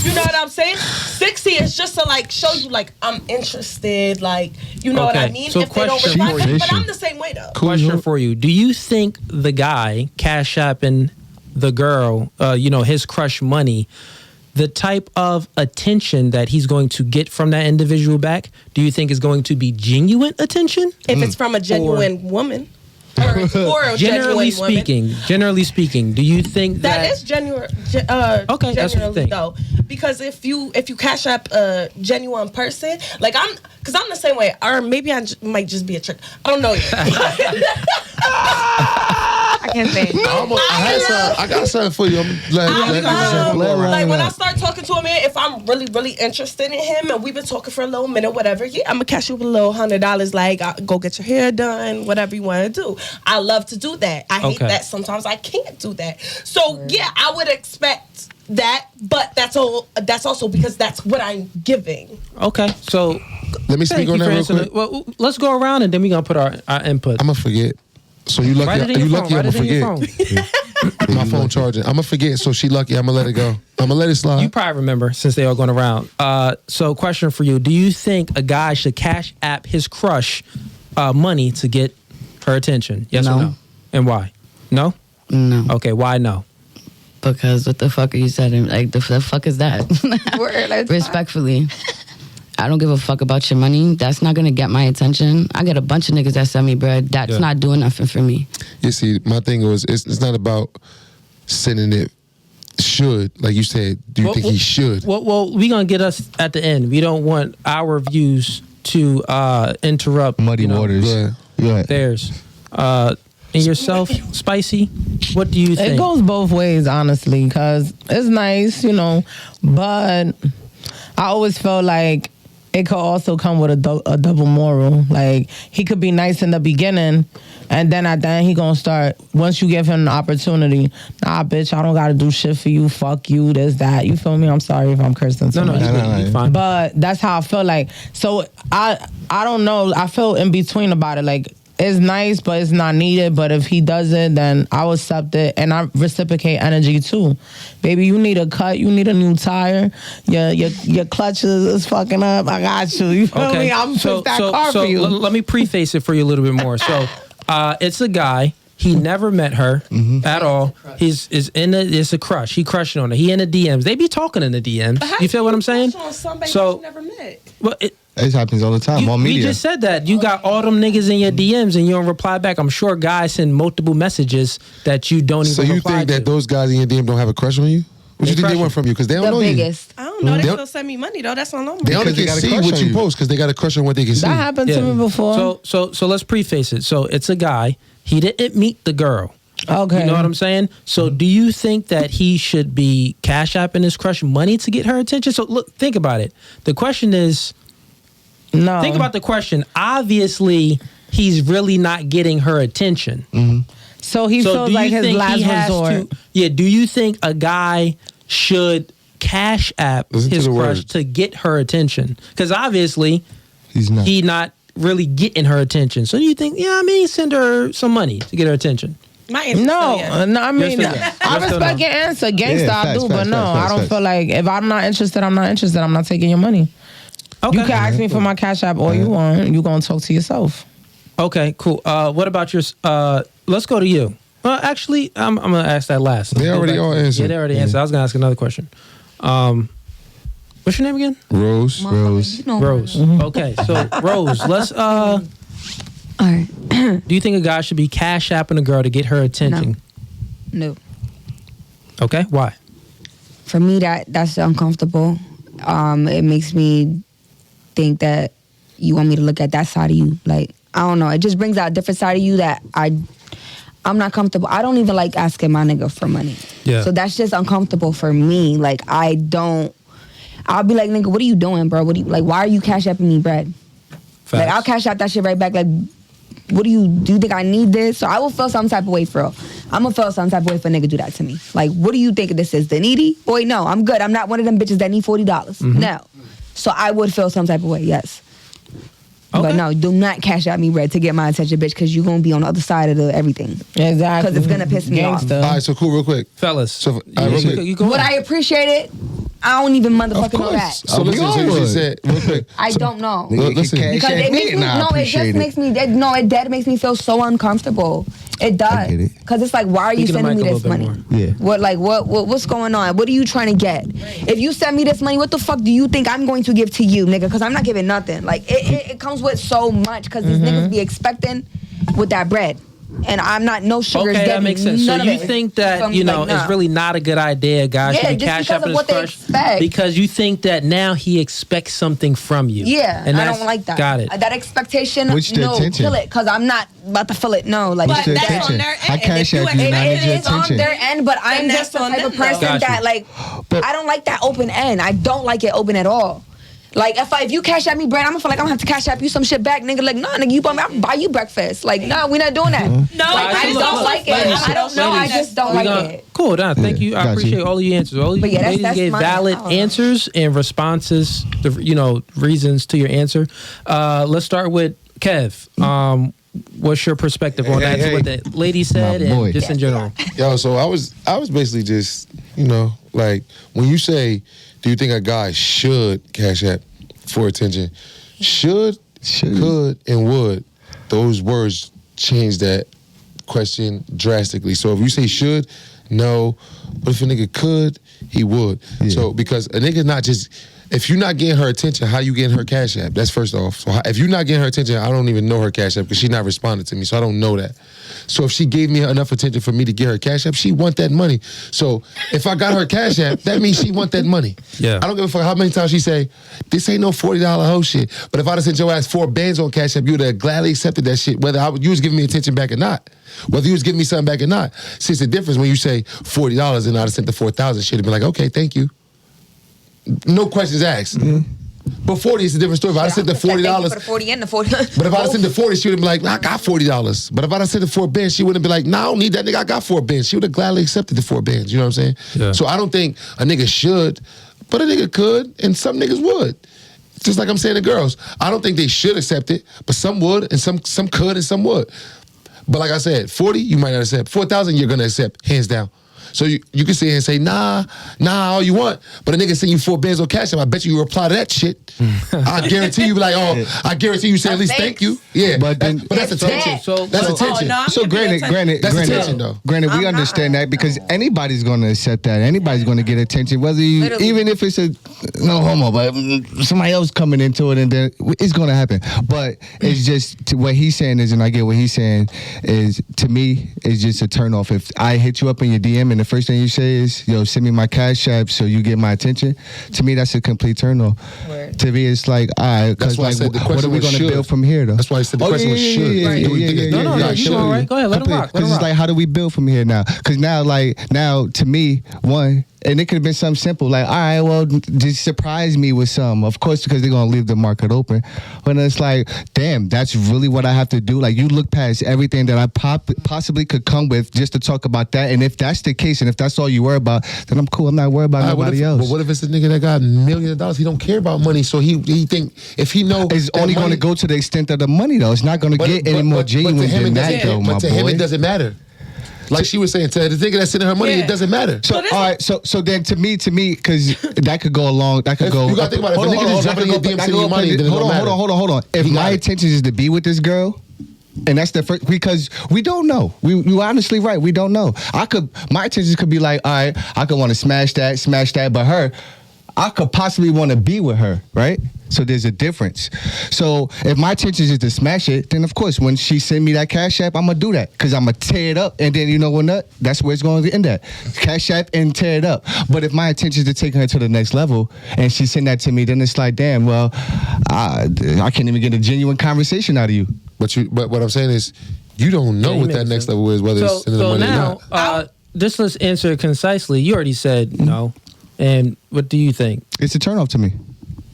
you know what I'm saying? 60 is just to like show you like I'm interested, like, you know what I mean? So if they don't reply back, but I'm the same way though. Question for you: do you think the guy cash apping the girl, his crush money, the type of attention that he's going to get from that individual back, do you think is going to be genuine attention? If it's from a genuine woman. or a Generally genuine woman. speaking, do you think That is genuine. Okay, that's what you think. Though, because if you cash up a genuine person, like I'm the same way, or maybe I might just be a trick. I don't know yet. I can't say. I got something for you. I'm glad. Like when I start talking to a man, if I'm really, really interested in him, and we've been talking for a little minute, whatever, yeah, I'm gonna cash you with a little $100. Like, go get your hair done, whatever you want to do. I love to do that. I hate that sometimes I can't do that. So yeah, I would expect that, but that's also because that's what I'm giving. Okay, so let me speak on that real quick. Well, let's go around and then we're gonna put our input. I'm gonna forget. So you lucky? Are you lucky? I'm gonna forget. My phone charging. I'm gonna forget. So she lucky. I'm gonna let it go. I'm gonna let it slide. You probably remember since they all going around. So question for you: do you think a guy should cash app his crush money to get her attention? Yes or no? And why? No. No. Okay. Why no? Because what the fuck are you saying? Like, the fuck is that? Respectfully. I don't give a fuck about your money. That's not gonna get my attention. I get a bunch of niggas that send me bread. That's not doing nothing for me. You see, my thing was, it's not about sending it. Should, like you said, do you think he should? Well, we gonna get us at the end. We don't want our views to interrupt muddy waters. Yeah. Theirs. And yourself, Spicy, what do you think? It goes both ways, honestly, because it's nice, but I always felt like it could also come with a double moral. Like, he could be nice in the beginning, and then at the end, he gonna start, once you give him the opportunity, nah, bitch, I don't gotta do shit for you, fuck you, this, that. You feel me? I'm sorry if I'm cursing. No, you're fine. But that's how I feel like. So, I don't know. I feel in between about it. Like, it's nice, but it's not needed. But if he does it, then I will accept it, and I reciprocate energy too. Baby, you need a cut. You need a new tire. Your clutch is fucking up. I got you. You feel me? I'm fix that car for you. Let me preface it for you a little bit more. So, it's a guy. He never met her at all. It's a crush. He crushing on her. He in the DMs. They be talking in the DMs. You feel what I'm saying? So never met. Well, it happens all the time on media. You just said that. You got all them niggas in your DMs and you don't reply back. I'm sure guys send multiple messages that you don't even reply to. So you think that those guys in your DM don't have a crush on you? What you think they want from you? Because they don't know you. I don't know. They still send me money though. That's not normal. They only can see what you post because they got a crush on what they can see. That happened to me before. So let's preface it. So it's a guy. He didn't meet the girl. Okay. You know what I'm saying? So do you think that he should be cash apping his crush money to get her attention? So look, think about it. The question is, no. Think about the question. Obviously, he's really not getting her attention. So he feels like his last resort. Do you think a guy should cash app his crush to get her attention? Because obviously, he's not really getting her attention. So do you think, send her some money to get her attention? My answer no, I mean, I respect your answer. Gangsta, I do, but no, I don't feel like, if I'm not interested, I'm not interested. I'm not taking your money. Okay. You can ask me for my cash app all you want. You gonna talk to yourself. Okay, cool. What about yours? Let's go to you. Well, actually, I'm gonna ask that last. They already all answered. Yeah, they already answered. I was gonna ask another question. What's your name again? Rose. Rose. Okay, so Rose, let's. All right. Do you think a guy should be cash apping a girl to get her attention? No. Okay, why? For me, that's uncomfortable. It makes me think that you want me to look at that side of you. Like, I don't know. It just brings out a different side of you that I'm not comfortable. I don't even like asking my nigga for money. Yeah. So that's just uncomfortable for me. Like, I'll be like, nigga, what are you doing, bro? Why are you cash apping me bread? Facts. Like, I'll cash out that shit right back. Like, do you think I need this? So I will feel some type of way for real. I'm gonna feel some type of way if a nigga do that to me. Like, what do you think this is? The needy? Boy, no, I'm good. I'm not one of them bitches that need $40. No. So I would feel some type of way, yes. Okay. But no, do not cash out me bread to get my attention, bitch, because you're gonna be on the other side of everything. Exactly. Because it's gonna piss me off. All right, so cool, real quick. Fellas. So, real quick. Would I appreciate it? I don't even motherfucking know that. So listen, so she said, real quick. I don't know. Listen. Because it makes me, it makes me feel so uncomfortable. It does. Because it's like, why are you sending me this money? Yeah. What's going on? What are you trying to get? If you send me this money, what the fuck do you think I'm going to give to you, nigga? Because I'm not giving nothing. Like, it comes with so much because these niggas be expecting with that bread. and I'm not no sugars. Okay, that makes sense. So you think that feel me? it's really not a good idea, guys, Yeah, to be just cash because apping of what his they crush expect. because you think that now he expects something from you. Yeah, and I don't like that. Got it. That expectation. What's the no, attention? kill it, because I'm not about to feel it. No, like What's the that's attention? on their I end. cash If you app you, and I need it your is on attention. their end, but I'm Then just the that's on type of them, though. person Got you. that like But- I don't like that open end. I don't like it open at all. Like if you cash at me bread, I'm gonna feel like I'm gonna have to cash at you some shit back, nigga. Like, nah, nigga, you bought me, I'm buy you breakfast. Like, nah, we not doing that. No, Like, I just don't like it. I don't know. I just don't like it. Cool, nah, thank you. I got appreciate you. all of your answers. All of But you yeah, ladies that's gave my- valid I don't know. answers and responses, reasons to your answer. Let's start with Kev. What's your perspective on that? Hey. What the lady said My and boy. just in general. Yo, so I was basically just, like when you say, do you think a guy should cash app for attention? Should, could, and would, those words change that question drastically. So if you say should, no, but if a nigga could, he would. Yeah. So because a nigga not just, if you're not getting her attention, how you getting her cash app? That's first off. So if you're not getting her attention, I don't even know her cash app because she's not responding to me, so I don't know that. So if she gave me enough attention for me to get her cash app, she want that money. So if I got her cash app, that means she want that money. Yeah. I don't give a fuck how many times she say, this ain't no $40 hoe shit. But if I'd have sent your ass 4 bands on cash app, you would have gladly accepted that shit, whether you was giving me attention back or not. Whether you was giving me something back or not. See, it's the difference when you say $40 and I'd have sent the 4,000 shit and be like, okay, thank you. No questions asked. But 40 is a different story. If I'd have sent the $40, Thank you for the 40 and the 40. but if I'd have sent the 40, she would have been like, nah, I got $40. But if I'd have sent the 4 bands, she wouldn't be like, nah, I don't need that nigga, I got 4 bands. She would have gladly accepted the 4 bands, you know what I'm saying? Yeah. So I don't think a nigga should, but a nigga could, and some niggas would. Just like I'm saying to girls. I don't think they should accept it, but some would, and some could, and some would. But like I said, 40, you might not accept. 4,000, you're gonna accept, hands down. So you can sit here and say, nah, all you want. But a nigga send you 4 bands on cash app, I bet you reply to that shit. I guarantee you be like, I guarantee you say at least thank you. Yeah, But then- but that's attention. That's attention. no, I'm So giving you granted, That's granted, attention, though. granted, we I'm understand not. that because anybody's going to accept that. Anybody's going to get attention, whether you, Literally. even if it's a no homo, but somebody else coming into it, and then it's going to happen. But it's just what he's saying is, and I get what he's saying is, to me, it's just a turn off. If I hit you up in your DM and the first thing you say is, yo, send me my cash app so you get my attention, to me that's a complete turn off. Word. To me, it's like, all right, That's because why I like, said the what are question we was going to should. build from here, though? That's why I said the question was should. Do we think it's No, good? you all right. Go ahead, let him rock. Because it's like, how do we build from here now? Because now, to me, one, and it could have been something simple, like, all right, well, just surprise me with some. Of course, because they're going to leave the market open. But it's like, damn, that's really what I have to do? Like, you look past everything that I possibly could come with just to talk about that. And if that's the case, and if that's all you worry about, then I'm cool. I'm not worried about nobody else. But what if it's a nigga that got millions of dollars? He don't care about money, so he think if he know It's that only going to money- go to the extent of the money, though. It's not going to get any more genuine to him than it that, doesn't- though, my But to him boy. it doesn't matter. Like she was saying, to the nigga that's sending her money, Yeah. it doesn't matter. So, all right, so then to me, because that could go along, that could If go. you gotta think about it, if a nigga just jumping in your DM sending you money, then it don't matter. Hold on. If He got my it. intention is to be with this girl, and that's the first, because we don't know. You honestly right, we don't know. My intentions could be like, all right, I could want to smash that, but her, I could possibly want to be with her, right? So there's a difference. So if my intention is to smash it, then of course when she send me that cash app, I'm gonna do that because I'm gonna tear it up, and then you know what? That's where it's going to end at. Cash app and tear it up. But if my intention is to take her to the next level, and she send that to me, then it's like, damn, well, I can't even get a genuine conversation out of you. But what I'm saying is, you don't know Yeah, what he that makes next sense. level is, whether it's sending the So money or now, not. just let's answer it concisely. You already said no. And what do you think? It's a turnoff to me.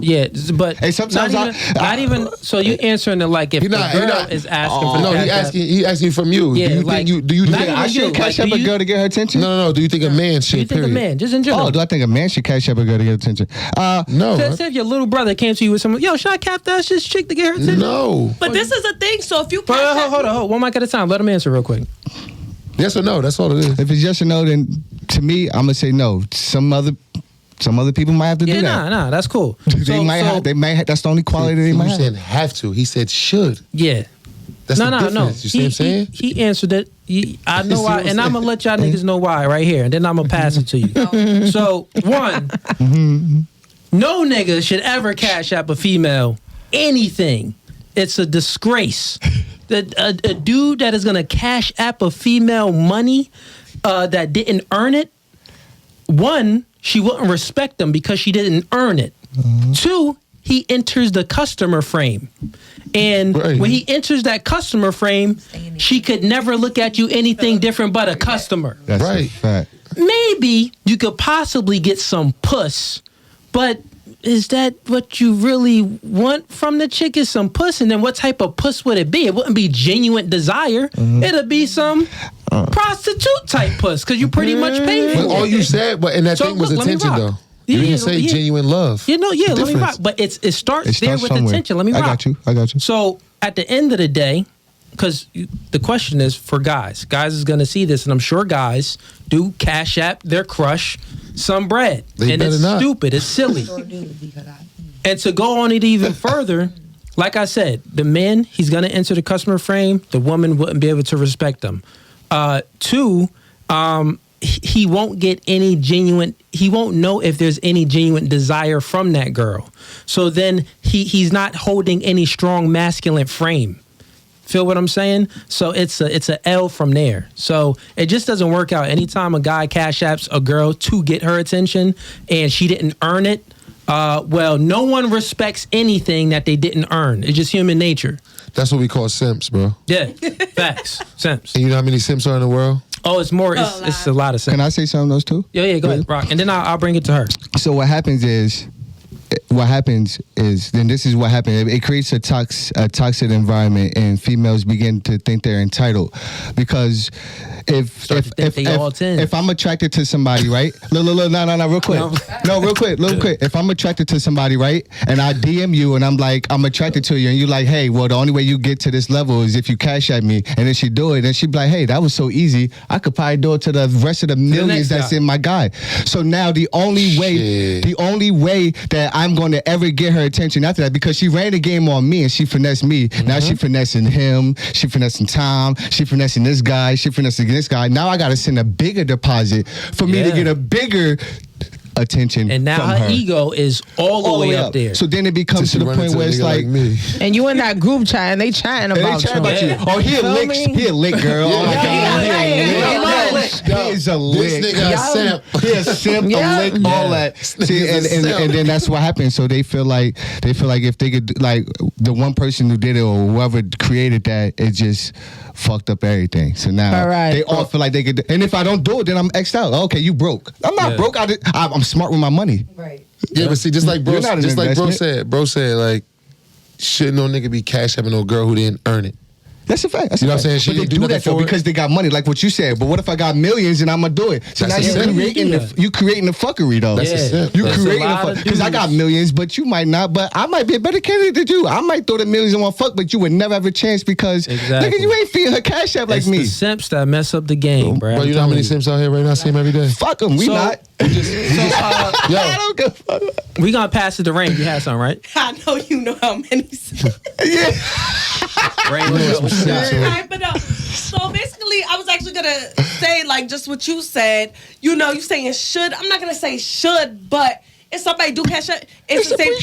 Yeah, but Hey, sometimes not even. So you answering it like if He the not- girl he not- is asking for No, the he cash app. he asking from you. Yeah, do you like- think you do you Not think even I should you, cash like, up do a you- girl to get her attention? No. Do you think a man Do should? you think a period? man, just in general? Oh, do I think a man should cash up a girl to get attention? No. Say if your little brother came to you with someone, yo, should I cap that shit chick to get her attention? No. But this is a thing. So if you Hold cash on, hold on. One mic at a time. Let him answer real quick. Yes or no? That's all it is. If it's yes or no, then to me, I'm gonna say no. Some other people might have to Yeah, do that. nah, that's cool. They might have. That's the only quality they You might said have. have to. He said should. Yeah. That's the No. difference. You see what I'm saying? He answered it. I know See why, what I'm and I'm gonna saying? let y'all niggas know why right here, and then I'm gonna pass it to you. So one, no nigga should ever cash app a female anything. It's a disgrace. A dude that is gonna cash app a female money that didn't earn it. One, she wouldn't respect him because she didn't earn it. Two, he enters the customer frame. And when he enters that customer frame, she could never look at you anything different but a customer. That's a fact. Maybe you could possibly get some puss, but is that what you really want from the chick? Is some puss? And then what type of puss would it be? It wouldn't be genuine desire. It'll be some prostitute type puss because you pretty much paid for it. But all you said, and that thing was attention though. You didn't say genuine love. Let me rock. But it starts there with somewhere. attention. Let me rock. I got you. So at the end of the day, because the question is for guys. Guys is going to see this, and I'm sure guys do cash app their crush some bread. And it's stupid. It's silly. And to go on it even further, like I said, the man, he's going to enter the customer frame. The woman wouldn't be able to respect him. Two, he won't get any genuine, he won't know if there's any genuine desire from that girl. So then he's not holding any strong masculine frame. Feel what I'm saying? So it's a L from there. So it just doesn't work out. Anytime a guy cash apps a girl to get her attention and she didn't earn it, well, no one respects anything that they didn't earn. It's just human nature. That's what we call simps, bro. Yeah, facts. Simps. And you know how many simps are in the world? Oh, it's more. It's a lot of simps. Can I say something of those too? Yeah, go ahead, Rock. And then I'll bring it to her. So what happens is then this is what happens. It creates a toxic environment, and females begin to think they're entitled because if I'm attracted to somebody, right? Look, no, real quick. No, real quick. If I'm attracted to somebody, right, and I DM you and I'm like, I'm attracted to you, and you're like, hey, well, the only way you get to this level is if you cash at me, and then she do it, and she be like, hey, that was so easy. I could probably do it to the rest of the millions that's in my guy. So now the only way that I'm going to ever get her attention after that, because she ran the game on me and she finessed me. Now she finessing him, she finessing Tom, she finessing this guy, she finessing this guy. Now I got to send a bigger deposit for me to get a bigger attention. And now from her ego is all the way up there. So then it becomes to the point where it's like me. And you in that group chat and they chatting about you. Oh, he a lick girl. Oh my God. He is a lick. This nigga a simp. He a simp, a lick, all that. See, and then that's what happens. So they feel like if they could, like, the one person who did it or whoever created that, it just fucked up everything. So now they all feel like they could. And if I don't do it, then I'm X'd out. Okay, you broke. I'm not broke. I'm smart with my money. Right. Yeah, but see, just like bro said, like, shouldn't no nigga be cash apping no girl who didn't earn it. That's a fact. You know what I'm saying? She But they didn't do that though because they got money, like what you said. But what if I got millions and I'm gonna do it? So That's now a you creating the fuckery though. That's a simp. You That's creating a lot of because I got millions, but you might not. But I might be a better candidate than you. I might throw the millions in one fuck, but you would never have a chance because nigga, you ain't feeding her cash app like it's me. the simps that mess up the game, bro. Bro, you know how many simps out here right now? See him every day. Fuck them. We not. I don't give a fuck. We gonna pass it to Rain. You had something, right? I know you know how many. Yeah. Rain, Right, but no. So basically, I was actually gonna say like just what you said. You know, you saying should. I'm not gonna say should, but if somebody do cash up, it's the same.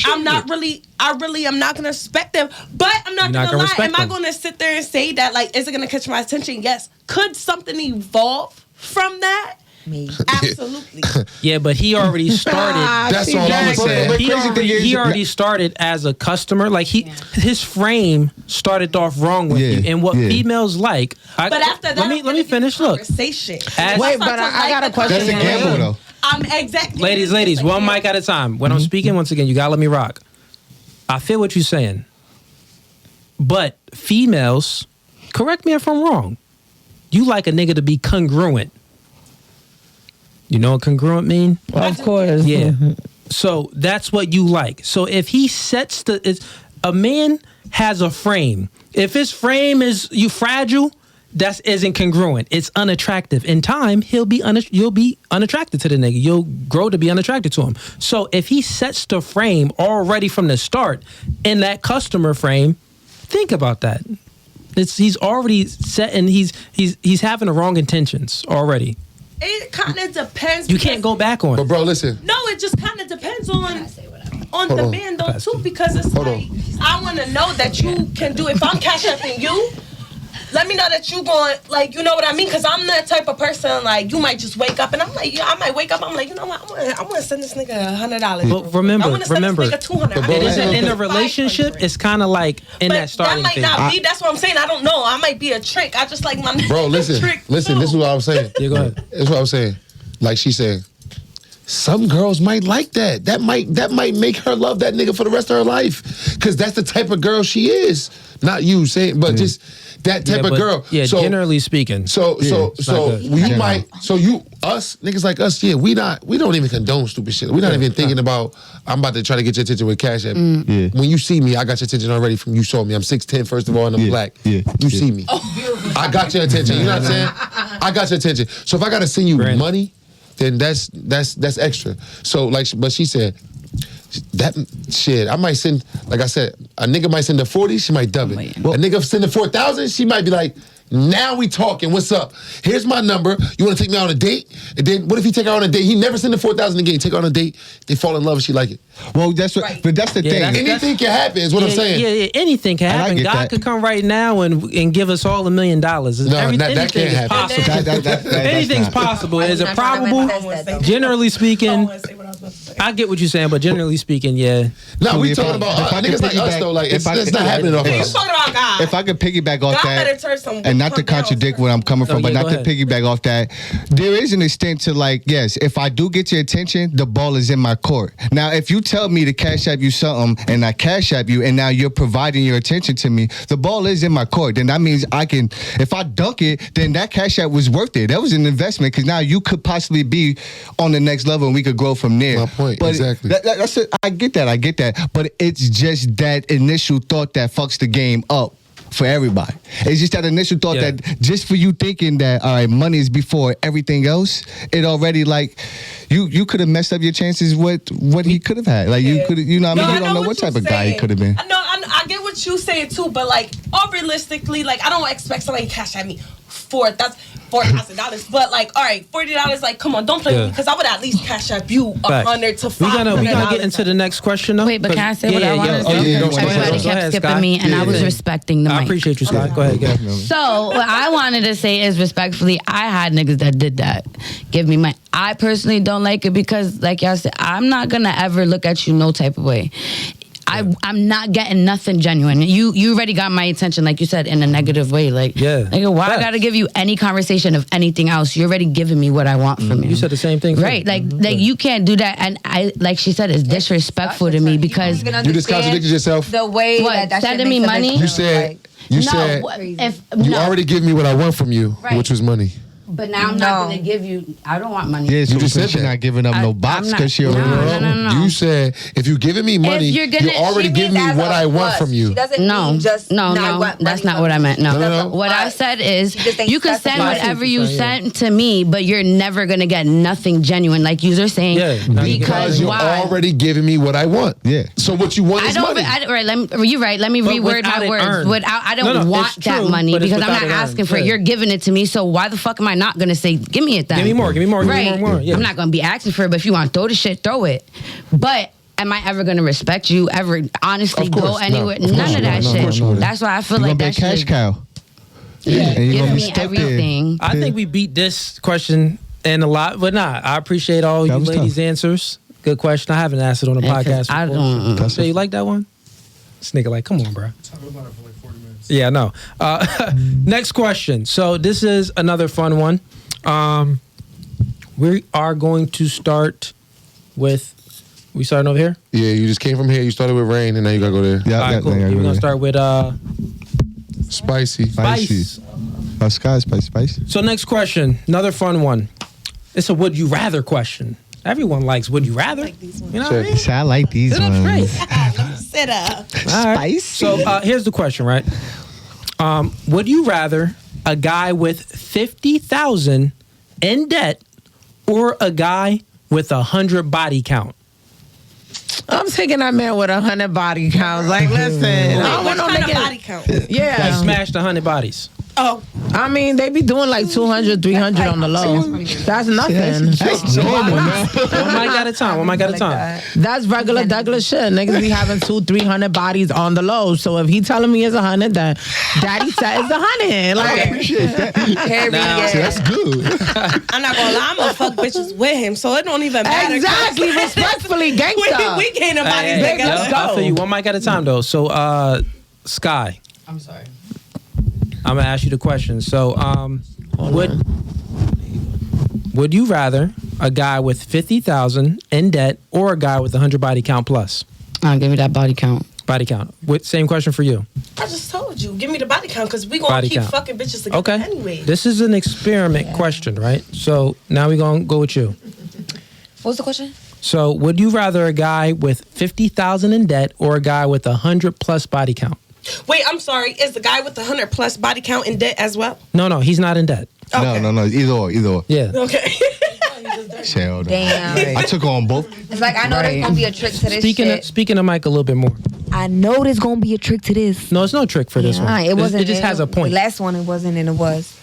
I really am not gonna respect them. But I'm not gonna lie. Am I gonna sit there and say that like is it gonna catch my attention? Yes. Could something evolve from that? Me. Absolutely. Yeah, but he already started. That's all I'm saying. He already started as a customer. Like his frame started off wrong with you, and what females like. But after that, let me finish. Look, conversation. Wait, but I got a question. That's a gamble though. Exactly. Ladies, one mic at a time. When I'm speaking, once again, you gotta let me rock. I feel what you're saying, but females, correct me if I'm wrong. You like a nigga to be congruent. You know what congruent mean? Of course. Yeah. So that's what you like. So if he sets a man has a frame. If his frame is fragile, that isn't congruent. It's unattractive. In time, you'll be unattracted to the nigga. You'll grow to be unattracted to him. So if he sets the frame already from the start in that customer frame, think about that. He's already set and he's having the wrong intentions already. It kind of depends. You can't go back on it. But bro, listen. No, it just kind of depends on the man though too, because it's I want to know that you can do. If I'm cash apping you, let me know that you going, like, you know what I mean? Because I'm that type of person, like, you might just wake up and I'm like, I might wake up, I'm like, you know what, I want to send this nigga $100. But remember, I want to send this nigga $200. it isn't in a relationship. It's kind of like in that starting that might thing. not be. That's what I'm saying. I don't know. I might be a trick. I just like my Bro, listen. trick Listen, too. this is what I was saying. Yeah, go ahead. This is what I was saying. Like she said, some girls might like that. That might make her love that nigga for the rest of her life. Because that's the type of girl she is. Not you saying, but just that type of girl. Yeah, so, generally speaking. So good. you might. So us niggas like us, yeah, we don't even condone stupid shit. We're not even thinking about. I'm about to try to get your attention with Cash App. Yeah. When you see me, I got your attention already from you saw me. I'm 6'10", first of all, and I'm black. Yeah. You see me. I got your attention. You know what I'm saying? I got your attention. So if I gotta send you money, then that's extra. So but she said. That shit, I might send, like I said, a nigga might send the 40, she might dub it. A nigga send the 4,000, she might be like, now we talking, what's up? Here's my number, you wanna take me on a date? And then what if he take her on a date? He never send the 4,000 again, take her on a date, they fall in love and she like it. Well, that's what, but that's the thing. Anything can happen is what I'm saying. Yeah, anything can happen. God could come right now and give us all $1 million. No, that can't happen. Possible. Anything's possible. Is it probable? Generally speaking, I get what you're saying, but generally speaking, yeah. No, we talking about niggas like us though. Like it's not happening off us. Talking about God. If I could piggyback off God better that, turn some and not to contradict where I'm coming from, but yeah, not to piggyback off that, there is an extent to like, yes, if I do get your attention, the ball is in my court. Now, if you tell me to cash app you something and I cash app you and now you're providing your attention to me, the ball is in my court. Then that means I can, if I dunk it, then that cash app was worth it. That was an investment because now you could possibly be on the next level and we could grow from there. My point, but exactly. That's it. I get that. But it's just that initial thought that fucks the game up for everybody. It's just that initial thought that just for you thinking that, all right, money is before everything else, it already like, you could have messed up your chances with what he could have had. Like you could, you know what I mean? You don't know what type of guy he could have been. I get what you saying too, but like, all realistically, like I don't expect somebody to cash at me $4,000, but like, all right, $40. Like, come on, don't play with me because I would at least cash up you $100 to $500. We gonna get into the next question though. Wait, but can I say what I want to say? Everybody kept skipping me, and I was respecting the mic. I appreciate you, Scott. Go ahead. So what I wanted to say is respectfully, I had niggas that did that. Give me money. I personally don't like it because, like y'all said, I'm not gonna ever look at you no type of way. I'm not getting nothing genuine. You already got my attention, like you said, in a negative way. Like, nigga, why I gotta give you any conversation of anything else? You're already giving me what I want from you. You said the same thing, right? Like you can't do that. And I, like she said, it's disrespectful to me because you just contradicted yourself. The way that sending me money. You said you already give me what I want from you, which was money. But now I'm not going to give you. I don't want money. Yeah, so you just said she's not giving up no box because she already No. You said if you're giving me money, you're already giving me what I want from you. She doesn't mean just no, that's not what I meant. No. What I said is you can send whatever you sent to me, but you're never going to get nothing genuine, like you were saying. Because you're already giving me what I want. Yeah. So what you want is money. You're right. Let me reword my words. I don't want that money because I'm not asking for it. You're giving it to me. So why the fuck am I not gonna say, give me it then? Give me more. Right. Give me more. Yeah. I'm not gonna be asking for it, but if you want to throw the shit, throw it. But am I ever gonna respect you? Ever honestly go anywhere? None of that shit. That's why I feel like that's cash cow. Yeah, give me everything. I think we beat this question and a lot, but I appreciate all you ladies' answers. Good question. I haven't asked it on the podcast before. I don't. So you like that one? This nigga like, come on, bro. Yeah, no. Next question. So this is another fun one. We are going to start with. We starting over here? Yeah, you just came from here. You started with rain, and now you gotta go there. Yeah, all right, cool. We're gonna start with spicy. Spice. Sky spice. So next question, another fun one. It's a would you rather question. Everyone likes would you rather. Like these ones. You know what I mean? I like these Sit ones. Up straight. Sit up. Spicy. So here's the question, right? Would you rather a guy with 50,000 in debt or a guy with 100 body count? I'm taking that man with 100 body counts. Like, listen, I don't want no nigga. Body count. Yeah. Like smashed 100 bodies. Oh, I mean, they be doing like 200, 300 on the low. That's nothing. That's normal, man. One mic at a time. One mic at a time. That's regular Douglas shit. Niggas be having 200-300 bodies on the low. So if he telling me it's 100, then daddy said it's 100. Like, I appreciate that. See, that's good. I'm not gonna lie, I'm gonna fuck bitches with him, so it don't even matter. exactly, respectfully, gangsta. We gaining bodies, Hey, nigga. Let's I go. feel you. One mic at a time, though. So, Sky, I'm sorry. I'm gonna ask you the question. So, would you rather a guy with 50,000 in debt or a guy with 100 body count plus? Give me that body count. Body count. Same question for you. I just told you, give me the body count, because we gonna Body keep count. fucking bitches together Okay. anyway. This is an experiment question, right? So now we're gonna go with you. What's the question? So, would you rather a guy with 50,000 in debt or a guy with 100 plus body count? Wait, I'm sorry. Is the guy with the 100 plus body count in debt as well? No, he's not in debt. Okay. No. Either or. Yeah. Okay. Shell, Damn. I took on both. It's like, I know there's gonna be a trick to this Speaking shit. of Mike a little bit more. I know there's gonna be a trick to this. No, it's no trick for this one. It wasn't. It just has a point. The last one, it wasn't, and it was.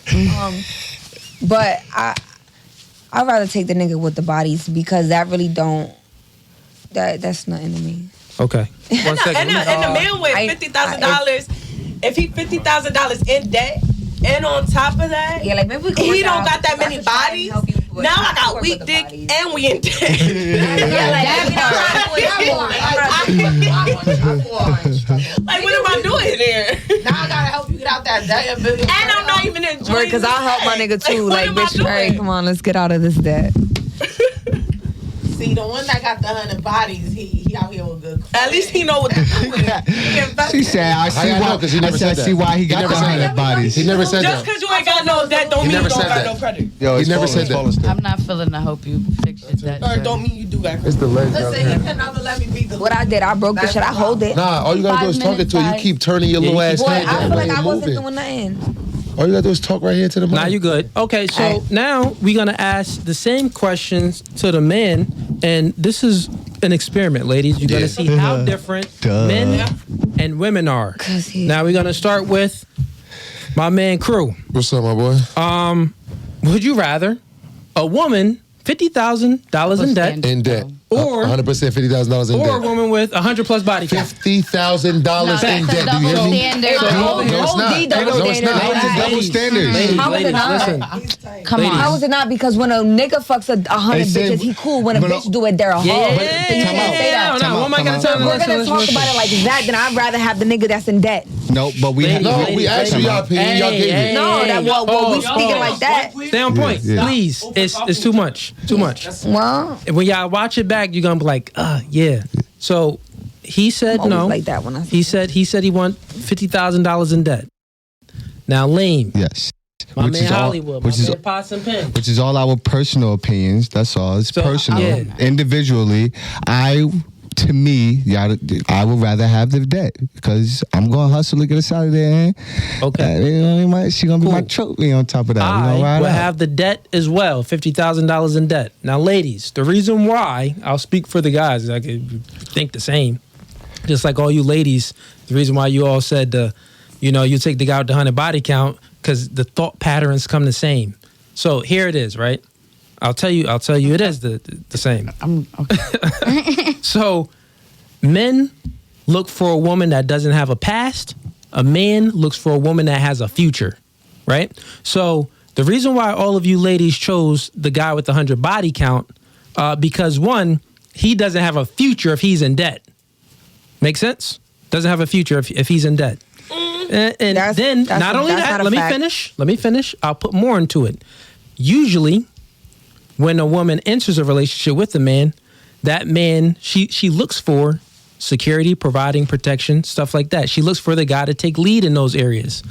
But I'd rather take the nigga with the bodies, because that really don't. That's nothing to me. Okay. One second. And the man with $50,000, if he $50,000 in debt, and on top of that, Yeah, like maybe we could he work don't out. got that I many could try and bodies. help you with- Now I work got with weak the dick bodies. and we in debt. Yeah, like Like, what am I doing here? Now I gotta help you get out that debt. And I'm not even enjoying because I'll help my nigga too. what Like, am I bitch, all right, doing? come on, let's get out of this debt. See, the one that got the 100 bodies, he out here with good. At least he know what to do with it. She said, I see I know, why. 'cause he never I said, I said that. see why he got never the said 100 that. bodies. He never said Just that. because you ain't got no debt don't He mean you never don't said got that. no credit. Yo, He never said that. I'm not feeling to help you fix your debt. Or don't mean you do got credit. It's the legs. Listen, he can never let me beat the. What I did, I broke the shit. I hold it. Nah, all you gotta do is 5 talk it to her. You minutes, keep turning your little ass Boy, head I that feel way like I and wasn't moving. doing nothing. All you gotta do is talk right here to the mic. Now you good. Okay, so Alright. now we're gonna ask the same questions to the men, and this is an experiment, ladies. You're gonna see how different Duh. men and women are. Now we're gonna start with my man Crew. What's up, my boy? Would you rather a woman $50,000 in debt In debt. Or- 100% $50,000 in or a debt. woman with 100 plus body count? $50,000 in debt. Do you hear me? Standard. No, it's not. OD double No, it's standard. not. It's a double standard. Ladies, How is it ladies, not? listen. Come Ladies. on. How is it not? Because when a nigga fucks 100 They say- bitches, he cool. When a but- bitch do it, they're a hoe. Yeah, So you can't say that. no, one mic at a So time. if we're Listen, gonna listen, talk listen. about it like that, then I'd rather have the nigga that's in debt. No, but we Ladies, No, ladies, we asked you ladies. y'all opinion. Y'all gave it. No, that what we Pause, speaking pause. like that. Stay on point, Yeah. please. It's too much. Too much. Well, When y'all watch it back, you're gonna be like, yeah. So he said always no. like that when I He said he want $50,000 in debt. Now Leem, Yes. my Which man is all- Hollywood, which my is- man Pots and Pen. Which is all our personal opinions. That's all. It's So, personal. yeah. Individually, to me, I would rather have the debt because I'm gonna hustle to get us out of there. Okay. She gonna be my Cool. trophy on top of that. We I gonna ride will out. have the debt as well, $50,000 in debt. Now, ladies, the reason why, I'll speak for the guys, I could think the same. Just like all you ladies, the reason why you all said, you take the guy with the 100 body count, because the thought patterns come the same. So here it is, right? I'll tell you it is the same. I'm okay. So men look for a woman that doesn't have a past. A man looks for a woman that has a future, right? So the reason why all of you ladies chose the guy with the 100 body count, because one, he doesn't have a future if he's in debt. Make sense? Doesn't have a future if he's in debt. And then not only that, let me finish. I'll put more into it. Usually, when a woman enters a relationship with a man, that man, she looks for security, providing protection, stuff like that. She looks for the guy to take lead in those areas.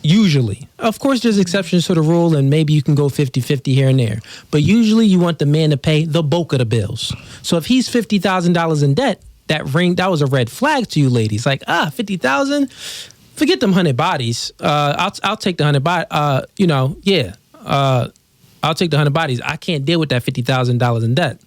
Usually. Of course, there's exceptions to the rule, and maybe you can go 50-50 here and there. But usually, you want the man to pay the bulk of the bills. So if he's $50,000 in debt, that was a red flag to you ladies. Like, $50,000? Forget them 100 bodies. I'll take the 100 bodies. I'll take the 100 bodies. I can't deal with that $50,000 in debt.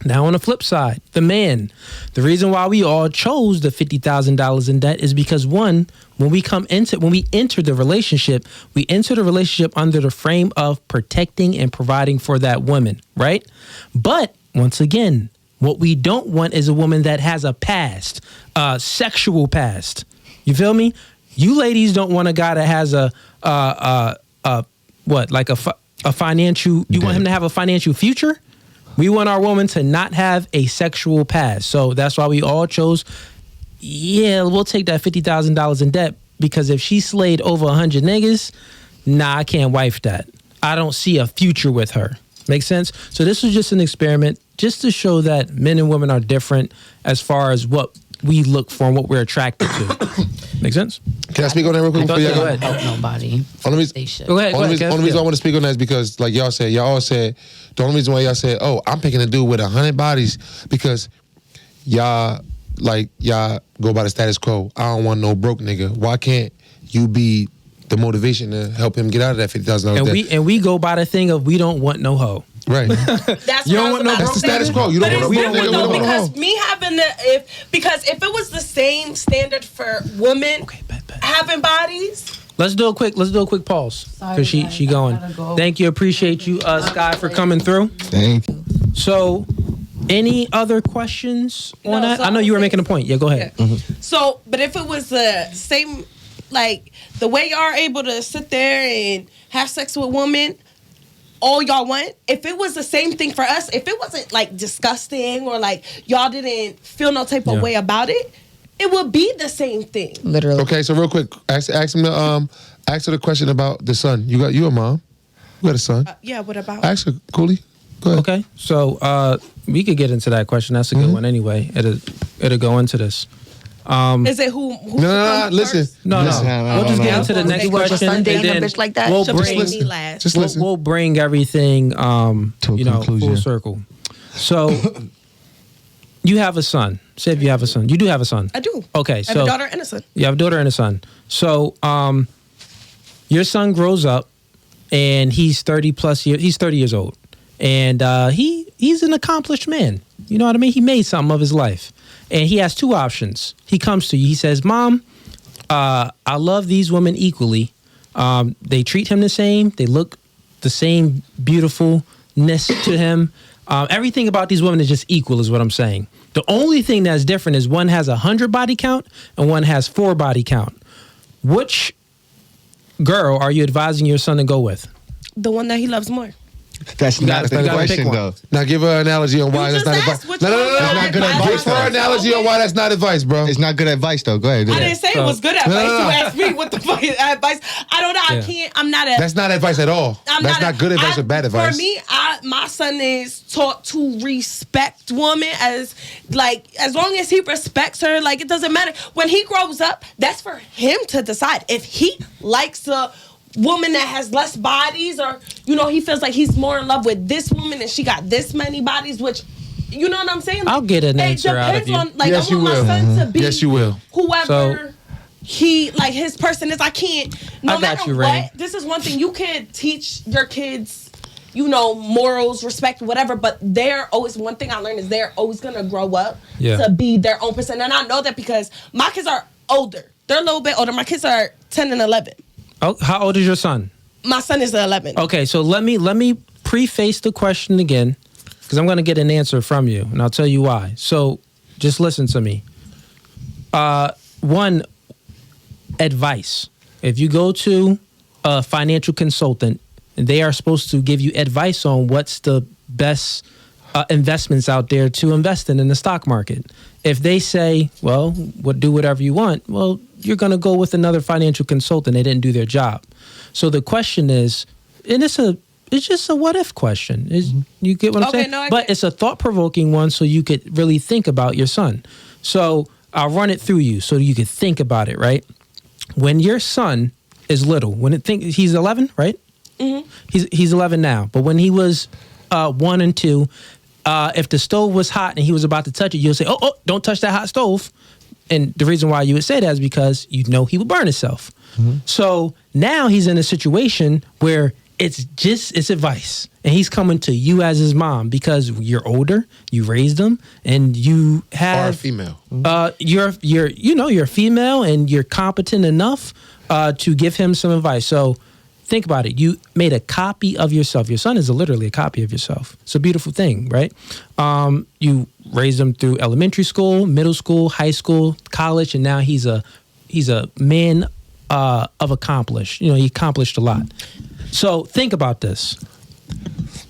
Now, on the flip side, the man, the reason why we all chose the $50,000 in debt is because one, when we enter the relationship, we enter the relationship under the frame of protecting and providing for that woman, right? But once again, what we don't want is a woman that has a past, sexual past. You feel me? You ladies don't want a guy that has a financial. You want him to have a financial future. We want our woman to not have a sexual past. So that's why we all chose. Yeah, we'll take that $50,000 in debt, because if she slayed over 100 niggas, nah, I can't wife that. I don't see a future with her. Make sense? So this was just an experiment, just to show that men and women are different as far as what we look for and what we're attracted to. Make sense? Can I speak on that real quick? Go ahead. Help nobody. They should. Go ahead. Only reason I want to speak on that is because, like y'all all said, the only reason why y'all said, "Oh, I'm picking a dude with 100 bodies," because y'all go by the status quo. I don't want no broke nigga. Why can't you be the motivation to help him get out of that $50,000? And we go by the thing of we don't want no hoe. Right. That's You don't want no. That's the status quo. You don't But want it's no. different though, because me having because if it was the same standard for women having bodies. Let's do a quick pause, because she going. Thank you, appreciate you, Sky, for coming through. Thank you. So, any other questions on that? So I know you were making a point. Yeah, go ahead. Yeah. So, but if it was the same, like the way y'all are able to sit there and have sex with women, all y'all want, if it was the same thing for us, if it wasn't like disgusting or like y'all didn't feel no type of way about it, it would be the same thing. Literally. Okay, so real quick, ask her the question about the son. You a mom? You got a son? Yeah, what about? Ask her, Cooley. Go ahead. Okay, so we could get into that question. That's a good one anyway. It'll go into this. Is it who No, listen. No. We'll just get into the next You want your question, son and dating a then bitch like that? we'll Just bring listen. Me last. Just listen. we'll bring everything To a conclusion. full circle. So you have a son. Say if you have a son. You do have a son. I do. Okay, I have so a daughter and a son. you have a daughter and a son. So your son grows up and he's 30 years old. And he's an accomplished man. You know what I mean? He made something of his life. And he has two options. He comes to you. He says, Mom, I love these women equally. They treat him the same. They look the same beautifulness to him. Everything about these women is just equal, is what I'm saying. The only thing that's different is one has 100 body count and one has 4 body count. Which girl are you advising your son to go with? The one that he loves more. That's not the question, though. Now give her an analogy on why that's not advice. No. That's not good advice. Give her an analogy on why that's not advice, bro. It's not good advice, though. Go ahead. I didn't say it was good advice. You asked me what the fuck is advice. I don't know. I can't. I'm not a. That's not advice at all. That's not good advice or bad advice. For me, my son is taught to respect women as long as he respects her. Like, it doesn't matter when he grows up. That's for him to decide if he likes a woman that has less bodies, or he feels like he's more in love with this woman and she got this many bodies, which you know what I'm saying. I'll get an answer out of you. Yes, I want my son to be yes, you will. Whoever he his person is. I can't. No matter what. This is one thing you can teach your kids. Morals, respect, whatever. But they're always, one thing I learned is they're always gonna grow up to be their own person, and I know that because my kids are older. They're a little bit older. My kids are 10 and 11. Oh, how old is your son? My son is 11. Okay, so let me preface the question again, because I'm going to get an answer from you, and I'll tell you why. So just listen to me. One, advice. If you go to a financial consultant, they are supposed to give you advice on what's the best investments out there to invest in the stock market. If they say, well, do whatever you want, well, you're going to go with another financial consultant. They didn't do their job. So the question is, and it's just a what if question. You get what I'm saying? No, but it's a thought-provoking one, so you could really think about your son. So I'll run it through you so you could think about it, right? When your son is little, he's 11, right? Mm-hmm. He's 11 now. But when he was 1 and 2, if the stove was hot and he was about to touch it, you'll say, oh, don't touch that hot stove. And the reason why you would say that is because he would burn himself. Mm-hmm. So now he's in a situation where it's advice. and he's coming to you as his mom because you're older, you raised him, and you have Or a female. You're female and you're competent enough to give him some advice. So think about it. You made a copy of yourself. Your son is literally a copy of yourself. It's a beautiful thing, right? You raised him through elementary school, middle school, high school, college, and now he's a man of accomplished. He accomplished a lot. So think about this.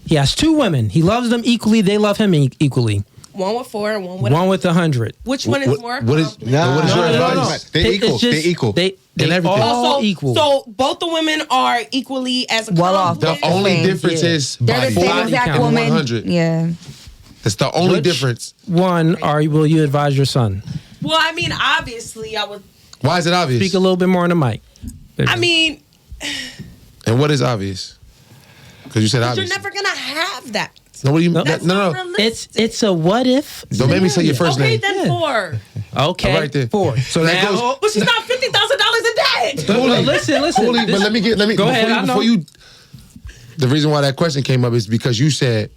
He has 2 women. He loves them equally. They love him equally. One with 4 and one with 100. Which one is more? What is your advice? They're equal. They're equal. They everything. all equal. So both the women are equally as Well off. The only Same. difference is They're the same body exact count. woman. 100. Yeah. That's the only Which difference. one will you advise your son? Well, I mean, obviously, I would. Why is it obvious? Speak a little bit more on the mic. I mean, And what is obvious? Because you said you're obvious. never gonna have that. No, what do you mean? That's No. not realistic. It's a what if. Don't make me say your first Okay, name. then Yeah. 4. Okay, All right then. 4. So that goes- But she's not $50,000 in debt. Cooley, Listen. Cooley, but let me Go ahead, I know. before you. The reason why that question came up is because you said,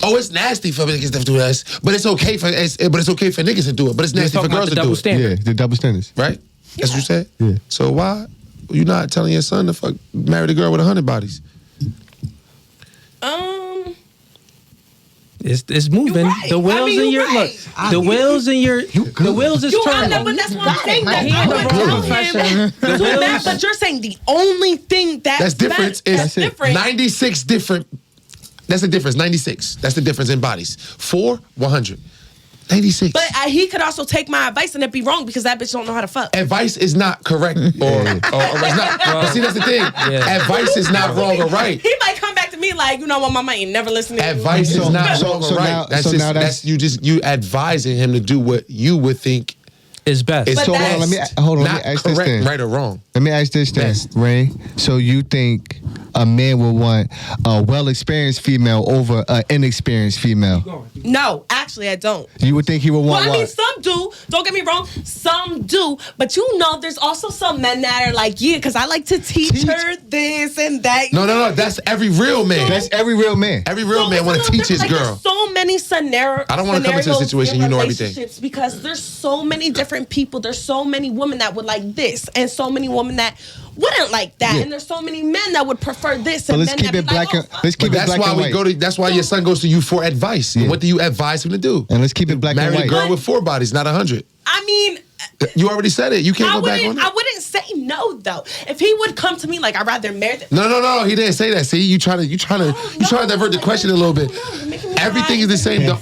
"Oh, it's nasty for niggas to do this, but it's okay for niggas to do it, but it's nasty for talking about girls the to do double it." standard. Yeah, the double standards. Right? That's what you said. Yeah. So why you not telling your son to marry the girl with 100 bodies? It's moving. You're right. The wheels I mean, in you're your right. look. The wheels in your the wheels is You are turning. not, but that's what I'm saying. That He I in the would wrong tell profession. him to that, but you're saying the only thing That's different. that's different. 96 different. That's the difference. 96. That's the difference in bodies. 4, 100. 96. But he could also take my advice and it be wrong because that bitch don't know how to fuck. Advice is not correct or it's not. But see, that's the thing. Yeah. Advice is not wrong or right. He might come back to me like, you know what, mama ain't never listening to you. Advice is not So- wrong so or right. now- That's so just now that's- you advising him to do what you would think is best. is But So that's- hold on, let me not ask this correct, then. right or wrong. Let me ask this then, Yes. Ray. So you think a man will want a well-experienced female over an inexperienced female? No, actually, I don't. You would think he would want Well, I mean, what? some do. Don't get me wrong. Some do. But there's also some men that are like, yeah, because I like to teach her this and that. No. That's every real man. That's every real man. Every real So man it's want a to little teach his different. girl. Like, there's so many scenarios. I don't wanna come into a situation you know everything. Because there's so many different people. There's so many women that would like this, and so many women that wouldn't like that, Yeah. and there's so many men that would prefer this. But And let's men keep that it be black like, and oh, let's keep But it that's black why and we white. go to. That's why your son goes to you for advice. And Yeah. what do you advise him to do? And let's keep it black Marry and a white. girl with 4 bodies, not 100. I mean, You already said it. You can't go back on it. I wouldn't say no though. If he would come to me like, I'd rather marry. No. He didn't say that. See, you trying to divert the question a little bit. Everything is the same. The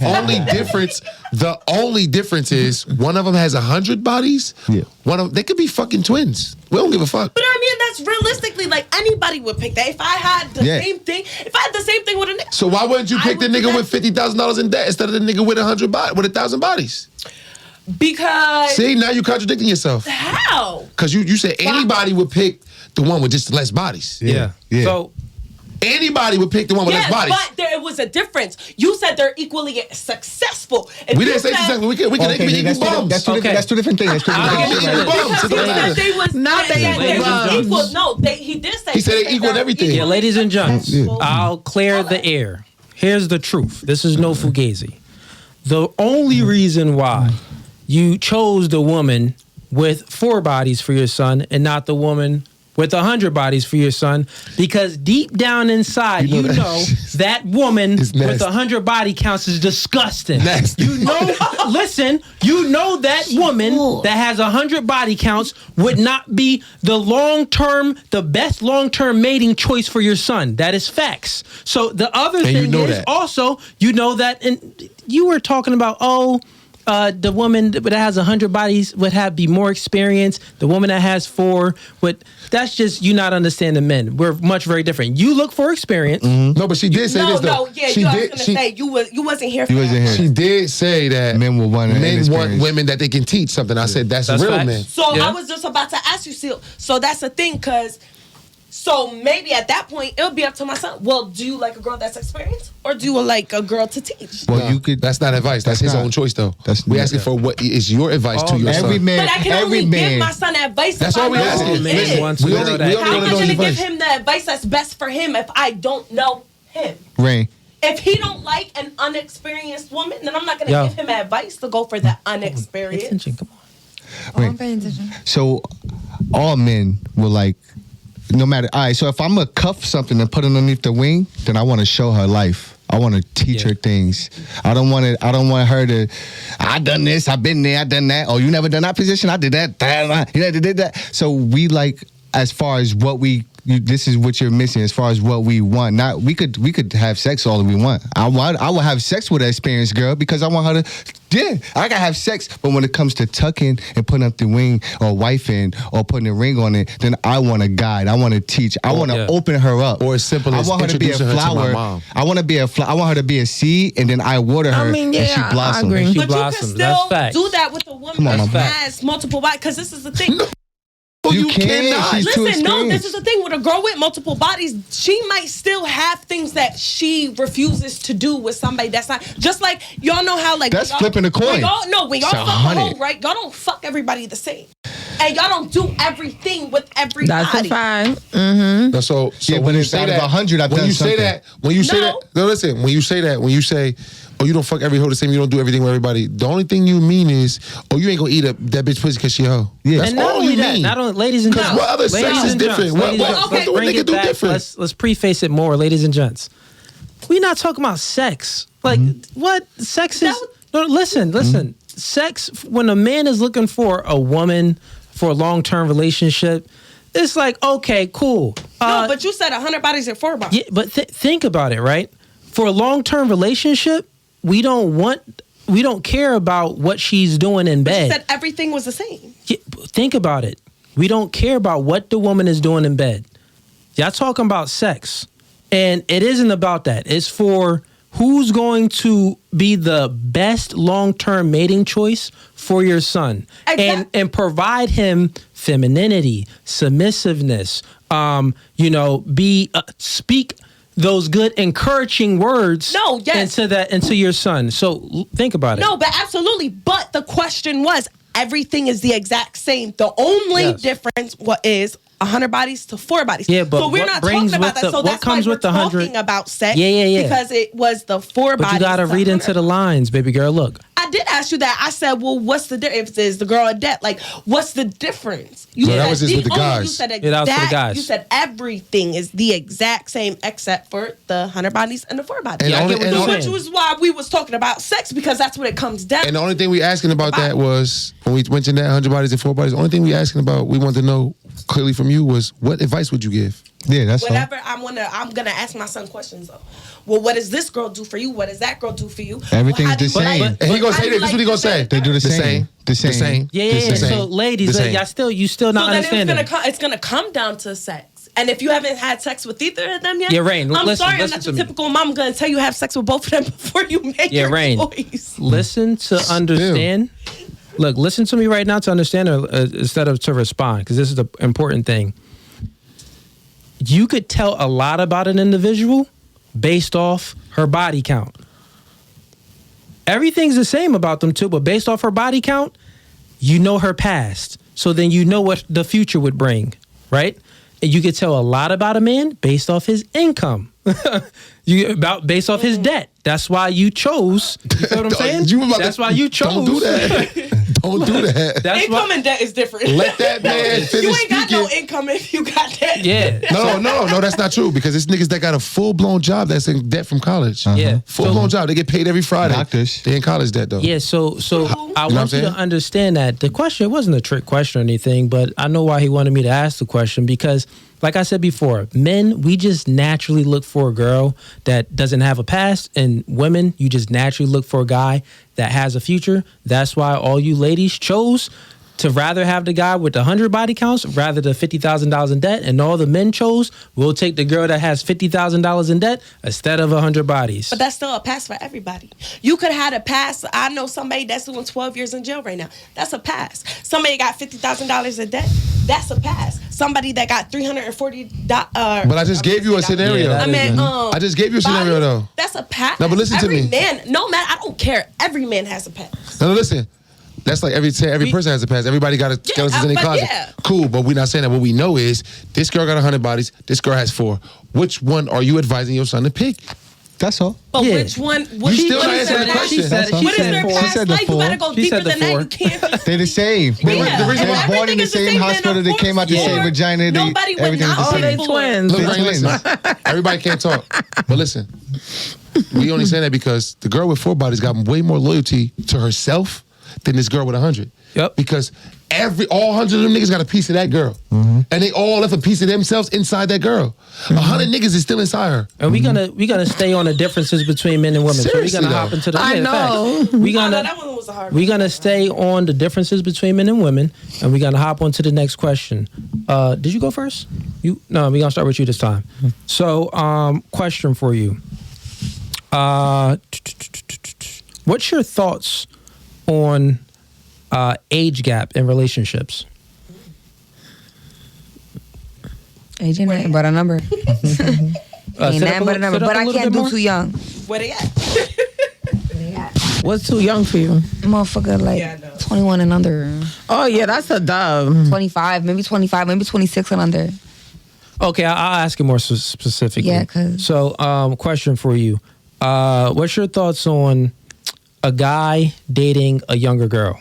only difference is one of them has 100 bodies. Yeah. They could be fucking twins. We don't give a fuck. But I mean, that's realistically like anybody would pick that. If I had the same thing, with a nigga. So why wouldn't you I pick the would do nigga that with $50,000 in debt instead of the nigga with 1,000 bodies? Because See, now you're contradicting yourself. how? Because you said anybody would pick the one with just less bodies. yeah. Yeah. So Anybody would pick the one with less Yes, bodies. but there was a difference. You said they're equally successful. If We you didn't say said- successful. They can be equal bums. That's two different things. That's two I'll different give things. you Right? that. Bums. Because he said they was Not they that equal was bums. equal. No, he did say He said they equal in everything. equally yeah, ladies and gents, successful. I'll clear the air. Here's the truth. This is no Fugazi. The only reason why you chose the woman with 4 bodies for your son and not the woman with 100 bodies for your son, because deep down inside, you know that woman It's nasty. with 100 body counts is disgusting. Nasty. You know, listen, you know that woman that has 100 body counts would not be the best long-term mating choice for your son. That is facts. So the other And you thing know is that. also, you know that, and you were talking about, the woman that has 100 bodies would be more experienced. The woman that has 4 would. That's just you not understanding men. We're very different. You look for experience. No, but she did say this though. I was gonna say you wasn't here for You that. wasn't here. She did say that Men will want women that they can teach something. I said that's real facts. men. So Yeah. I was just about to ask you, so that's the thing, because so maybe at that point it would be up to my son. Well, do you like a girl that's experienced, or do you like a girl to teach? Well, No, you could. That's not advice. That's his not. own choice, though. That's we not- asking for what is your advice to your Every son. man. But I can every only man. give my son advice. That's if all I we know asking. who he Men is. want to We know only that. wanna How am I know going his to give advice. him the advice that's best for him if I don't know him. Rain. If he don't like an unexperienced woman, then I'm not going to give him advice to go for the unexperienced. Attention, come on. Oh, I'm paying attention. So all men will like, no matter. All right. So if I'm gonna cuff something and put it underneath the wing, then I want to show her life. I want to teach her things. I don't want her to. I done this. I've been there. I done that. Oh, you never done that position? I did that. You never did that. So we like, as far as what this is what you're missing. As far as what we want, not we could have sex all that we want. I will have sex with an experienced girl because I want her to. Yeah, I gotta have sex. But when it comes to tucking and putting up the wing or wifing or putting a ring on it, then I want to guide. I want to teach. I want to open her up. Or as simple as introducing her to my mom. I want to be a flower. I want her to be a seed, and then I water her, and she blossoms. I agree. She But blossoms. you That's can still facts. do that with a woman Come on, that has multiple bodies. Because this is the thing. You cannot. She's too Listen, no, this experienced. is the thing. With a girl with multiple bodies, she might still have things that she refuses to do with somebody that's not. Just like, y'all know how, like. That's y'all, flipping a coin. When y'all It's fuck a 100. hoe, right? Y'all don't fuck everybody the same. And y'all don't do everything with everybody. That's a fact. So Yeah, when but you it's say out of that, 100, I've when done you say something. that, when you say No. that, no, listen. When you say that, when you say, oh, you don't fuck every hoe the same, you don't do everything with everybody. The only thing you mean is, oh, you ain't gonna eat that bitch pussy because she a hoe. Yeah. That's And not all only you that, mean. not only ladies and Because gents. what other sex Ladies is and different? gents, What ladies and what gents. do a Bring nigga it do back. different? Let's preface it more, ladies and gents. We're not talking about sex. Like what sex is? No, listen. Sex, when a man is looking for a woman for a long-term relationship, it's like, okay, cool. No, but you said 100 bodies and 4 bodies. Yeah, but think about it, right? For a long-term relationship, we don't care about what she's doing in You bed. said everything was the same. Yeah, think about it. We don't care about what the woman is doing in bed. Y'all talking about sex. And it isn't about that. It's for who's going to be the best long-term mating choice for your son. And provide him femininity, submissiveness, speak those good encouraging words into your son. So think about it. No, but absolutely. But the question was, everything is the exact same. The only difference is 100 bodies to 4 bodies. Yeah, but so we're what not brings talking about with that. So what that's comes why with the we're 100 talking about sex. Yeah. Because it was the 4 bodies. But you got to read into the lines, baby girl. Look. I did ask you that. I said, well, what's the difference? If it's the girl a debt, like, what's the difference? You that was just with the guys. You said Yeah, that was for the guys. You said everything is the exact same except for the 100 bodies and the 4 bodies. And I get what you're Which saying. was why we was talking about sex, because that's what it comes down. And the only thing we asking about that was, when we mentioned that 100 bodies and 4 bodies, the only thing we asking about, we wanted to know clearly from you was, what advice would you give? Yeah, that's all. Whatever, I'm gonna ask my son questions though. Well, what does this girl do for you? What does that girl do for you? Everything's Well, how do the you same. like- And he gonna how say do this. you This is what he gonna say. They do the same. The same. The same. Yeah. The same. So ladies, The same. you still not So then understanding. it's gonna come down to sex. And if you haven't had sex with either of them yet, Yeah, Rain, I'm listen sorry, I'm to not your me. typical mom. I'm gonna tell you have sex with both of them before you make Yeah, your Rain. choice. Listen to understand. Look, listen to me right now to understand instead of to respond, because this is the important thing. You could tell a lot about an individual based off her body count. Everything's the same about them too, but based off her body count, you know her past. So then you know what the future would bring, right? And you could tell a lot about a man based off his income. Based off his debt. That's why you chose. You feel what I'm saying? That's why you chose. Don't do that. Don't do that. That's Income why, and debt is different. Let that man You finish ain't got speaking. no income if you got debt. yeah. No, that's not true, because it's niggas that got a full-blown job that's in debt from college. Yeah. Full-blown job. They get paid every Friday. Doctors. They in college debt, though. Yeah, so I what I'm want you to saying? understand that the question wasn't a trick question or anything, but I know why he wanted me to ask the question, because like I said before, men, we just naturally look for a girl that doesn't have a past, and women, you just naturally look for a guy that has a future. That's why all you ladies chose to rather have the guy with the 100 body counts rather than $50,000 in debt, and all the men chose, we'll take the girl that has $50,000 in debt instead of 100 bodies. But that's still a pass for everybody. You could have had a pass. I know somebody that's doing 12 years in jail right now. That's a pass. Somebody got $50,000 in debt. That's a pass. Somebody that got $340. But I just gave you a scenario. Yeah, I mean, I just gave you a scenario, though. That's a pass. No, but listen to Every me. man, no man, I don't care. Every man has a pass. No, listen. That's like every person has a past. Everybody got a skeletons in their closet. Yeah. Cool, but we're not saying that. What we know is this girl got 100 bodies. This girl has 4. Which one are you advising your son to pick? That's all. But which one? You still not answering the question. What is their past life? You gotta go deeper than that. You can't. They're the same. They were born in the same hospital. They came out the same vagina. Nobody would everything's not the They same. twins. Look, Rain, listen. Everybody can't talk. But listen, we only say that because the girl with 4 bodies got way more loyalty to herself than this girl with 100. Yep. Because all 100 of them niggas got a piece of that girl. And they all left a piece of themselves inside that girr 100 niggas is still inside her. And we gonna stay on the differences between men and women. Seriously, so we're gonna hop into the I know. facts. That one was a hard one. We're gonna stay on the differences between men and women, and we're gonna hop on to the next question. Did you go first? No, we're gonna start with you this time. So, question for you. What's your thoughts on age gap in relationships? Age ain't nothing but a number. Ain't nothing but a number. But I can't do too young. Where they at? What's too young for you? Motherfucker, like 21 and under. Oh yeah, that's a dub. 25, maybe 26 and under. Okay, I'll ask you more specifically. Yeah, 'cause- So, question for you. What's your thoughts on a guy dating a younger girl?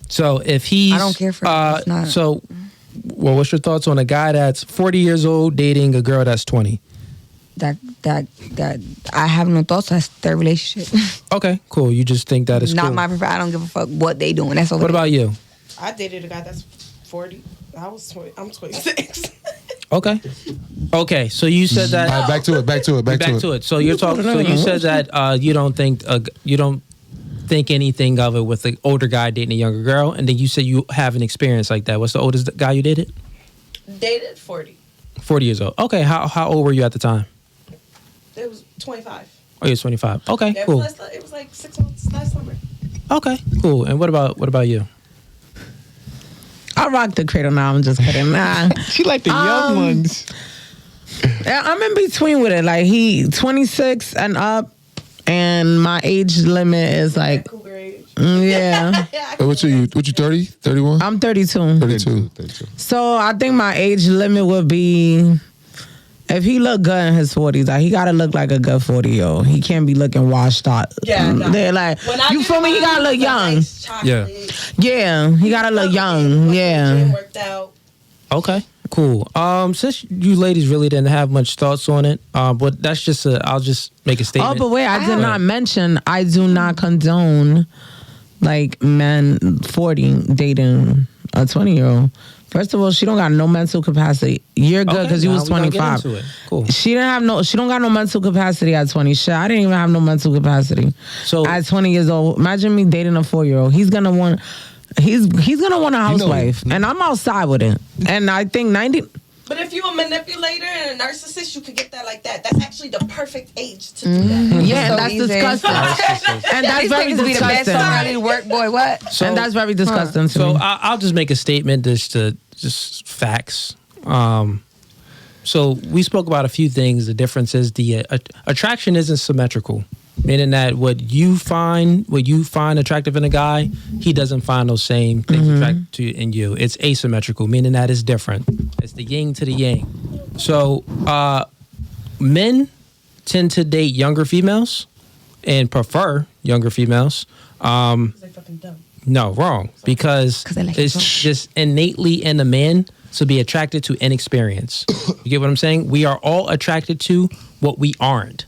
So if he's... I don't care for it. It's not. So, well, what's your thoughts on a guy that's 40 years old dating a girl that's 20? That I have no thoughts. That's their relationship. Okay, cool. You just think that is Not cool. my preferred. I don't give a fuck what they doing. That's all. What about you? I dated a guy that's 40. I'm 26. Okay. So you said that. All right, back to it. So you're talking. So you said that you don't think anything of it with an older guy dating a younger girl, and then you said you have an experience like that. What's the oldest guy you dated? Dated 40. 40 years old. Okay. How old were you at the time? It was 25. Oh, you're 25. Okay, Yeah, cool. it was like 6 months last summer. Okay, cool. And what about you? I rock the cradle now. I'm just kidding. Nah. She like the young ones. Yeah, I'm in between with it. Like he 26 and up, and my age limit is like Cougar age. yeah. What you 30? 31? I'm 32. 32. So I think my age limit would be if he look good in his 40s. Like he gotta look like a good 40-year-old. He can't be looking washed out. Yeah, no. They're like you feel me? He gotta look young. Yeah. Yeah, he gotta look young. Yeah. Worked out. Okay, cool. Since you ladies really didn't have much thoughts on it, but that's just I'll just make a statement. Oh, but wait, I did not mention I do not condone like men 40 dating a 20-year-old. First of all, she don't got no mental capacity. You're good because you was 25. Cool. She don't got no mental capacity at 20. Shit, I didn't even have no mental capacity. So at 20 years old, imagine me dating a 4-year-old. He's gonna want a housewife, and I'm outside with it. And I think 90. But if you're a manipulator and a narcissist, you could get that like that. That's actually the perfect age to do that. Yeah, So that's easy. disgusting. And that's These very niggas be the best disgusting. already work, boy. What? So, And that's very disgusting to so me. I'll just make a statement just facts. So we spoke about a few things. The difference is the attraction isn't symmetrical, meaning that what you find attractive in a guy, he doesn't find those same things attractive in you. It's asymmetrical, meaning that it's different. It's the yin to the yang. So men tend to date younger females and prefer younger females. They fucking dumb. No, wrong. Because 'Cause they like it's it. just innately in a man to be attracted to inexperience. You get what I'm saying? We are all attracted to what we aren't.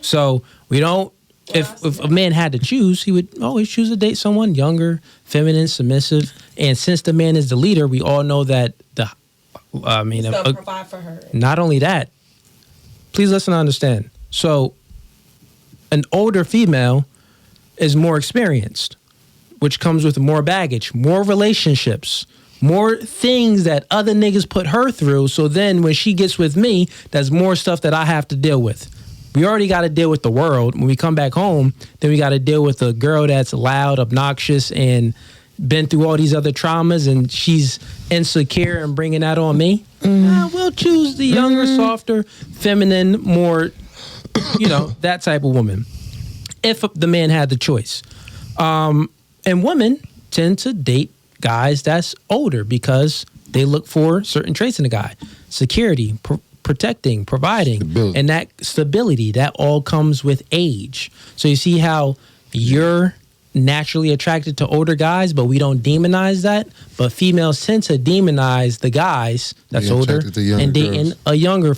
So we don't. If a man had to choose, he would always choose to date someone younger, feminine, submissive. And since the man is the leader, we all know that He's gonna provide for her. not only that, please listen and understand. So, an older female is more experienced, which comes with more baggage, more relationships, more things that other niggas put her through. So then when she gets with me, there's more stuff that I have to deal with. We already got to deal with the world. When we come back home, then we got to deal with a girl that's loud, obnoxious, and been through all these other traumas, and she's insecure and bringing that on me. We'll choose the younger, softer, feminine, more, that type of woman. If the man had the choice. And women tend to date guys that's older because they look for certain traits in a guy: security, protecting, providing, stability. And that stability. That all comes with age. So you see how you're naturally attracted to older guys, but we don't demonize that. But females tend to demonize the guys that's older and dating a younger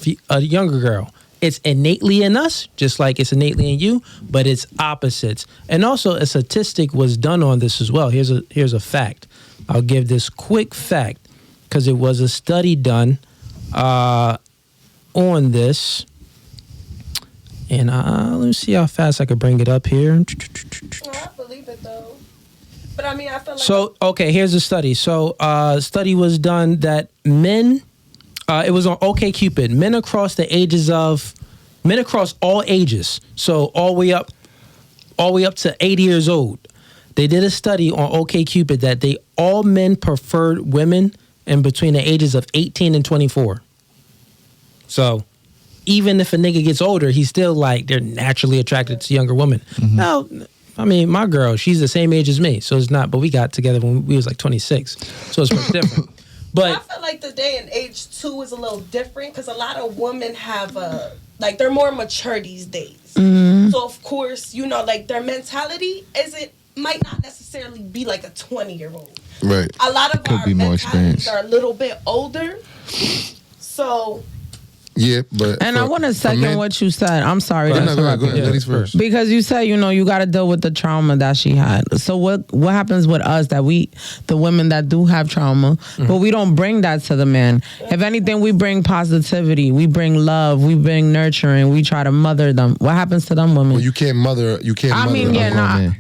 girl. It's innately in us, just like it's innately in you, but it's opposites. And also, a statistic was done on this as well. Here's a fact. I'll give this quick fact because it was a study done on this. And let me see how fast I could bring it up here. No, I believe it though. But I mean, I feel like. So, okay, here's a study. So, a study was done that men. It was on OkCupid. Men across all ages, so all the way up to 80 years old. They did a study on OkCupid that all men preferred women in between the ages of 18 and 24. So even if a nigga gets older, he's still like they're naturally attracted to younger women. Mm-hmm. Now, I mean, my girl, she's the same age as me, so it's not. But we got together when we was like 26, so it's much different. But I feel like the day and age too is a little different because a lot of women have they're more mature these days. Mm-hmm. So of course, like their mentality might not necessarily be like a 20-year-old. Right. A lot of Could our be more mentalities are a little bit older. So. Yeah, but and I want to second what you said. I'm sorry. Go ahead. Ladies first. Because you said, you got to deal with the trauma that she had. So what happens with us the women that do have trauma, but we don't bring that to the man. If anything, we bring positivity, we bring love, we bring nurturing, we try to mother them. What happens to them women? Well, you can't mother.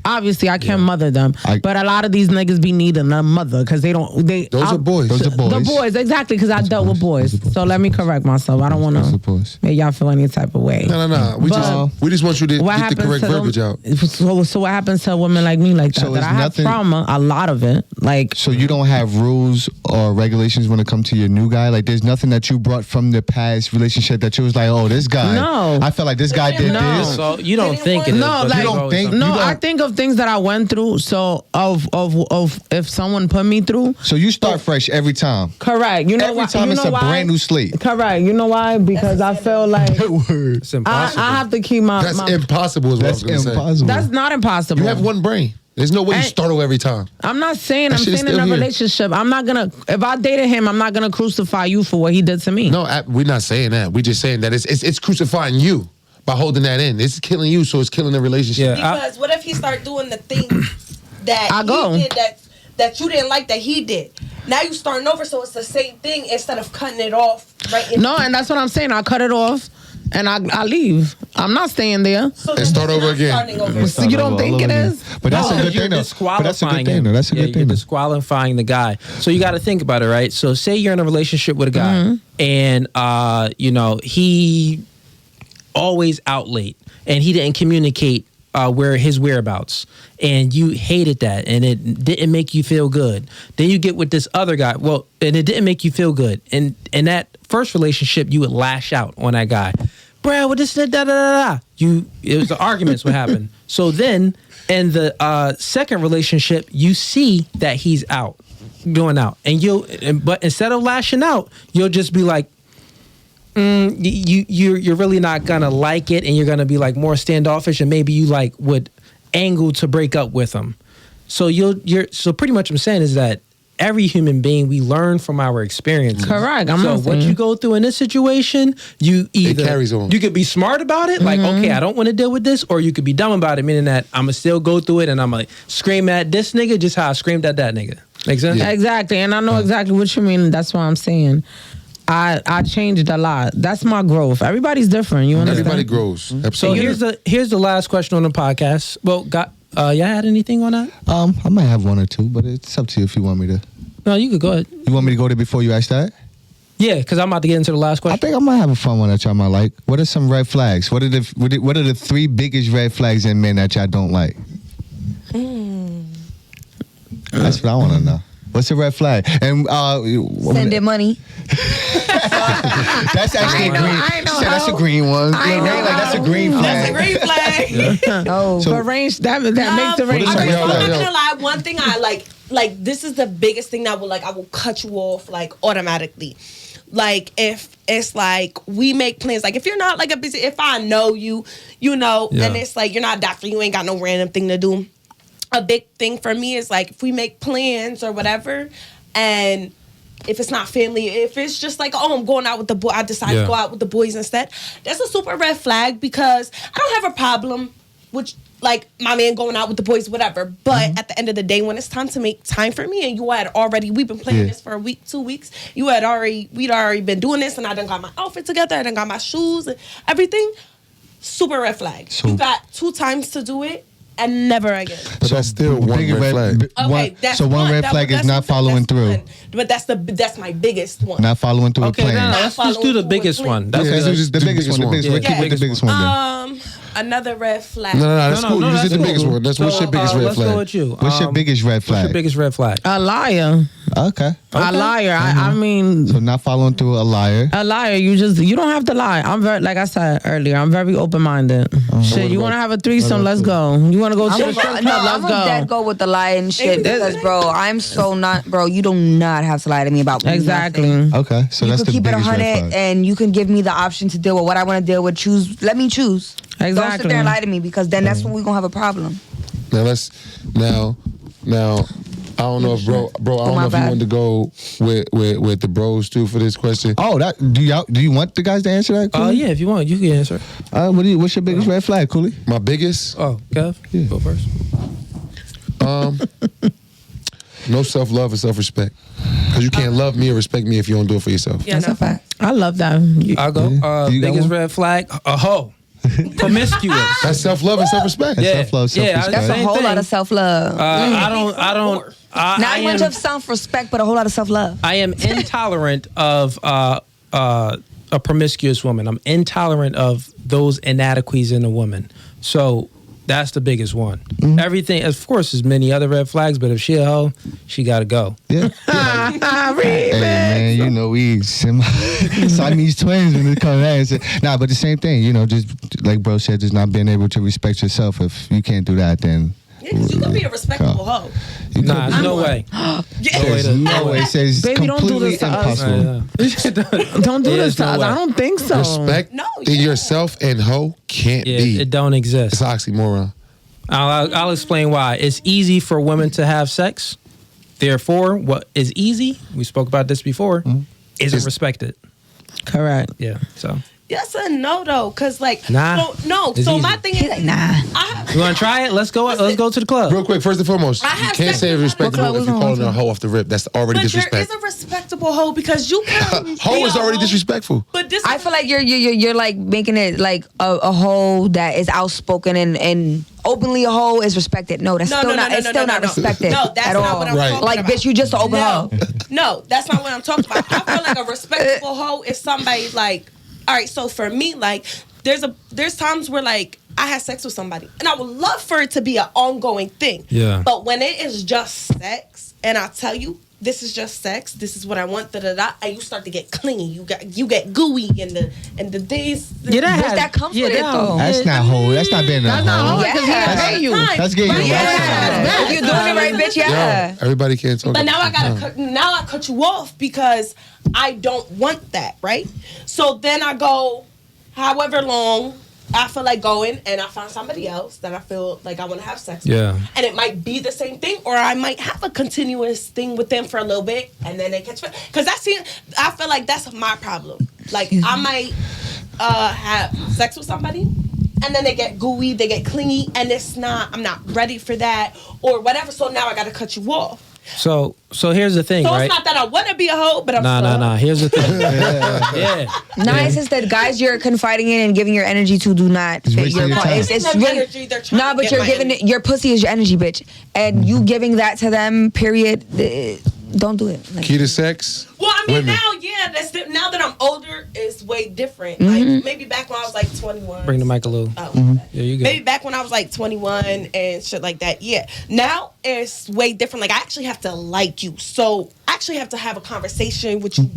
Obviously I can't mother them. But a lot of these niggas be needing a mother because those are boys. Those are boys. The boys, exactly, because I dealt with boys. So let me correct myself. I don't want to make y'all feel any type of way. No. We just want you to get the correct verbiage out. So what happens to a woman like me like that? So that I have trauma, a lot of it. So you don't have rules or regulations when it comes to your new guy? Like there's nothing that you brought from the past relationship that you was like, oh, this guy. No. I felt like this guy did this. So you don't think it is. No, but like, you don't think. I think of things that I went through. So of if someone put me through. So you start fresh every time. Correct. You know every time it's a brand new slate. Correct. You know why? Because I feel like it's impossible. I have to keep my. That's impossible. That's impossible. That's not impossible. You have one brain. There's no way you start over every time. I'm not saying. I'm saying in a relationship. I'm not gonna. If I dated him, I'm not gonna crucify you for what he did to me. No, we're not saying that. We're just saying that it's crucifying you by holding that in. It's killing you, so it's killing the relationship. Yeah, because what if he start doing the things that he did that you didn't like that he did? Now you starting over, so it's the same thing instead of cutting it off. Right? No, and that's what I'm saying. I cut it off. And I leave. I'm not staying there. So and start over again. So you don't think it is? But that's a good thing. That's a good thing. You're disqualifying the guy. So you got to think about it, right? So say you're in a relationship with a guy, and he always out late, and he didn't communicate where his whereabouts, and you hated that, and it didn't make you feel good. Then you get with this other guy, and it didn't make you feel good. And in that first relationship, you would lash out on that guy. Bro, what this da da da da. It was the arguments would happen. So then, in the second relationship, you see that he's going out, but instead of lashing out, you'll just be like, you're really not gonna like it, and you're gonna be like more standoffish, and maybe you like would angle to break up with him. So so pretty much what I'm saying is that every human being, we learn from our experiences. Correct. So what you go through in this situation, it carries on. You could be smart about it, like, okay, I don't want to deal with this, or you could be dumb about it, meaning that I'm gonna still go through it, and I'm like scream at this nigga just how I screamed at that nigga. Make sense? Yeah. Exactly, and I know exactly what you mean. That's what I'm saying. I changed a lot. That's my growth. Everybody's different. You understand? Everybody grows. Absolutely. So here's the last question on the podcast. Well, y'all had anything on that? I might have one or two, but it's up to you if you want me to. No, you could go ahead. You want me to go there before you ask that? Yeah, because I'm about to get into the last question. I think I might have a fun one that y'all might like. What are some red flags? What are the 3 biggest red flags in men that y'all don't like? That's what I want to know. What's a red flag? And Sending money. that's actually a green. She said that's a green one. That's a green flag. That's a green flag. Oh, So, but range that makes the range. I'm Yo, not yo. gonna lie. One thing I like this is the biggest thing that will I will cut you off like automatically. Like if it's like we make plans, like if you're not like if I know you, and it's like you're not a doctor, you ain't got no random thing to do. A big thing for me is like if we make plans or whatever, and if it's not family, if it's just like, oh, I'm going out with the boy, I decide to go out with the boys instead. That's a super red flag because I don't have a problem with like my man going out with the boys, whatever. But at the end of the day, when it's time to make time for me, and we've been planning this for a week, 2 weeks. We'd already been doing this, and I done got my outfit together, I done got my shoes and everything. Super red flag. So, you got 2 times to do it. And never again. But that's still one red flag. One red flag is not following through. But that's my biggest one. Not following through Okay, a plan. let's just do the biggest one. That's Okay, good. so the biggest one. The biggest one. Then. Another red flag. No, that's cool. You that's just did the biggest cool. one. What's your biggest red Let's go flag? with you. What's your biggest red flag? What's your biggest red flag? A liar. Okay. A liar. I mean, So not following through, a liar. a liar. You don't have to lie. I'm very, like I said earlier, I'm very open minded. Shit, you want to have a threesome? Let's go. You want to go to the strip club? I'm Let's a dead go. go with the lie and shit because, bro, I'm so not, bro. You do not have to lie to me about Exactly. nothing. Okay, so You that's can the keep it biggest red 100, flag. and you can give me the option to deal with what I want to deal with. Let me choose. Don't sit Exactly. there and lie to me because then that's when we're gonna have a problem. Now I don't know if bro. I don't know if you wanted to go with the bros too for this question. Oh, do you want the guys to answer that? Cooley? Yeah, if you want, you can answer. What's your biggest red flag, Cooley? My biggest, Oh, Kev, go first. no self-love and self-respect. Because you can't love me or respect me if you don't do it for yourself. Yeah, That's a fact. I love that. I'll go. You got Biggest one? red flag, a hoe. Promiscuous. That's self-love and self-respect. That's Yeah. self-love, self-respect. That's a Same whole thing. lot of self-love. I Not much am, of self-respect, but a whole lot of self-love. I am intolerant of a promiscuous woman. I'm intolerant of those inadequacies in a woman. So that's the biggest one. Everything, of course, there's many other red flags, but if she a hoe, she got to go. Yeah. Hey man, you know we Siamese twins when it comes to that. Nah, but the same thing, just like bro said, just not being able to respect yourself. If you can't do that, then Yeah, 'cause you could be a respectable hoe. Nah, there's no way. there's no way. It says Baby, don't do completely this to us. impossible. Don't do There's this to no us. way. I don't think so. Respect No, in yourself and hoe can't Yeah, be. it don't exist. It's an oxymoron. I'll explain why. It's easy for women to have sex. Therefore, what is easy, we spoke about this before, isn't respected. Correct. Yeah, so. Yes and no though, cause like Nah, no. it's So easy. my thing He's is like, nah. You want to try it? Let's go to the club. Real quick, first and foremost, you have can't sex say with respectable my- if you're calling her a hoe off the rip. That's already but there disrespect. is a respectable hoe because you can. Hoe is already disrespectful. But this, I feel like you're like making it like a hoe that is outspoken and openly a hoe is respected. No, that's still not. It's still not respected. No, that's at not all. what I'm Right. talking Like, about. bitch, you just an open hoe. No, that's not what I'm talking about. I feel like a respectable hoe is somebody like, all right, so for me, like, there's times where like I had sex with somebody and I would love for it to be an ongoing thing. Yeah. But when it is just sex and I tell you this is just sex, this is what I want, and you start to get clingy, you get gooey and the days. Yeah, That comes with it, though. That's not hoe. That's not being a hoe. Yeah. Pay you. That's getting your Yeah. If you're doing it right, bitch, yeah. Yo, everybody can't talk. But now I about gotta now I cut you off because I don't want that, right? So then I go, however long I feel like going, and I find somebody else that I feel like I want to have sex with. Yeah. And it might be the same thing, or I might have a continuous thing with them for a little bit, and then they catch me. Because I feel like that's my problem. Like, I might have sex with somebody, and then they get gooey, they get clingy, and I'm not ready for that, or whatever, so now I got to cut you off. So here's the thing, So right? it's not that I want to be a hoe, but I'm still a hoe. Nah. Here's the thing. Yeah. Nice is that guys you're confiding in and giving your energy to do not fit wasting your your part. time. It's Giving them really energy, they're trying nah, to but get you're my giving energy. it. Your pussy is your energy, bitch, and you giving that to them. Period. don't do it. Like, Key to sex. Well, I mean, Women. now that I'm older, it's way different. Like maybe back when I was like 21. Bring the mic a little. Oh, Yeah, you go. maybe back when I was like 21 and shit like that. Yeah. Now it's way different. Like I actually have to like you. So I actually have to have a conversation with you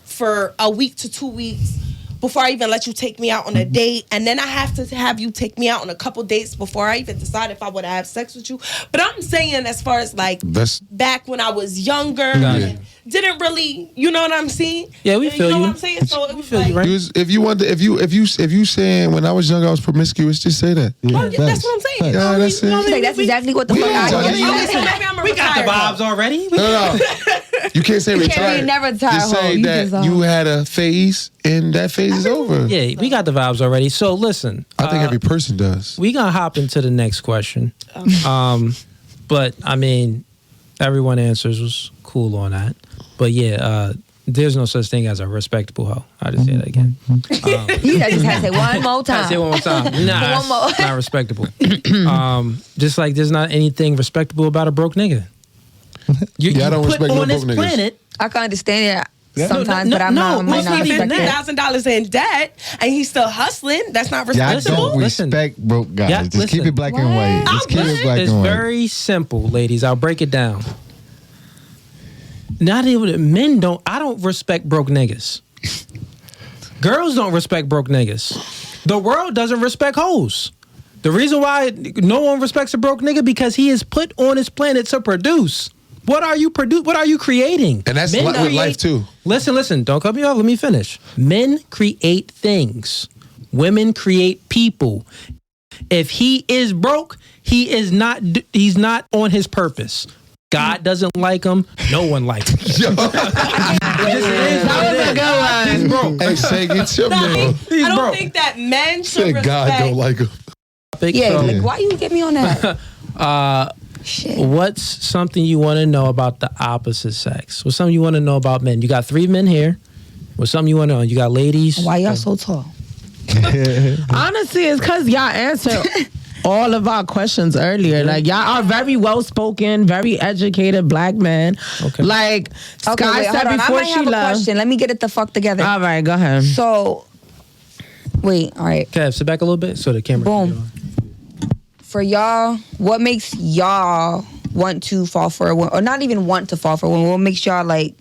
for a week to 2 weeks before I even let you take me out on a date. And then I have to have you take me out on a couple dates before I even decide if I would have sex with you. But I'm saying as far as like back when I was younger, and didn't really, you know what I'm saying? Yeah, we feel You know you. what I'm saying? So it was feel like, you, right? If you saying when I was younger I was promiscuous, just say that. oh, yeah, that's what I'm saying. Yeah, that's it. like, that's exactly what the fuck I talking- did. We got the vibes already. No. You can't say You retired. can't be never tired. Just say You that just, you had a phase and that phase is over. Yeah, we got the vibes already. So listen, I think every person does. we gonna hop into the next question. But I mean, everyone answers was cool on that. But yeah, there's no such thing as a respectable hoe. I just say that again. You just had to say one more I time. say it one more time. Nah, One more. it's not respectable. Just like there's not anything respectable about a broke nigga. You Yeah, I don't put respect no on this broke niggas. planet. I can understand it sometimes, No, but I'm not. I might most not niggas respect not. it. $1,000 in debt and he's still hustling. That's not Y'all respectable. don't Listen. respect broke guys. Yeah, Just keep listen. it black and white. Just keep it black It's and white. very simple, ladies. I'll break it down. Not even men don't. I don't respect broke niggas. Girls don't respect broke niggas. The world doesn't respect hoes. The reason why no one respects a broke nigga because he is put on this planet to produce. What are you What are you creating? And that's Men with create- life too. Listen. Don't cut me off. Let me finish. Men create things. Women create people. If he is broke, he is not. He's not on his purpose. God doesn't like him. No one likes him. He's broke. Hey, say get your man. He's I don't broke. think that men should Say respect. God don't like him. Yeah, So, like why you get me on that? Shit. what's something you want to know about the opposite sex? What's something you want to know about men? You got 3 men here. What's something you want to know? You got ladies. Why y'all so tall? Honestly, it's because y'all answered all of our questions earlier. Like, y'all are very well spoken, very educated black men. Okay. Like Okay, Sky wait, said hold on. I before might she have a left. question. Let me get it the fuck together. All right, go ahead. So, wait, all right. Kev, sit back a little bit so the camera. can Boom. For y'all, what makes y'all want to fall for a woman, or not even want to fall for a woman? What makes y'all like,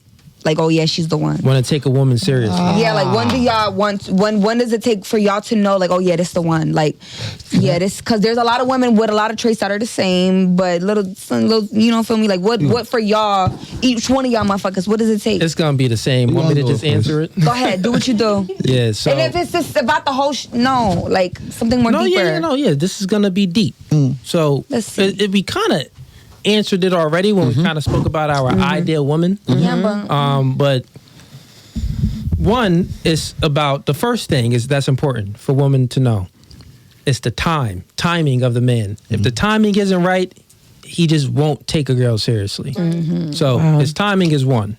oh yeah, she's the one? Want to take a woman seriously? Yeah, like when do y'all want? When does it take for y'all to know, like, oh yeah, this the one? Like, yeah, this, because there's a lot of women with a lot of traits that are the same, but little, you know, feel me? Like, what for y'all? Each one of y'all motherfuckers, what does it take? It's gonna be the same. Want me to I'll go just first. answer it? Go ahead, do what you do. Yeah. So. And if it's just about the whole, no, like something more deeper. Yeah. This is gonna be deep. So Let's see. we kind of answered it already when we kind of spoke about our ideal woman. Yeah, But one is about the first thing is that's important for women to know. It's the timing of the man. If the timing isn't right, he just won't take a girl seriously. So his timing is one.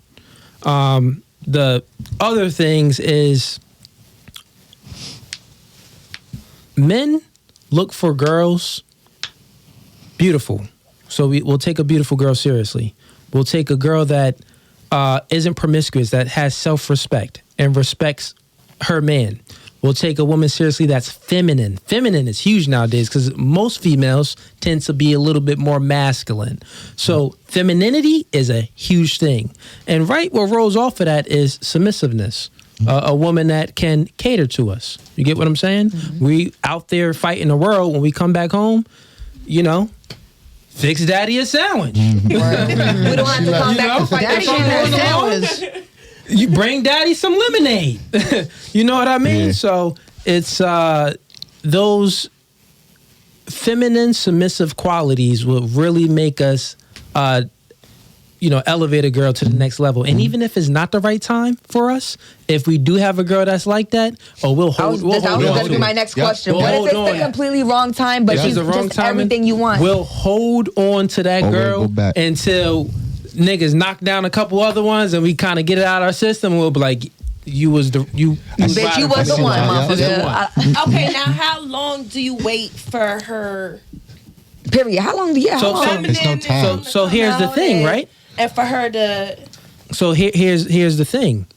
The other things is men look for girls beautiful. So we'll take a beautiful girl seriously. We'll take a girl that isn't promiscuous, that has self-respect and respects her man. We'll take a woman seriously that's feminine. Feminine is huge nowadays because most females tend to be a little bit more masculine. So femininity is a huge thing. And right what rolls off of that is submissiveness. A woman that can cater to us. You get what I'm saying? We out there fighting the world. When we come back home, you know, fix daddy a sandwich. we don't have to come back to fight Daddy that ain't shit. You bring daddy some lemonade. You know what I mean? Yeah. So it's those feminine submissive qualities will really make us elevate a girl to the next level. And even if it's not the right time for us, if we do have a girl that's like that, we'll hold That was on going to to be it. my next Yep. question. We'll What if hold it's on. the completely wrong time, but If she's it's the wrong just timing, everything you want? We'll hold on to that Or we'll girl go back. until niggas knock down a couple other ones and we kind of get it out of our system. We'll be like, you was Bitch, you was the That's one, the one. motherfucker. Okay, now how long do you wait for her? Period. How long do you? So- how long? so- It's no time. So here's the thing, right? and for her to. So here's the thing.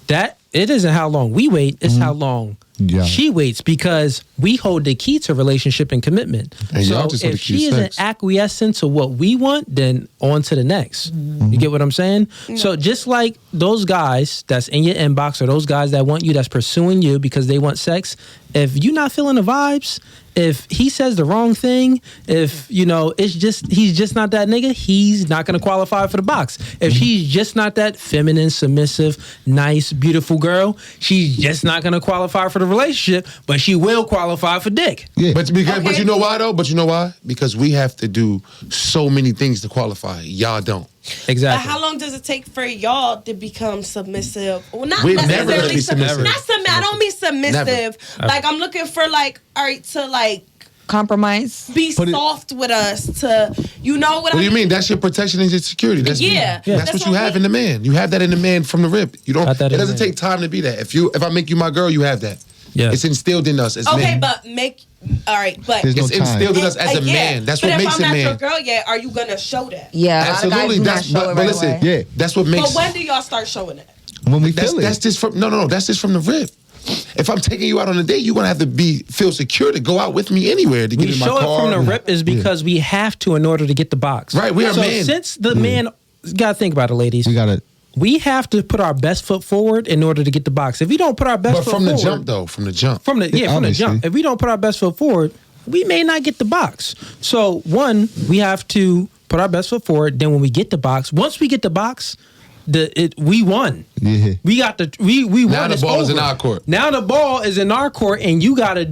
That it isn't how long we wait; it's how long she waits, because we hold the key to relationship and commitment. And so y'all just hold if the key she to isn't sex. acquiescent to what we want, then on to the next. You get what I'm saying? So just like those guys that's in your inbox, or those guys that want you, that's pursuing you because they want sex, if you're not feeling the vibes, if he says the wrong thing, if he's just not that nigga, he's not gonna qualify for the box. If she's just not that feminine, submissive, nice, beautiful girl, she's just not gonna qualify for the relationship, but she will qualify for dick. Yeah. But you know why though? But you know why? Because we have to do so many things to qualify. Y'all don't. Exactly. But how long does it take for y'all to become submissive? Well, not We're necessarily never gonna be submissive. Not submissive. I don't mean submissive. Never. Like I'm looking for all right to Compromise. be soft with us to What do you mean? That's your protection and your security. That's That's what you what have we- in the man. You have that in the man from the rip. You don't. Got that It in doesn't the man. take time to be that. If I make you my girl, you have that. Yeah. It's instilled in us as Okay, men. but but There's no It's time. instilled in us as a man. That's what makes But a if I'm not man. your girl yet, are you gonna show that? Yeah, Absolutely. a lot of guys do not That's show it but right listen. away. Yeah. That's what makes. But when do y'all start showing it? When we feel it. That's just from no. That's just from the rip. If I'm taking you out on a date, you're gonna have to feel secure to go out with me anywhere to get We in my show car. it from the rip is because we have to in order to get the box. Right, we are so men. since the man, you gotta think about it, ladies. We have to put our best foot forward in order to get the box. If we don't put our best But foot from forward, the jump though, from the jump. from the Obviously. jump, if we don't put our best foot forward, we may not get the box. So one, we have to put our best foot forward. Then when we get the box, once we get the box, we won. Yeah. We got we won. Now the It's ball is in over. our court. Now the ball is in our court, and you gotta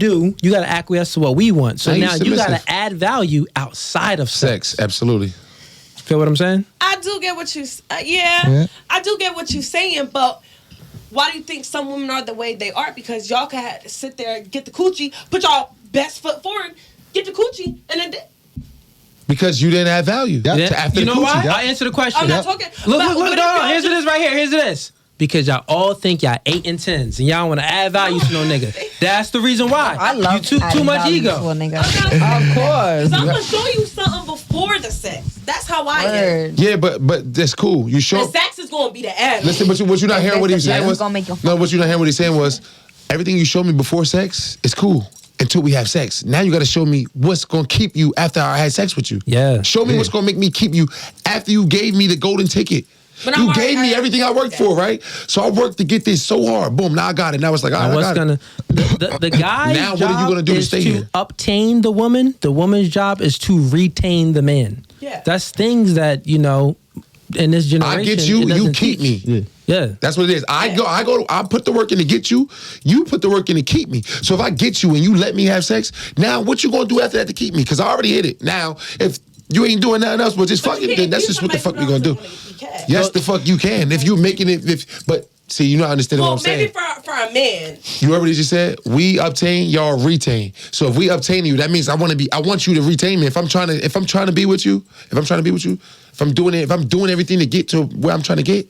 acquiesce to what we want. So Now you now you gotta submissive. add value outside of sex. Absolutely. Feel what I'm saying? I do get what you. Yeah. I do get what you're saying, but why do you think some women are the way they are? Because y'all can sit there, get the coochie, put y'all best foot forward, get the coochie, and then. Because you didn't add value. Yeah. To after You the know why? coochie. I'll answer the question. I'm not talking. Look, but what if no, y'all here's just- this right here. Here's this. Because y'all all think y'all 8 and 10s and y'all want to add value to no nigga. That's the reason why. I love you too adding much value to a ego. nigga. Of course. So I'm gonna show you something before the sex. That's how I am. Word. Yeah, but that's cool. You The show. sex is gonna be the end. Listen, but what you not hearing what he was saying was. Gonna make you No, what you not hearing what he's saying was, everything you showed me before sex is cool until we have sex. Now you got to show me what's gonna keep you after I had sex with you. Yeah. Show me what's gonna make me keep you after you gave me the golden ticket. But I'm You already- gave me everything I worked for, right? So I worked to get this so hard. Boom, now I got it. Now it's like, all Now right, what's I got it. the guy's Now what are you job gonna do to is stay to here? obtain the woman. The woman's job is to retain the man. Yeah. That's things that, in this generation. I get you, it you doesn't keep teach. me. Yeah. That's what it is. I put the work in to get you. You put the work in to keep me. So if I get you and you let me have sex, now what you gonna do after that to keep me? Because I already hit it. Now, if you ain't doing nothing else but just But you fucking, can't then that's keep just what the fuck we somebody gonna do. who don't wanna eat Yes, cat. the fuck you can. If you're making it, but see, you're not understanding Well, what I'm maybe saying. for a man. You already just said we obtain, y'all retain. So if we obtain you, that means I want you to retain me. If I'm trying to be with you, if I'm doing everything to get to where I'm trying to get,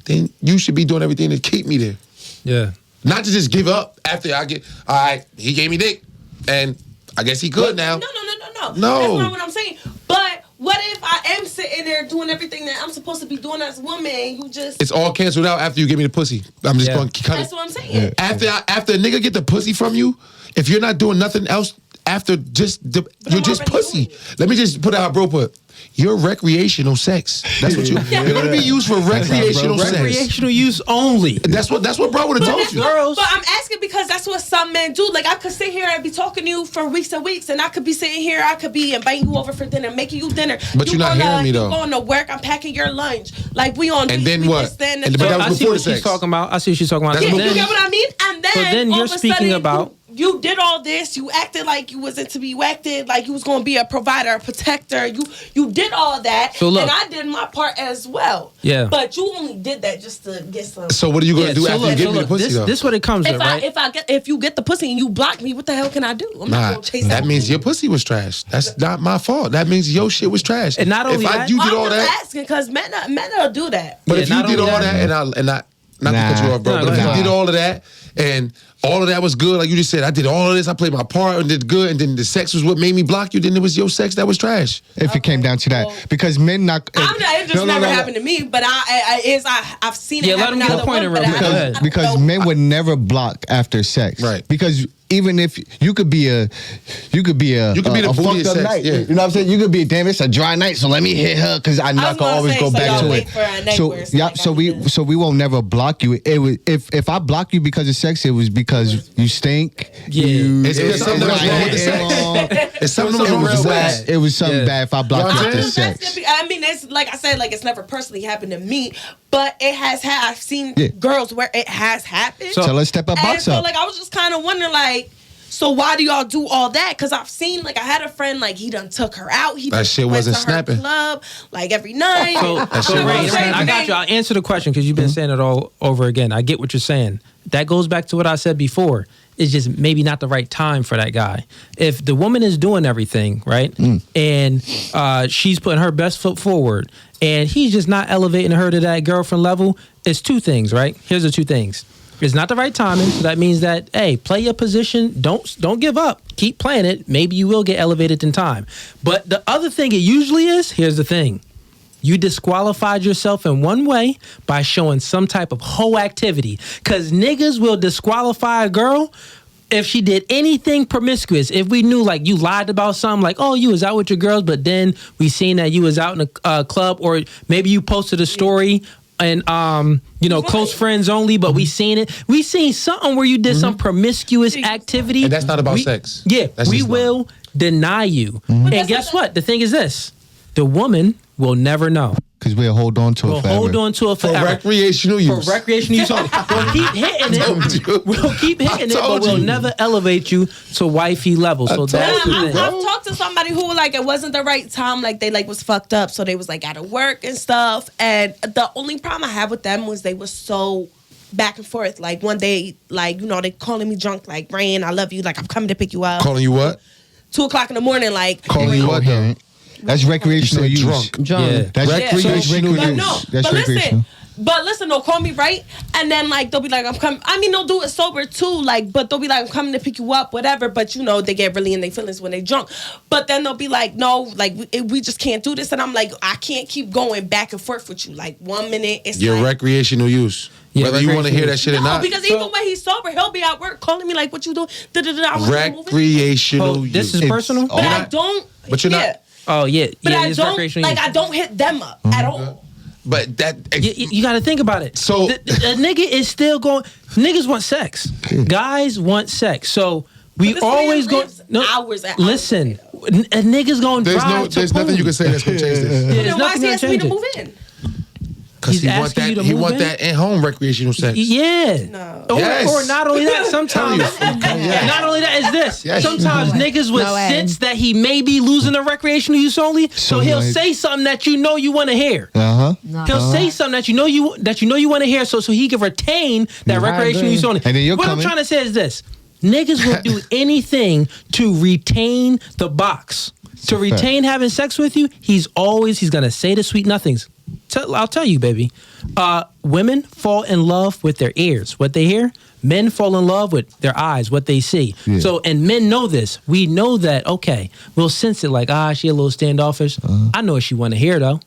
then you should be doing everything to keep me there. Yeah. Not to just give up after I get, all right, he gave me dick, and I guess he good now. No. No. That's not what I'm saying. But what if I am sitting there doing everything that I'm supposed to be doing as a woman and you just... It's all canceled out after you give me the pussy. I'm just Yeah. going to cut That's it. what I'm saying. After a nigga get the pussy from you, if you're not doing nothing else after you're I'm just already pussy. doing it. Let me just put it how bro put. You're recreational sex. That's what you're gonna be used for recreational sex. Recreational use only. That's what bro would have told That's you. what, but I'm asking because that's what some men do. Like I could sit here and be talking to you for weeks and weeks, and I could be sitting here, I could be inviting you over for dinner, making you dinner. But you're not hearing me, though. You going to work, I'm packing your lunch. Like we on. And then we what? just stand And and but talk. that I was see before what the she's sex. talking about. I see what she's talking about. That's Yeah, what you get what I mean? And then, So then all you're of a speaking sudden, about- you did all this. You acted like you wasn't to be. You acted like you was going to be a provider, a protector. You did all that, So look- and I did my part as well. Yeah. But you only did that just to get some. So what are you gonna do after you give me the pussy though? This what it comes to, right? If you get the pussy and you block me, what the hell can I do? I'm not Nah, gonna chase that means your pussy was trash. That's not my fault. That means your shit was trash. And not only that- you I'm did all just that, asking because men will do that. but Yeah, if you not did only all that- that, and I not to cut you off, bro, No, but if go you ahead. did all of that, and all of that was good, like you just said, I did all of this, I played my part and did good, and then the sex was what made me block you, then it was your sex that was trash. If it came down to that, because men not. It just never happened to me, but I've seen it happen. Let him get a point in real quick. Because men would never block after sex, right? Because even if you could be a the fucked up sex, night, yeah. you know what I'm saying? You could be, damn, it's a dry night, so let me hit her because I know I can always go back to it. So we won't never block you. It was if I block you because of sex, it was because you stink. Yeah, it's something wrong with the sex. It's something wrong with the sex. It was something bad if I blocked you after sex. I mean, it's like I said, like it's never personally happened to me, but it has had. I've seen girls where it has happened. So let's step up, box up. So like I was just kind of wondering, like, so why do y'all do all that? Because I've seen, like, I had a friend, like, he done took her out. That shit wasn't snapping. Club, like, every night. So Ray, I got you. I'll answer the question because you've been saying it all over again. I get what you're saying. That goes back to what I said before. It's just maybe not the right time for that guy. If the woman is doing everything, right, and she's putting her best foot forward, and he's just not elevating her to that girlfriend level, it's two things, right? Here's the two things. It's not the right timing. So that means that, hey, play your position. Don't give up. Keep playing it. Maybe you will get elevated in time. But the other thing it usually is, here's the thing. You disqualified yourself in one way by showing some type of hoe activity. Because niggas will disqualify a girl if she did anything promiscuous. If we knew, like, you lied about something, like, oh, you was out with your girls, but then we seen that you was out in a club, or maybe you posted a story and close friends only, but we seen it. We seen something where you did some promiscuous activity. And that's not about sex. Yeah, we will deny you. And guess what? The thing is this. The woman will never know. Because we'll hold on to it forever. Hold on to it forever. For recreational use. For recreational use only. We'll keep hitting it. We'll keep hitting it, but we'll never elevate you to wifey level. So that's the thing. I've talked to somebody who, like, it wasn't the right time. Like, they, like, was fucked up. So they was, like, out of work and stuff. And the only problem I had with them was they was so back and forth. Like, one day, like, you know, they calling me drunk. Like, Rain, I love you. Like, I'm coming to pick you up. Calling you what? 2:00 in the morning. Like, calling you what, though? That's recreational use. Drunk. Yeah. That's recreational use. No, That's but recreational. listen, they'll call me, right? And then, like, they'll be like, I'm coming. I mean, they'll do it sober, too. Like, but they'll be like, I'm coming to pick you up, whatever. But, you know, they get really in their feelings when they drunk. But then they'll be like, no, like, we just can't do this. And I'm like, I can't keep going back and forth with you. Like, 1 minute, it's your like, recreational use. Yeah, whether you want to hear that shit or not. Because even when he's sober, he'll be at work calling me like, what you doing? Recreational use. This is personal? But I don't. But you're not. Oh, yeah. But I it's don't, recreational like, use. I don't hit them up at all. But that... You got to think about it. So... The nigga is still going... Niggas want sex. Guys want sex. So we always go... No, hours at listen. A nigga's going to drive There's nothing you can say that's going to change this. Yeah, Then why is he asking me to move in? Because He's asking you to he move want in? that at-home recreational sex. Yeah. No. Or not only that, sometimes... Not only that, is this. Yes. Sometimes niggas would sense that he may be losing the recreational use only, so he'll say something that you know you want to hear. He'll say something that you know you want to hear, so he can retain that recreational use only. And then what I'm trying to say is this. Niggas will do anything to retain the box. To retain having sex with you, he's going to say the sweet nothings. I'll tell you, baby. Women fall in love with their ears, what they hear. Men fall in love with their eyes, what they see. Yeah. So, and men know this. We know that, okay, we'll sense it like, she a little standoffish. I know what she want to hear, though.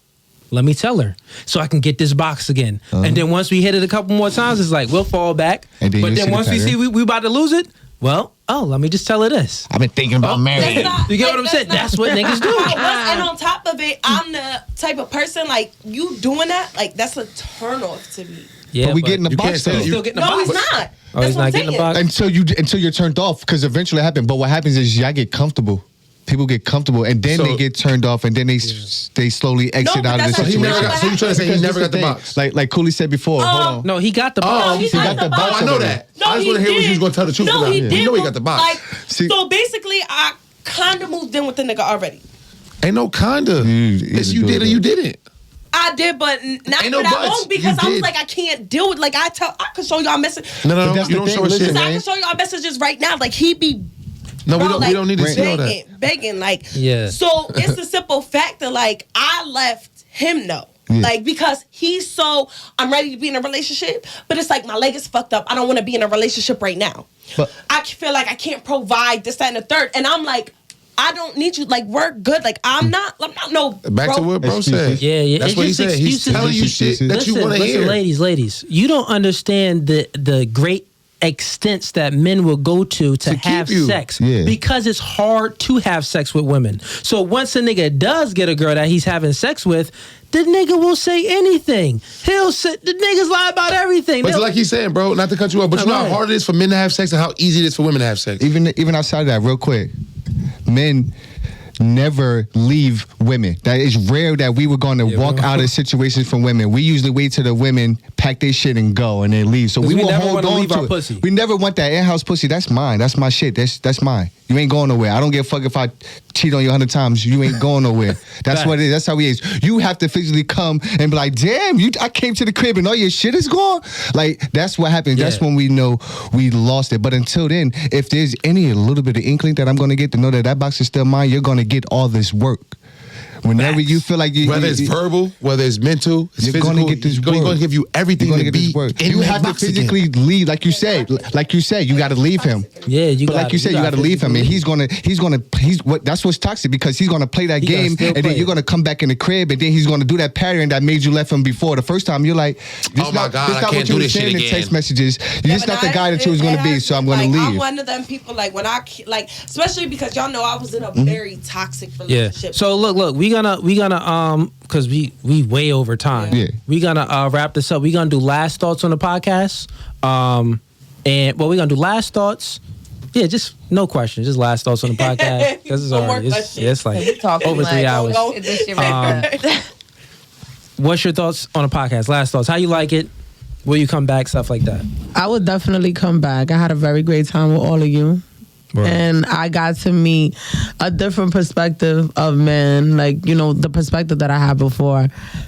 Let me tell her so I can get this box again. And then once we hit it a couple more times, it's like, we'll fall back. But then once we see we about to lose it, well, let me just tell her this. I've been thinking about marrying. You get what I'm saying? That's what niggas do. And on top of it, I'm the type of person, like, you doing that, like, that's a turn off to me. Yeah, but we getting the box. He's still getting the box. No, he's not. Oh, he's not getting the box? Until you're turned off, because eventually it happens. But what happens is y'all get comfortable. People get comfortable, and then they get turned off, and then they slowly exit out of the situation. So you trying to say he never got the box? Like Cooley said before. Hold on. No, he got the box. He got the box. I know that. No, I just want to hear what you was going to tell the truth about. he did. We know he got the box. Like, so basically, I kind of moved in with the nigga already. Ain't no kinda. Yes, you did or you didn't. I did, but not no for that buts. long because You I was did. like, I can't deal with. Like, I can show y'all messages. No, that's you the don't thing. show us shit. Listen, I can show y'all messages right now. Like, he be. No, bro, we don't need to see all that. Begging, like. Yeah. So it's the simple fact that, like, I left him know. Yeah. Like, because he's so, I'm ready to be in a relationship, but it's like my leg is fucked up. I don't want to be in a relationship right now. But I feel like I can't provide this, that, and the third. And I'm like, I don't need you. Like, we're good. Like, I'm not no. Back to what bro said. Yeah. That's It's what he just said. He's excuses. telling you shit that you want to hear. Ladies, you don't understand the great extents that men will go to have keep you. sex Yeah. because it's hard to have sex with women. So once a nigga does get a girl that he's having sex with, the nigga will say anything. He'll say, the niggas lie about everything. But it's like he's saying, bro, not to cut you off, but you know how Right. hard it is for men to have sex and how easy it is for women to have sex. even outside of that, real quick, men never leave women. That is rare that we were going to walk out of situations from women. We usually wait till the women pack their shit and go and they leave. So we will never hold wanna on leave to our it. pussy. We never want that in-house pussy. That's mine. That's my shit. That's mine. You ain't going nowhere. I don't give a fuck if I cheat on you 100 times. You ain't going nowhere. That's what it is. That's how we is. You have to physically come and be like, damn, I came to the crib and all your shit is gone. Like, that's what happens. That's when we know we lost it. But until then, if there's a little bit of inkling that I'm going to get to know that box is still mine, you're going to get all this work. Whenever you feel like whether it's verbal, whether it's mental, it's you're physical, going to get this he's work. going to give you everything You're to gonna get be this work. in You that have to box again. physically leave, like you said. Like you said, you got to leave him. Yeah, you But like you said, you got to leave him, and he's what? That's what's toxic because he's gonna play that He gonna game, still and play then it. you're gonna come back in the crib, and then he's gonna do that pattern that made you left him before. The first time, you're like, Oh my God, I not can't what you do were this shit saying in again. text messages. You're just not the guy that you was gonna be, so I'm gonna like, I'm leave. one of them people, like, when especially because y'all know I was in a very toxic Yeah. relationship. So look, we gonna because we way over time. Yeah. We gonna wrap this up. We gonna do last thoughts on the podcast. And we're gonna do last thoughts. Yeah, just no questions, just last thoughts on the podcast because it's No more already questions. it's like Talk over too 3 much. hours. This shit right there. What's your thoughts on the podcast? Last thoughts. How you like it? Will you come back? Stuff like that. I would definitely come back. I had a very great time with all of you. Right. And I got to meet a different perspective of men, like, you know, the perspective that I had before.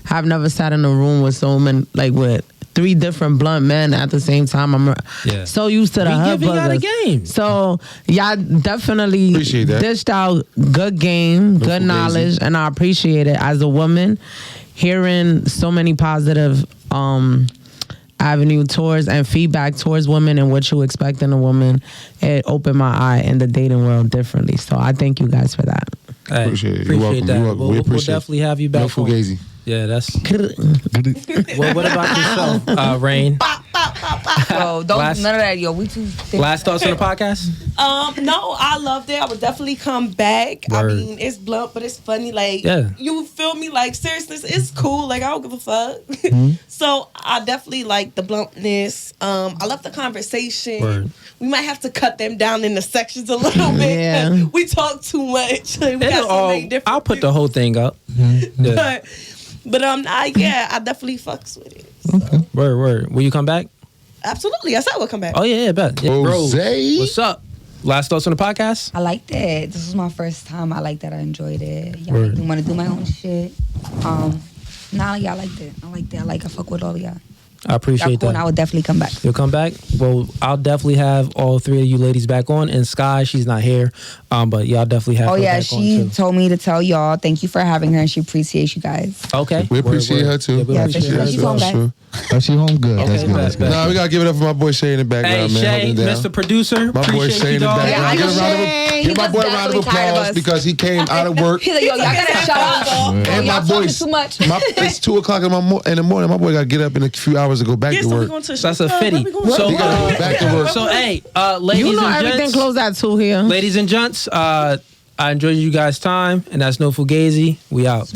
I've never sat in a room with so many, like, with 3 different blunt men at the same time. I'm so used to the We hub giving y'all the buggers. game. So y'all definitely Appreciate that. dished out good game, good Fugazi. knowledge, and I appreciate it. As a woman, hearing so many positive avenue towards and feedback towards women and what you expect in a woman, it opened my eye in the dating world differently. So I thank you guys for that. Hey, Appreciate it. You're welcome. that. You're welcome. We'll, We we'll appreciate it. definitely have you back. No on. Fugazi. Yeah, that's. Well, what about yourself, Rain? Yo, don't Last- none of that. Yo, we too. thick. Last thoughts on the podcast? No, I loved it. I would definitely come back. Word. I mean, it's blunt, but it's funny. Like, Yeah. you feel me? Like, seriousness, it's cool. Like, I don't give a fuck. So I definitely like the bluntness. I love the conversation. Word. We might have to cut them down in the sections a little bit. Yeah. 'Cause we talk too much. We got so many different. I'll put the whole thing up. Yeah. But I definitely fucks with it. Word. Will you come back? Absolutely. I said we'll come back. Oh yeah, bet. Yeah, bro, Jose? what's up? Last thoughts on the podcast? I liked it. This was my first time. I liked that. I enjoyed it. Y'all Word. make me want to do my own shit. Nah, y'all liked it. I fuck with all of y'all. I appreciate Y'all cool, and I that. would definitely come back. You'll come back? Well, I'll definitely have all 3 of you ladies back on. And Sky, she's not here. But y'all definitely have Oh her yeah, back she on too. told me to tell y'all thank you for having her, and she appreciates you guys. Okay. We appreciate her too. Yeah, we Yeah, appreciate for her sure. She's too. home back. Sure. Oh, she home good. Okay, That's good. bet, That's bet. good. Nah, we gotta give it up for my boy Shay in the Hey, background, man. Shay, Holding it down. Mr. Producer. My boy appreciate Shay you, in the dog. background. Yeah, I Give know a round of- Shay. give my He boy a was round of definitely tired of applause us. because he came out of work. He's like, yo, y'all gotta shut up. And my Y'all talking boy's too much. It's 2:00 in the morning. My boy got to get up in a few hours to go back Yeah, to so we're work. going to That's a fitty. So, He got to go back to work. so hey, ladies You know and everything gents. closed at 2 here. Ladies and gents, I enjoyed you guys' time, and that's No Fugazi. We out.